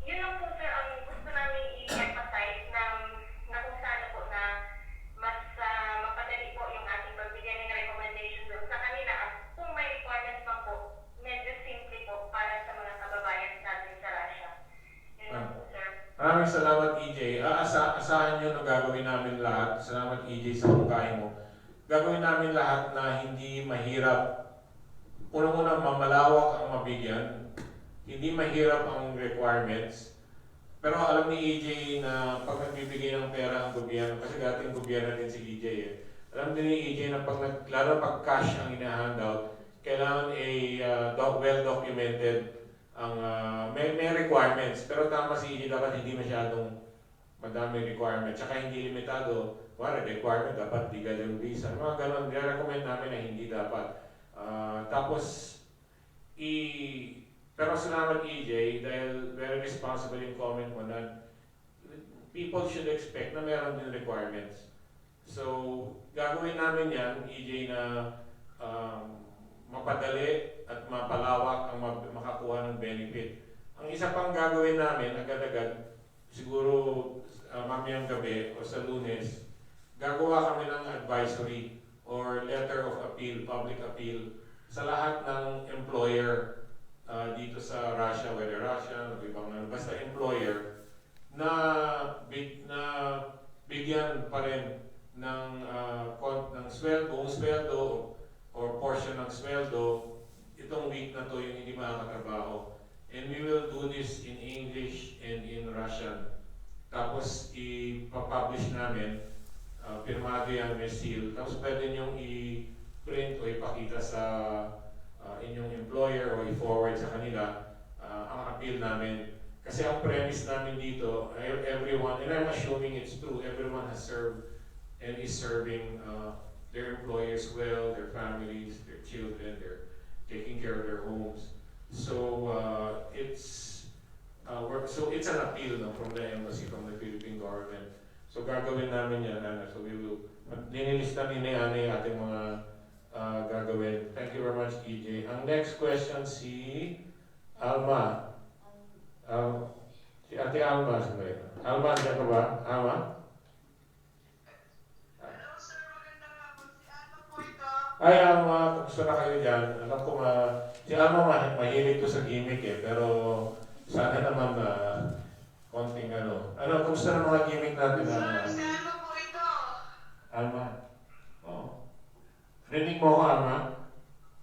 yun lang po, sir, ang gusto namin i-emphasize na kung sana po na mas mapadali po yung ating pagbigay ng recommendation doon sa kanila at kung may requirements pa po, medyo simple po para sa mga kababayan natin sa Russia. Yun lang po, sir. Maraming salamat EJ. Asahan nyo na gagawin namin lahat. Salamat EJ sa mungkahin mo. Gagawin namin lahat na hindi mahirap. Unang-una, mamalawak ang mabigyan. Hindi mahirap ang requirements. Pero alam ni EJ na pag nagbibigay ng pera ang gobyerno, kasi dating gobyerno din si EJ Alam din ni EJ na lalo pag cash ang ina-handout, kailangan well-documented ang may requirements. Pero tama si EJ, dapat hindi masyadong madami requirement, tsaka hindi limitado, wala requirement, dapat legal yung visa, mga ganun, recommend namin na hindi dapat. Tapos, pero salamat EJ, dahil very responsible yung comment mo na people should expect na meron din requirements. So, gagawin namin yan, EJ, na mapadali at mapalawak ang makakuha ng benefit. Ang isa pang gagawin namin, agad-agad, siguro mamayang gabi o sa Lunes, gagawa kami ng advisory or letter of appeal, public appeal, sa lahat ng employer dito sa Russia, whether Russian o ibang basta employer, na bigyan pa rin ng buong sweldo or portion ng sweldo itong week na to yung hindi makakatrabaho. And we will do this in English and in Russian. Tapos ipapublish namin, pirmado yan, may seal. Tapos pwede niyong i-print o ipakita sa inyong employer o i-forward sa kanila ang appeal namin. Kasi ang premise namin dito, everyone, and I'm assuming it's true, everyone has served and is serving their employers well, their families, their children, they're taking care of their homes. So it's an appeal from the embassy, from the Philippine government. So gagawin namin yan, so we will, ninilista ni Ana yung ating mga gagawin. Thank you very much, EJ. Ang next question, si Alma. Si Ate Alma, sandali. Alma, diyan ka ba? Alma? Hello sir, magandang hapon. Si Alma po ito. Ay, Alma, kumusta na kayo dyan? Alam ko si Alma mahilig to sa gimmick pero sana naman konting kumusta na mga gimmick natin? Sir, si Alma po ito. Alma? Oo. Rinig mo ko, Alma?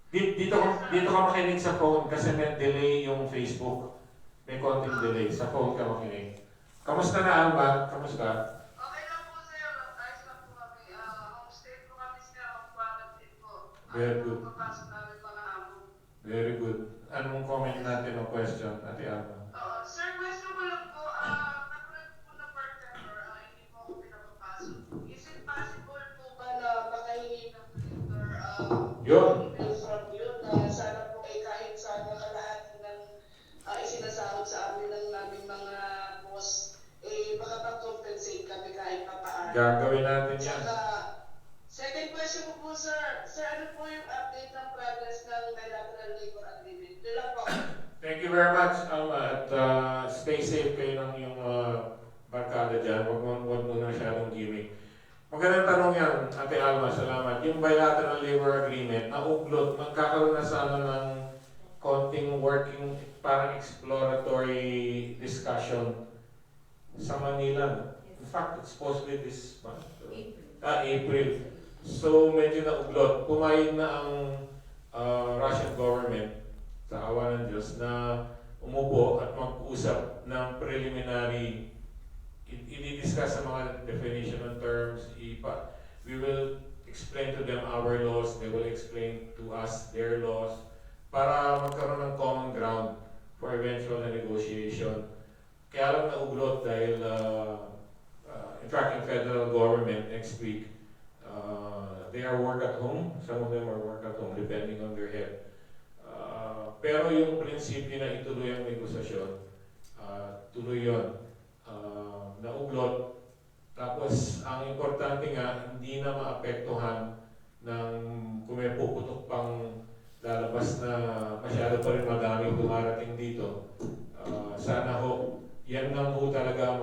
Dito ka makinig sa phone kasi may delay yung Facebook. May konting delay. Sa phone ka makinig. Kamusta na, Alma? Kamusta? Okay lang po sir. Ayos lang po kami. Homestay po kami sir. Quarantine po. Very good. Papasok namin mga hamon. Very good. Anong comment natin o question, Ate Alma? Sir, question ko lang po. Nakulat po na part-timer. Hindi po ako pinapapasok. Is it possible po ba na makahingi ng printer Yun. email from you na sana po kahit sana kalahati ng isinasahod sa amin ng aming mga boss, makapag-compensate kami kahit papaano. Gagawin natin yan. Saka, second question ko po sir. Sir, ano po yung update ng progress ng bilateral labor agreement? Yun lang po. Thank you very much, Alma. At stay safe kayo ng iyong barkada dyan. Huwag mo na masyadong gimmick. Magandang tanong yan, Ate Alma. Salamat. Yung bilateral labor agreement, nauglot, magkakaroon na sana ng konting working, parang exploratory discussion sa Manila. In fact, it's supposed to be this month. April. So, medyo nauglot. Pumayag na ang Russian government sa awa ng Diyos na umupo at mag-usap ng preliminary, i-discuss sa mga definition of terms, we will explain to them our laws, they will explain to us their laws, para magkaroon ng common ground for eventual negotiation. Kaya lang nauglot dahil in fact, yung federal government next week, they are work at home, some of them are work at home depending on their head. Pero yung prinsipyo na ituloy ang negosasyon, tuloy yun. Nauglot. Tapos, ang importante nga, hindi na maapektuhan ng kung may puputok pang lalabas na masyado pa rin madaming dumarating dito. Sana ho, yan lang ho talaga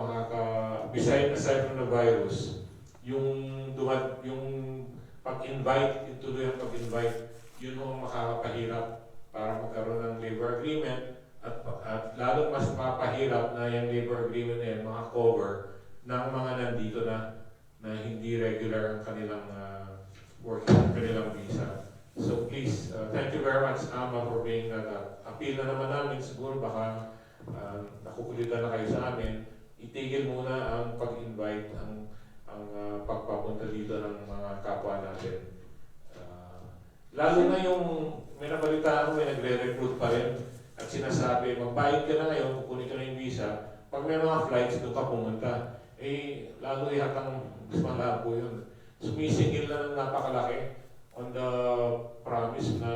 aside from the virus, yung pag-invite, ituloy ang pag-invite, yun ho makakapahirap para magkaroon ng labor agreement at lalo mas mapahirap na yung labor agreement na yan makakover ng mga nandito na hindi regular ang kanilang working, kanilang visa. So please, thank you very much, Ama, for being that. Appeal na naman namin, siguro baka nakukulitan na kayo sa amin, itigil muna ang pag-invite, ang pagpapunta dito ng mga kapwa natin. Lalo na yung may nabalitaan ko, may nagre-recruit pa rin at sinasabi, magbayad ka na ngayon, kukunin ka na yung visa. Pag may mga flights, doon ka pumunta. lalo yatang mas malabo yun. Sumisingil na ng napakalaki on the promise na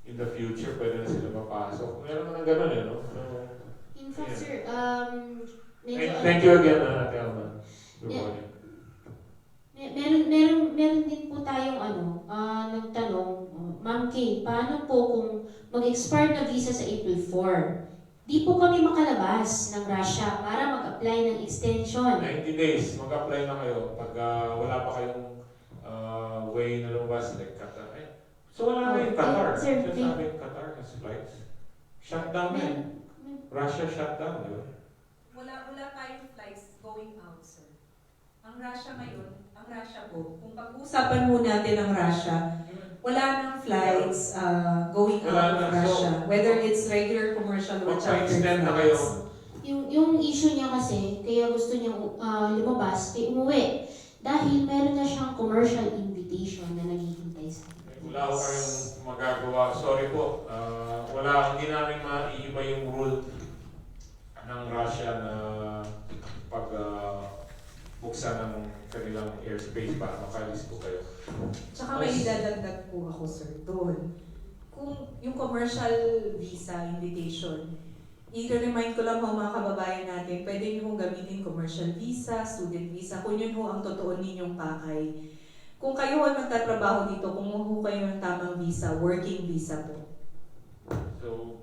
in the future pwede na sila mapasok. Meron na gano'n no? So, In fact, yeah. sir, medyo Thank you again, Ate Alma. Good Yeah. morning. Meron din po tayong nagtanong, Ma'am Kay, paano po kung mag-expire na visa sa April 4? Di po kami makalabas ng Russia para mag-apply ng extension. 90 days, mag-apply na kayo pag wala pa kayong way na lumabas like Qatar. So wala kayong Qatar. Sir, Sabi Qatar has flights. Shutdown na yun. Russia shutdown, di ba? Wala tayong flights going out, sir. Ang Russia ngayon, ang Russia po, kung pag-uusapan mo natin ang Russia, wala nang flights going out of Russia. Whether it's regular, commercial, or charter Magpa-extend na kayo. flights. Yung issue niya kasi, kaya gusto niyang lumabas, kaya umuwi. Dahil meron na siyang commercial invitation na naghihintay sa akin. Wala ko kayong magagawa. Sorry po. Hindi namin maiiba yung rule ng Russia na pag buksan ng kanilang airspace para makalis po kayo. Tsaka may idadagdag po ako, sir, doon. Kung yung commercial visa invitation, i-remind ko lang mga kababayan natin, pwede nyo hong gamitin commercial visa, student visa, kung yun ho ang totoo ninyong pakay. Kung kayo ay magtatrabaho dito, kumuha ho kayo ng tamang visa, working visa po. So,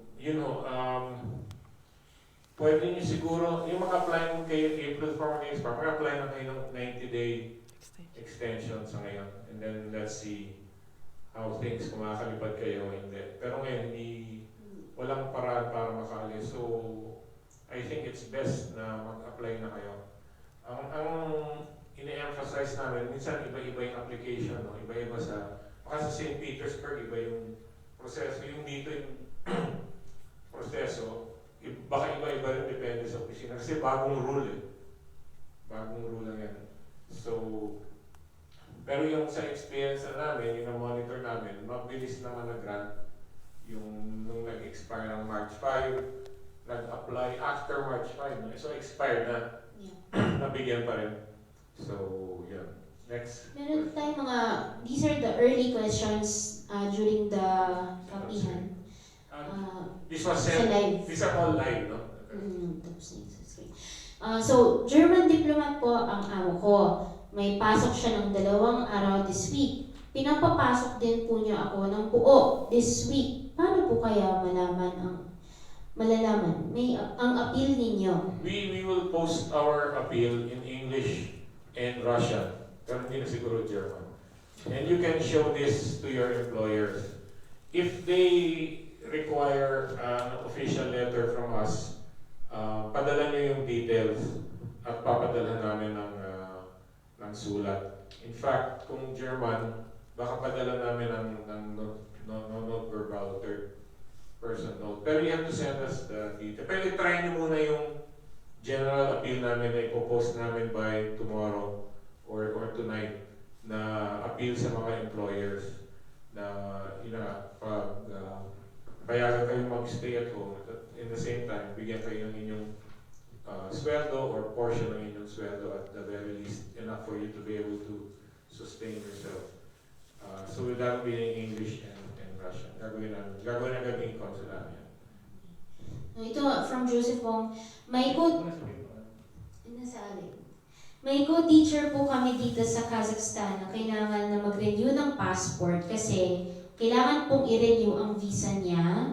pwede nyo siguro, yung mag-apply mo kayo April 4 mag-expire, mag-apply na kayo ng 90-day extension sa ngayon. And then let's see how things, kung makakalipad kayo o hindi. Pero ngayon, walang paraan para makaalis. So, I think it's best na mag-apply na kayo. Ang ine-emphasize namin, minsan iba-iba yung application, no? Iba-iba baka sa St. Petersburg, iba yung proseso. Yung dito yung proseso, baka iba-iba rin depende sa opisina. Kasi bagong rule eh. Bagong rule lang yan. So, pero yung sa experience na namin, yung na-monitor namin, mabilis naman na-grant yung nung nag-expire ng March 5, nag-apply after March 5. So, expired na. Yeah. Nabigyan pa rin. So, yeah. Next. Meron tayong these are the early questions during the Kapihan. This was Sa sent. live. These are all live, no? Tapos na yung screen. So, German diplomat po ang amo ko. May pasok siya ng 2 araw this week. Pinapapasok din po niya ako ng buo this week. Paano po kaya malalaman ang appeal ninyo? We will post our appeal in English and Russian. Pero hindi na siguro German. And you can show this to your employers. If they require an official letter from us, padala nyo yung details at papadala namin ng sulat. In fact, kung German, baka padala namin ng not verbal third person note. Pero you have to send us the detail. Pero try nyo muna yung general appeal namin na ipopost namin by tomorrow or tonight na appeal sa mga employers na pag payagan kayo mag-stay at home at in the same time, bigyan kayo ng inyong sweldo or portion ng inyong sweldo at the very least enough for you to be able to sustain yourself. So that will be in English and Russian. Gagawin na gagawin consular yan. Ito from Joseph Wong. May co-teacher po kami dito sa Kazakhstan na kailangan na mag-renew ng passport kasi kailangan pong i-renew ang visa niya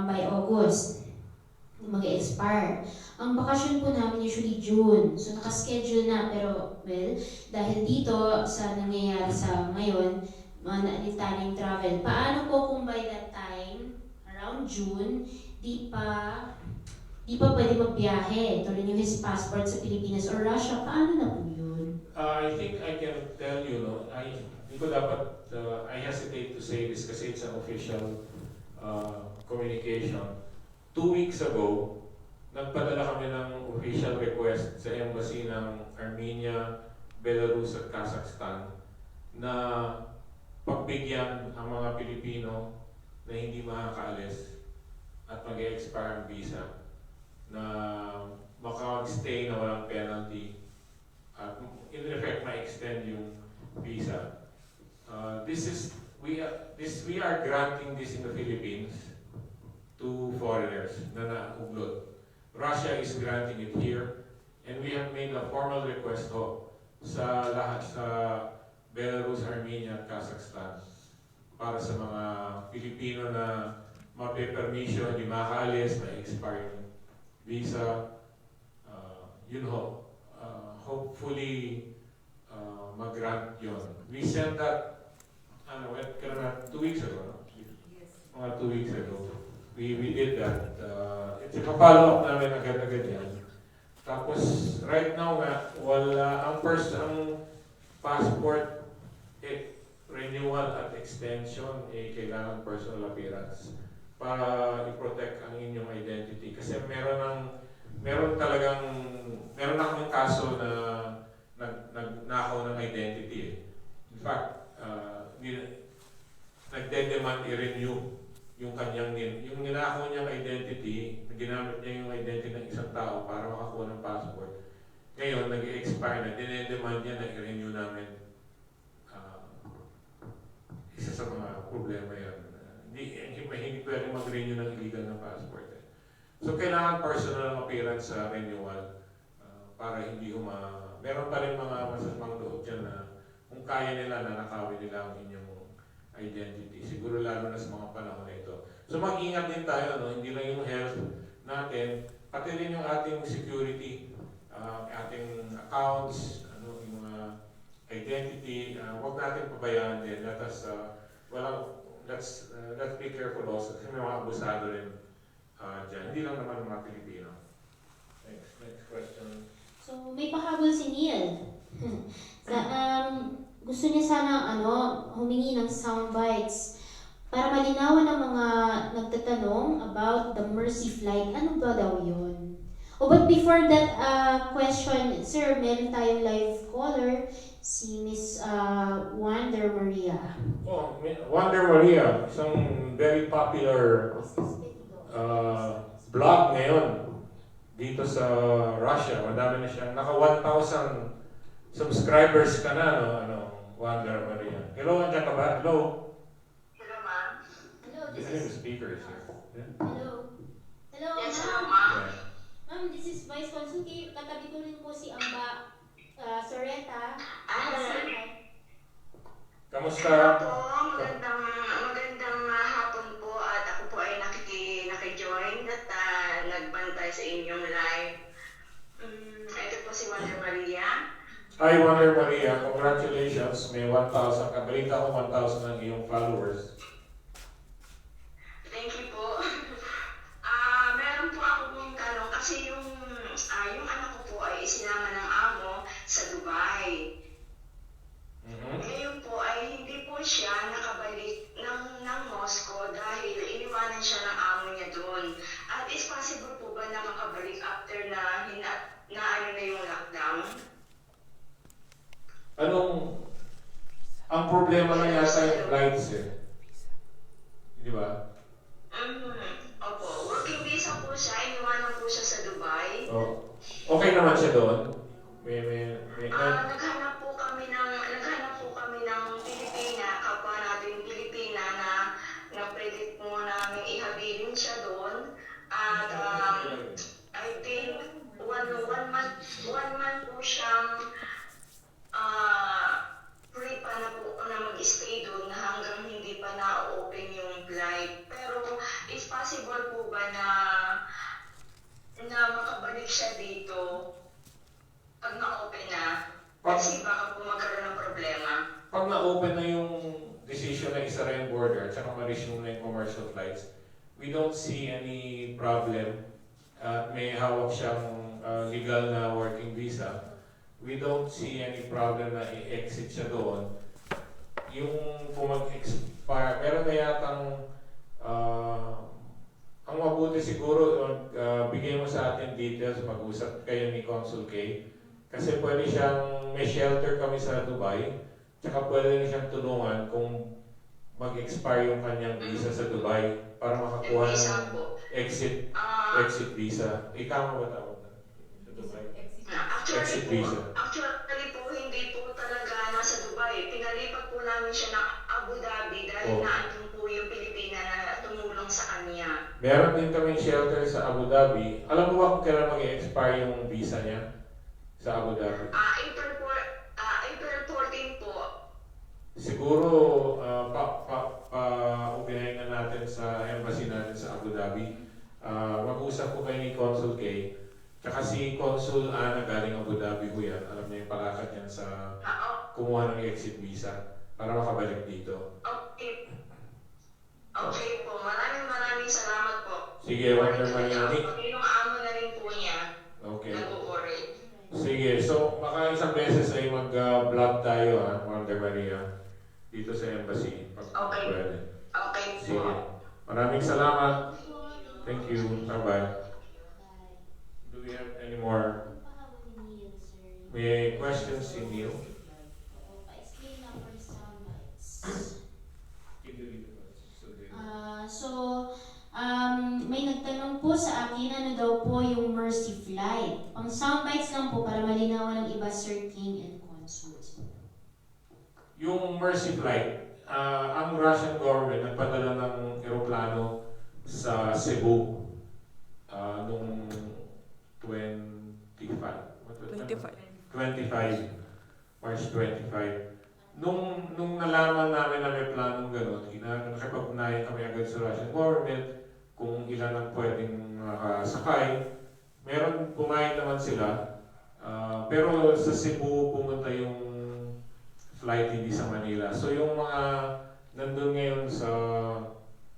by August. Mag-expire. Ang bakasyon po namin usually June. So nakaschedule na pero dahil dito sa nangyayari sa ngayon, naalintana yung travel. Paano po kung by that time, around June, di pa pwede magbiyahe to renew his passport sa Pilipinas or Russia? Paano na po yun? I think I can tell you, no, hindi ko dapat, I hesitate to say this kasi it's an official communication. 2 weeks ago, nagpadala kami ng official request sa embassy ng Armenia, Belarus at Kazakhstan na pagbigyan ang mga Pilipino na hindi makakaalis at mag-expire ang visa na mag-stay na walang penalty at in effect ma-extend yung visa. We are granting this in the Philippines to foreigners na nauglot. Russia is granting it here, and we have made a formal request sa lahat sa Belarus, Armenia, at Kazakhstan para sa mga Pilipino na mape-permission, hindi makaalis, na expired visa. Hopefully mag-grant yun. We sent that 2 weeks ago, no? Mga 2 weeks ago. We did that. Ipapollow up namin agad-agad yan. Tapos, right now nga, ang passport renewal at extension, kailangan personal appearance para i-protect ang inyong identity. Kasi meron kaming kaso na nagnakaw ng identity. In fact, nagde-demand i-renew yung ninakaw niyang identity, ginamit niya yung identity ng isang tao para makakuha ng passport. Ngayon, nag-expire na, dinedemand niya na i-renew namin. Isa sa mga problema yan. Hindi pwede mag-renew ng illegal na passport. So, kailangan personal appearance sa renewal para hindi meron pa rin mga masasamang loob dyan na kung kaya nila na nakawin nila ang inyong identity. Siguro lalo na sa mga panahon na ito. So mag-ingat din tayo, no? Hindi lang yung health natin, pati rin yung ating security, ating accounts, yung mga identity, huwag natin pabayaan din. Let's be careful also kasi may mga abusado rin dyan. Hindi lang naman ng mga Pilipino. Next question. So, may pahabol si Neil. Gusto niya sana humingi ng soundbites para malinawan ng mga nagtatanong about the Mercy flight. Ano ba daw yun? But before that question, sir, meron tayong live caller, si Miss Wonder Maria. Oh, Wonder Maria, isang very popular blog ngayon dito sa Russia. Madami na siya. Naka 1,000 subscribers ka na, Wonder Maria. Hello, nandiyan ka ba? Hello? Hello, ma'am. Hello, This is the speaker here. Yeah? Hello. Hello, Yes, ma'am. hello, ma'am. Yeah. Ma'am, this is Vice Consul K. Katabi ko rin po si Amba Soreta. Kamusta? Hello po, magandang hapon po at ako po ay naki-join at nagbantay sa inyong live. Ito po si Wonder Maria. Hi, Wonder Maria. Congratulations. May 1,000. Kabalita ko 1,000 ang iyong followers. Thank you po. Meron po akong tanong kasi yung anak ko po ay isinama ng amo sa Dubai. Ngayon po ay hindi po siya nakabalik ng Moscow dahil iniwanan siya ng amo niya doon. At is possible po ba na makabalik after na yung lockdown? Ang problema lang yata yung flights Di ba? Opo, working visa po siya, iniwanan po siya sa Dubai. Oh. Okay naman siya doon? Naghanap po kami ng Pilipina, kapwa natin Pilipina na pwede po namin ihabilin siya doon. At I think one month po siyang free pa na mag-stay doon hanggang hindi pa na-open yung flight. Pero is possible po ba na makabalik siya dito pag na-open na? Kasi baka po magkaroon ng problema. Pag na-open na yung decision na isara yung border at saka ma-resume na yung commercial flights, we don't see any problem. May hawak siyang legal na working visa. We don't see any problem na i-exit siya doon. Yung kung mag-expire, meron na yatang ang mabuti siguro, bigay mo sa atin details, mag-usap kayo ni Consul K. Kasi pwede may shelter kami sa Dubai, tsaka pwede rin siyang tulungan kung mag-expire yung kanyang visa sa Dubai para makakuha ng exit visa. Ikaw mo ba tawag na? Dubai. Actually Exit po, visa. hindi po talaga nasa Dubai. Pinalipat po namin siya ng Abu Dhabi dahil Oh. naandun po yung Pilipina na tumulong sa kanya. Meron din kaming shelter sa Abu Dhabi. Alam mo ba kung kailan mag-expire yung visa niya sa Abu Dhabi? April 14 po. Siguro ubihayin na natin sa embassy natin sa Abu Dhabi. Mag-usap po kayo ni Consul K. Tsaka si Consul Ana galing Abu Dhabi po yan. Alam niya yung palakad yan sa kumuha ng exit visa para makabalik dito. Okay. Okay po. Maraming salamat po. Sige, Wonder Mariani. Yung amo na rin po niya. Okay. Nag-worry. Sige, so baka isang beses ay mag-vlog tayo Wonder Maria, dito sa embassy. Okay. Pwede. Okay po. Sige. Maraming salamat. Thank you. Bye-bye. Do we have any more? May questions si Neil? Pa-explain na for soundbites. May nagtanong po sa akin ano daw po yung Mercy Flight. Ang soundbites lang po para malinawan ng iba, Sir King and Consult. Yung Mercy Flight, ang Russian government nagpadala ng eroplano sa Cebu noong 25. March 25. Nung nalaman namin na may planong gano'n, nakipag-unayan kami agad sa Russian government kung ilan ang pwedeng makasakay. Meron, pumayag naman sila. Pero sa Cebu pumunta yung flight, hindi sa Manila. So yung mga nandun ngayon sa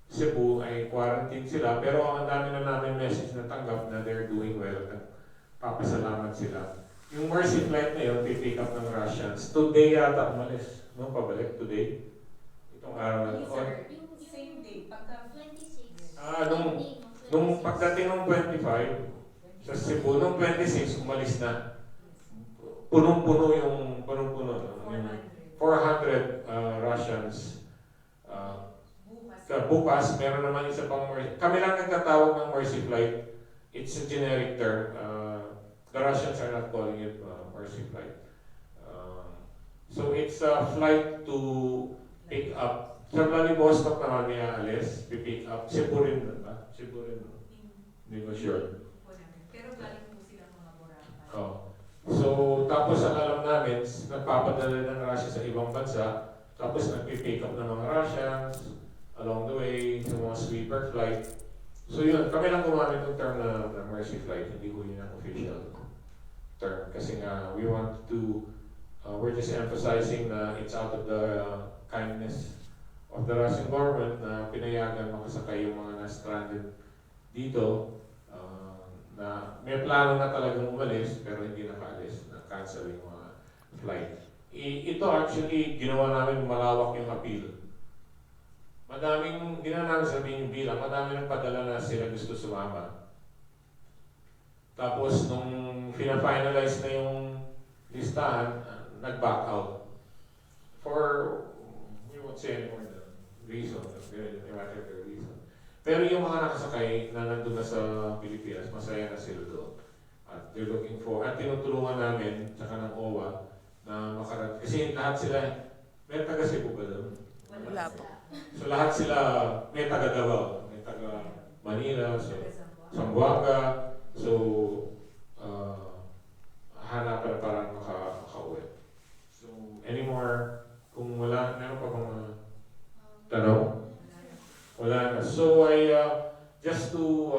Cebu ay quarantine sila. Pero ang dami na namin message na tanggap na they're doing well. Papasalamat sila. Yung Mercy flight na yun, pipick up ng Russians. Today yata umalis. No, pabalik today. Itong araw na ito. Same day. Pagka 26. Nung pagdating ng 25, sa Cebu, nung 26, umalis na. Punong-puno yung 400 Russians. Bukas, meron naman isa pang Mercy. Kami lang nagtatawag ng Mercy flight. It's a generic term. The Russians are not calling it Mercy flight. So it's a flight to pick up. Sa Vladivostok naman may aalis, pick up. Cebu rin ba? Cebu rin. Hindi ko sure. Pero galing po sila mga Boracay. Oh. So tapos ang alam namin, nagpapadala ng Russia sa ibang bansa. Tapos nagpipick up ng mga Russians along the way sa mga sweeper flight. So yun, kami lang gumamit ng term na Mercy flight, hindi ko yun ang official term. Kasi nga, we want to, we're just emphasizing na it's out of the kindness of the Russian government na pinayagan makasakay yung mga na-stranded dito, na may plano na talagang umalis pero hindi nakaalis, na-cancel yung mga flight. Ito actually, ginawa namin malawak yung appeal. Madaming, hindi na namin sabihin yung bilang, madami nang padala na sila gusto sumama. Tapos nung fina-finalize na yung listahan, nag-back out. For, we won't say anymore the reason, whatever reason. Pero yung mga nakasakay na nandun na sa Pilipinas, masaya na sila doon. At they're looking for, at tinutulungan namin, tsaka ng OWA, na makarat. Kasi lahat sila, may taga Cebu ba doon? Wala po. So lahat sila, may taga Davao, may taga Manila, so Zamboanga, so hanapan na parang makauwi. So anymore, kung wala, meron pa bang tanong? Wala na. So I, just to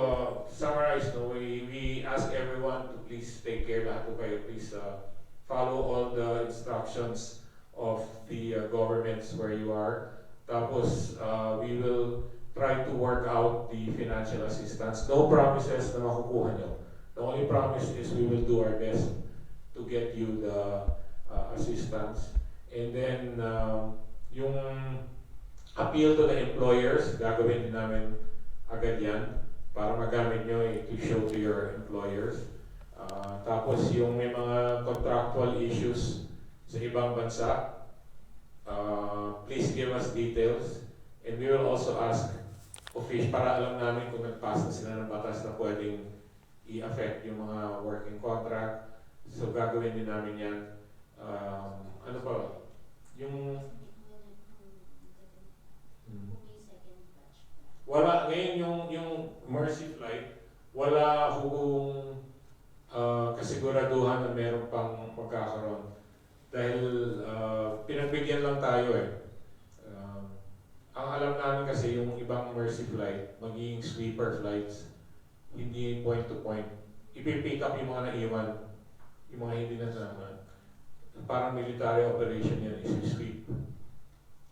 summarize, no, we ask everyone to please take care, lahat po kayo, please follow all the instructions of the governments where you are. Tapos, we will try to work out the financial assistance. No promises na makukuha nyo. The only promise is we will do our best to get you the assistance. And then, yung appeal to the employers, gagawin din namin agad yan para magamit nyo to show to your employers. Tapos, yung may mga contractual issues sa ibang bansa, please give us details, and we will also ask official para alam namin kung nagpasa sila ng batas na pwedeng i-affect yung mga working contract. So gagawin din namin yan. Ano pa? Yung wala ngayon yung Mercy flight, wala hugong kasiguraduhan na meron pang magkakaroon. Dahil pinagbigyan lang tayo eh. Ang alam namin kasi yung ibang Mercy flight, magiging sweeper flights, hindi point to point. Ipipick up yung mga naiwan, yung mga hindi nasama. Parang military operation yan, is-sweep.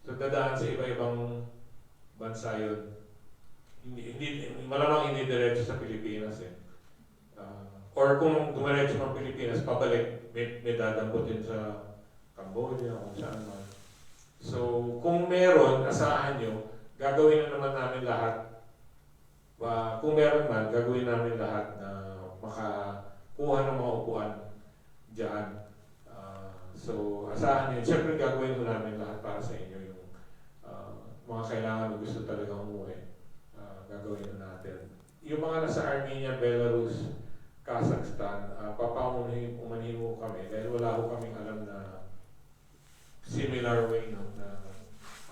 So dadaan sa iba-ibang bansa yun. Malamang hindi diretso sa Pilipinas eh. Or kung dumiretso ng Pilipinas, pabalik, may dadamputin sa Cambodia, kung saan man. So, kung meron, asahan nyo, gagawin na naman namin lahat. Kung meron man, gagawin namin lahat na makakuha ng mga upuan dyan. So, asahan nyo. Siyempre, gagawin ko namin lahat para sa inyo yung mga kailangan na gusto talaga umuwi. Gagawin na natin. Yung mga nasa Armenia, Belarus, Kazakhstan, papamunin mo kami dahil wala ko kaming alam na similar way no, na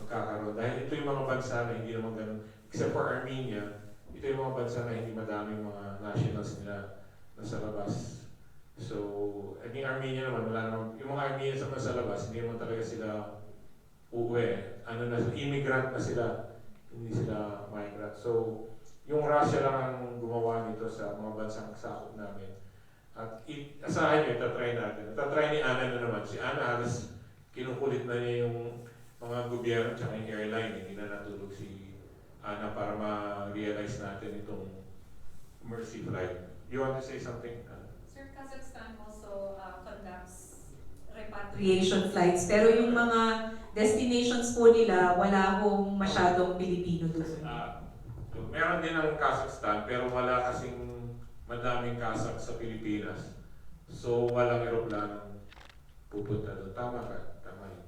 magkakaroon. Dahil ito yung mga bansa na hindi naman ganun. Except for Armenia, ito yung mga bansa na hindi madaming mga nationals nila nasa labas. So, yung Armenia naman, wala naman. Yung mga Armenians na nasa labas, hindi naman talaga sila uuwi. Immigrant na sila. Hindi sila migrant. So, yung Russia lang ang gumawa nito sa mga bansang sakop namin. At asahan nyo, itatry natin. Itatry ni Ana na naman. Si Ana halos kinukulit na niya yung mga gobyerno at yung airline. Hindi na natulog si Ana para ma-realize natin itong Mercy flight. You want to say something? Sir, Kazakhstan also conducts repatriation flights. Pero yung mga destinations po nila, wala hong masyadong Pilipino doon. So, meron din ang Kazakhstan, pero wala kasing madaming Kazakh sa Pilipinas. So, walang aeroplano pupunta doon. Tama ka? Tama yun.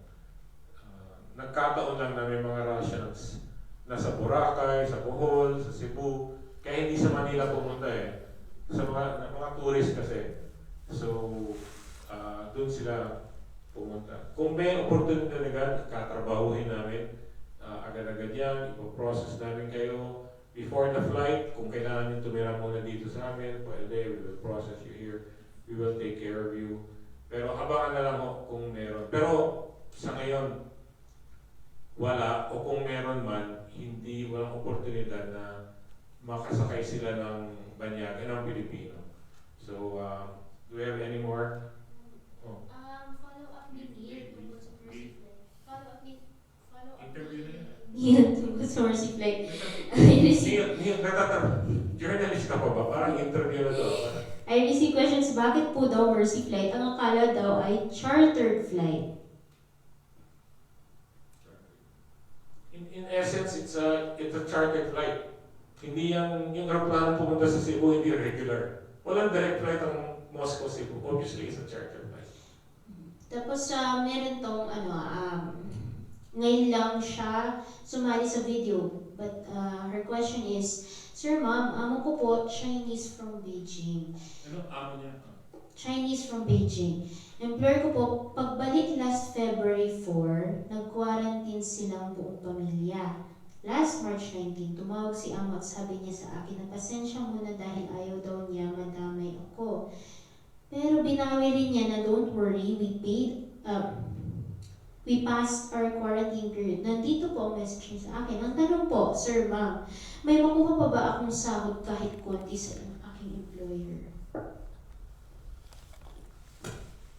Nagkataon lang na may mga Russians nasa Boracay, sa Bohol, sa Cebu. Kaya hindi sa Manila pumunta eh. Sa mga tourist kasi. So, doon sila pumunta. Kung may opportunity agad, katrabahuhin namin. Agad-agad yan, ipoprocess namin kayo before the flight. Kung kailangan nyo tumira muna dito sa amin, pwede, we will process you here. We will take care of you. Pero abangan na lang kung meron. Pero sa ngayon, wala. O kung meron man, walang oportunidad na makasakay sila ng banyagan ng Pilipino. So, do we have any more? Oh. Follow-up meeting tungkol sa Mercy flight. Interview na yun. Yan, tungkol sa Mercy flight. Journalist ka pa ba? Parang interview na to. I received questions, bakit po daw Mercy flight? Ang akala daw ay chartered flight. In essence, it's a chartered flight. Hindi yung aeroplano pumunta sa Cebu, hindi regular. Walang direct flight ang Moscow, Cebu. Obviously, it's a chartered flight. Tapos meron tong ngayon lang siya sumali sa video. But her question is, Sir Ma'am, amo ko po Chinese from Beijing. Ano? Amo niya? Chinese from Beijing. Employer ko po, pagbalik last February 4, nag-quarantine silang buong pamilya. Last March 19, tumawag si amo at sabi niya sa akin na pasensya muna dahil ayaw daw niya madamay ako. Pero binawi rin niya na don't worry, we passed our quarantine period. Nandito po ang message niya sa akin. Ang tanong po, Sir Ma'am, may makuha pa ba akong sahod kahit konti sa aking employer?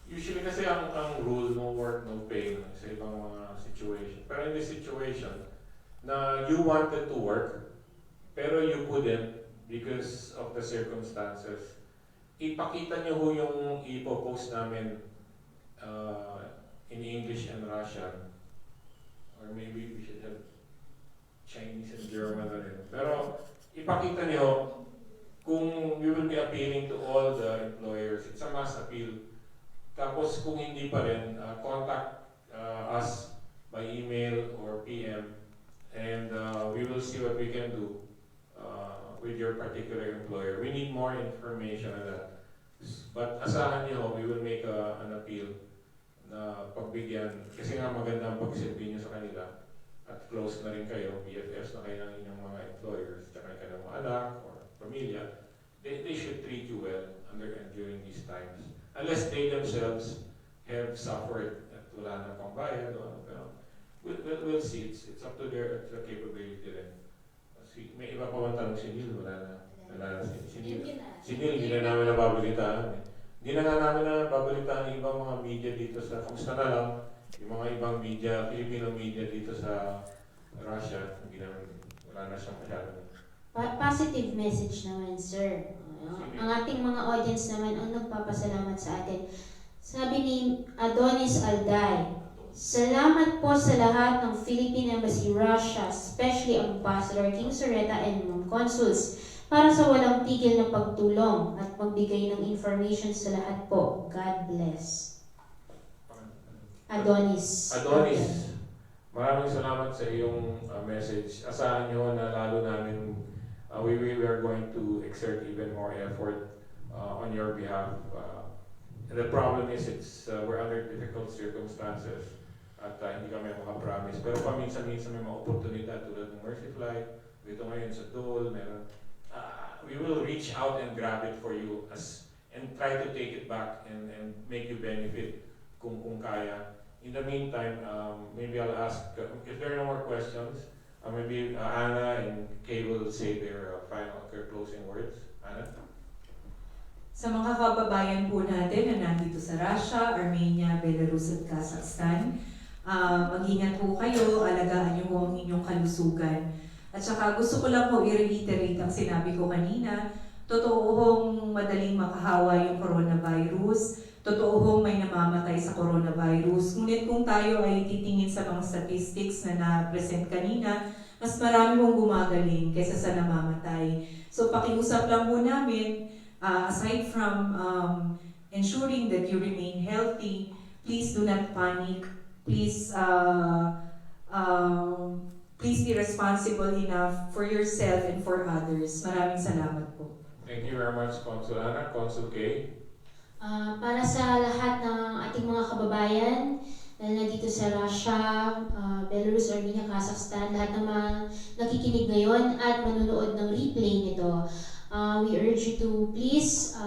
Usually kasi ang rule, no work, no pay sa ibang mga situation. Pero in this situation, na you wanted to work, pero you couldn't because of the circumstances, ipakita niyo ho yung ipopost namin in English and Russian. Or maybe we should have Chinese and German na rin. Pero ipakita niyo kung we will be appealing to all the employers. It's a mass appeal. Tapos kung hindi pa rin, contact us by email or PM and we will see what we can do with your particular employer. We need more information on that. But asahan niyo, we will make an appeal na pagbigyan, kasi nga maganda ang pagsilbi niyo sa kanila at close na rin kayo, BFFs na kayo ng inyong mga employers, tsaka kayo ng mga anak or pamilya. They should treat you well under and during these times. Unless they themselves have suffered at wala nang pambayad o ano, pero we'll see. It's up to their capability rin. May iba pa bang tanong si Neil? Wala na si Neil. Si Neil, hindi na namin nababalitaan. Hindi na nga namin nababalitaan yung ibang mga media dito sa, kamusta na lang, yung mga ibang media, Filipino media dito sa Russia, hindi namin, wala na siyang masyadong. Positive message naman, sir. Ang ating mga audience naman ang nagpapasalamat sa atin. Sabi ni Adonis Alday, salamat po sa lahat ng Philippine Embassy Russia, especially Ambassador King Soreta and Ma'am Consuls, para sa walang tigil na pagtulong at magbigay ng information sa lahat po. God bless. Adonis. Maraming salamat sa iyong message. Asahan nyo na lalo namin, we are going to exert even more effort on your behalf. The problem is we're under difficult circumstances at hindi kami makapromise. Pero paminsan-minsan may mga oportunidad tulad ng Mercy Flight, dito ngayon sa Dole, meron. We will reach out and grab it for you and try to take it back and make you benefit kung kaya. In the meantime, maybe I'll ask, if there are no more questions, maybe Anna and Kay will say their closing words. Anna? Sa mga kababayan po natin na nandito sa Russia, Armenia, Belarus at Kazakhstan, mag-ingat po kayo, alagaan niyo po ang inyong kalusugan. At saka gusto ko lang po i-reiterate ang sinabi ko kanina, totoo hong madaling makahawa yung coronavirus, totoo hong may namamatay sa coronavirus, ngunit kung tayo ay titingin sa mga statistics na na-present kanina, mas marami mong gumagaling kaysa sa namamatay. So pakiusap lang po namin, aside from ensuring that you remain healthy, please do not panic. Please be responsible enough for yourself and for others. Maraming salamat po. Thank you very much, Consul Anna. Consul Kay? Para sa lahat ng ating mga kababayan na dito sa Russia, Belarus, Armenia, Kazakhstan, lahat ng mga nakikinig ngayon at manunood ng replay nito, we urge you to please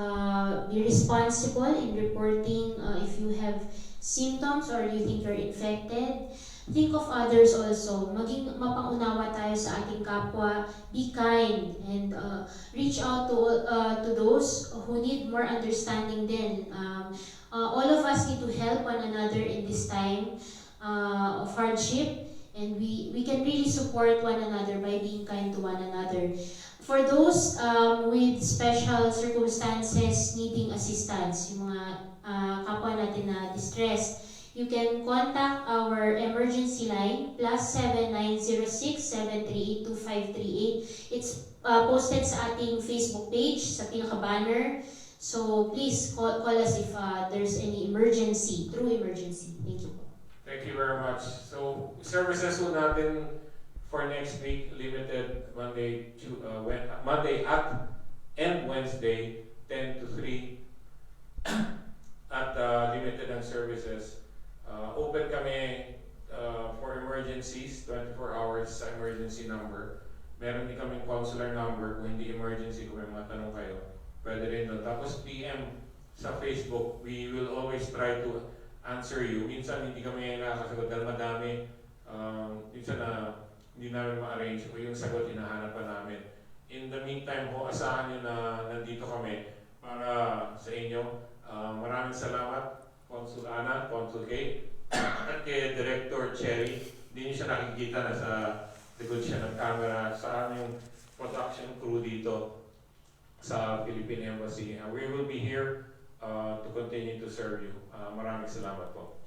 be responsible in reporting if you have symptoms or you think you're infected. Think of others also. Maging mapang-unawa tayo sa ating kapwa. Be kind and reach out to those who need more understanding din. All of us need to help one another in this time of hardship, and we can really support one another by being kind to one another. For those with special circumstances needing assistance, yung mga kapwa natin na distressed, you can contact our emergency line +7906-738-2538. It's posted sa ating Facebook page, sa pinaka-banner. So please call us if there's any emergency, true emergency. Thank you. Thank you very much. So, services po natin for next week, limited Monday and Wednesday, 10 to 3 at limited ang services. Open kami for emergencies, 24 hours sa emergency number. Meron din kaming consular number kung hindi emergency, kung may mga tanong kayo. Pwede rin doon. Tapos PM sa Facebook, we will always try to answer you. Minsan hindi kami nakakasagot dahil madami. Minsan na hindi namin ma-arrange o yung sagot hinahanap pa namin. In the meantime ho, asahan nyo na nandito kami para sa inyo. Maraming salamat, Consul Anna, Consul Kay, at kay Director Cherry. Hindi niyo siya nakikita, nasa likod siya ng camera sa aming production crew dito sa Philippine Embassy. We will be here to continue to serve you. Maraming salamat po.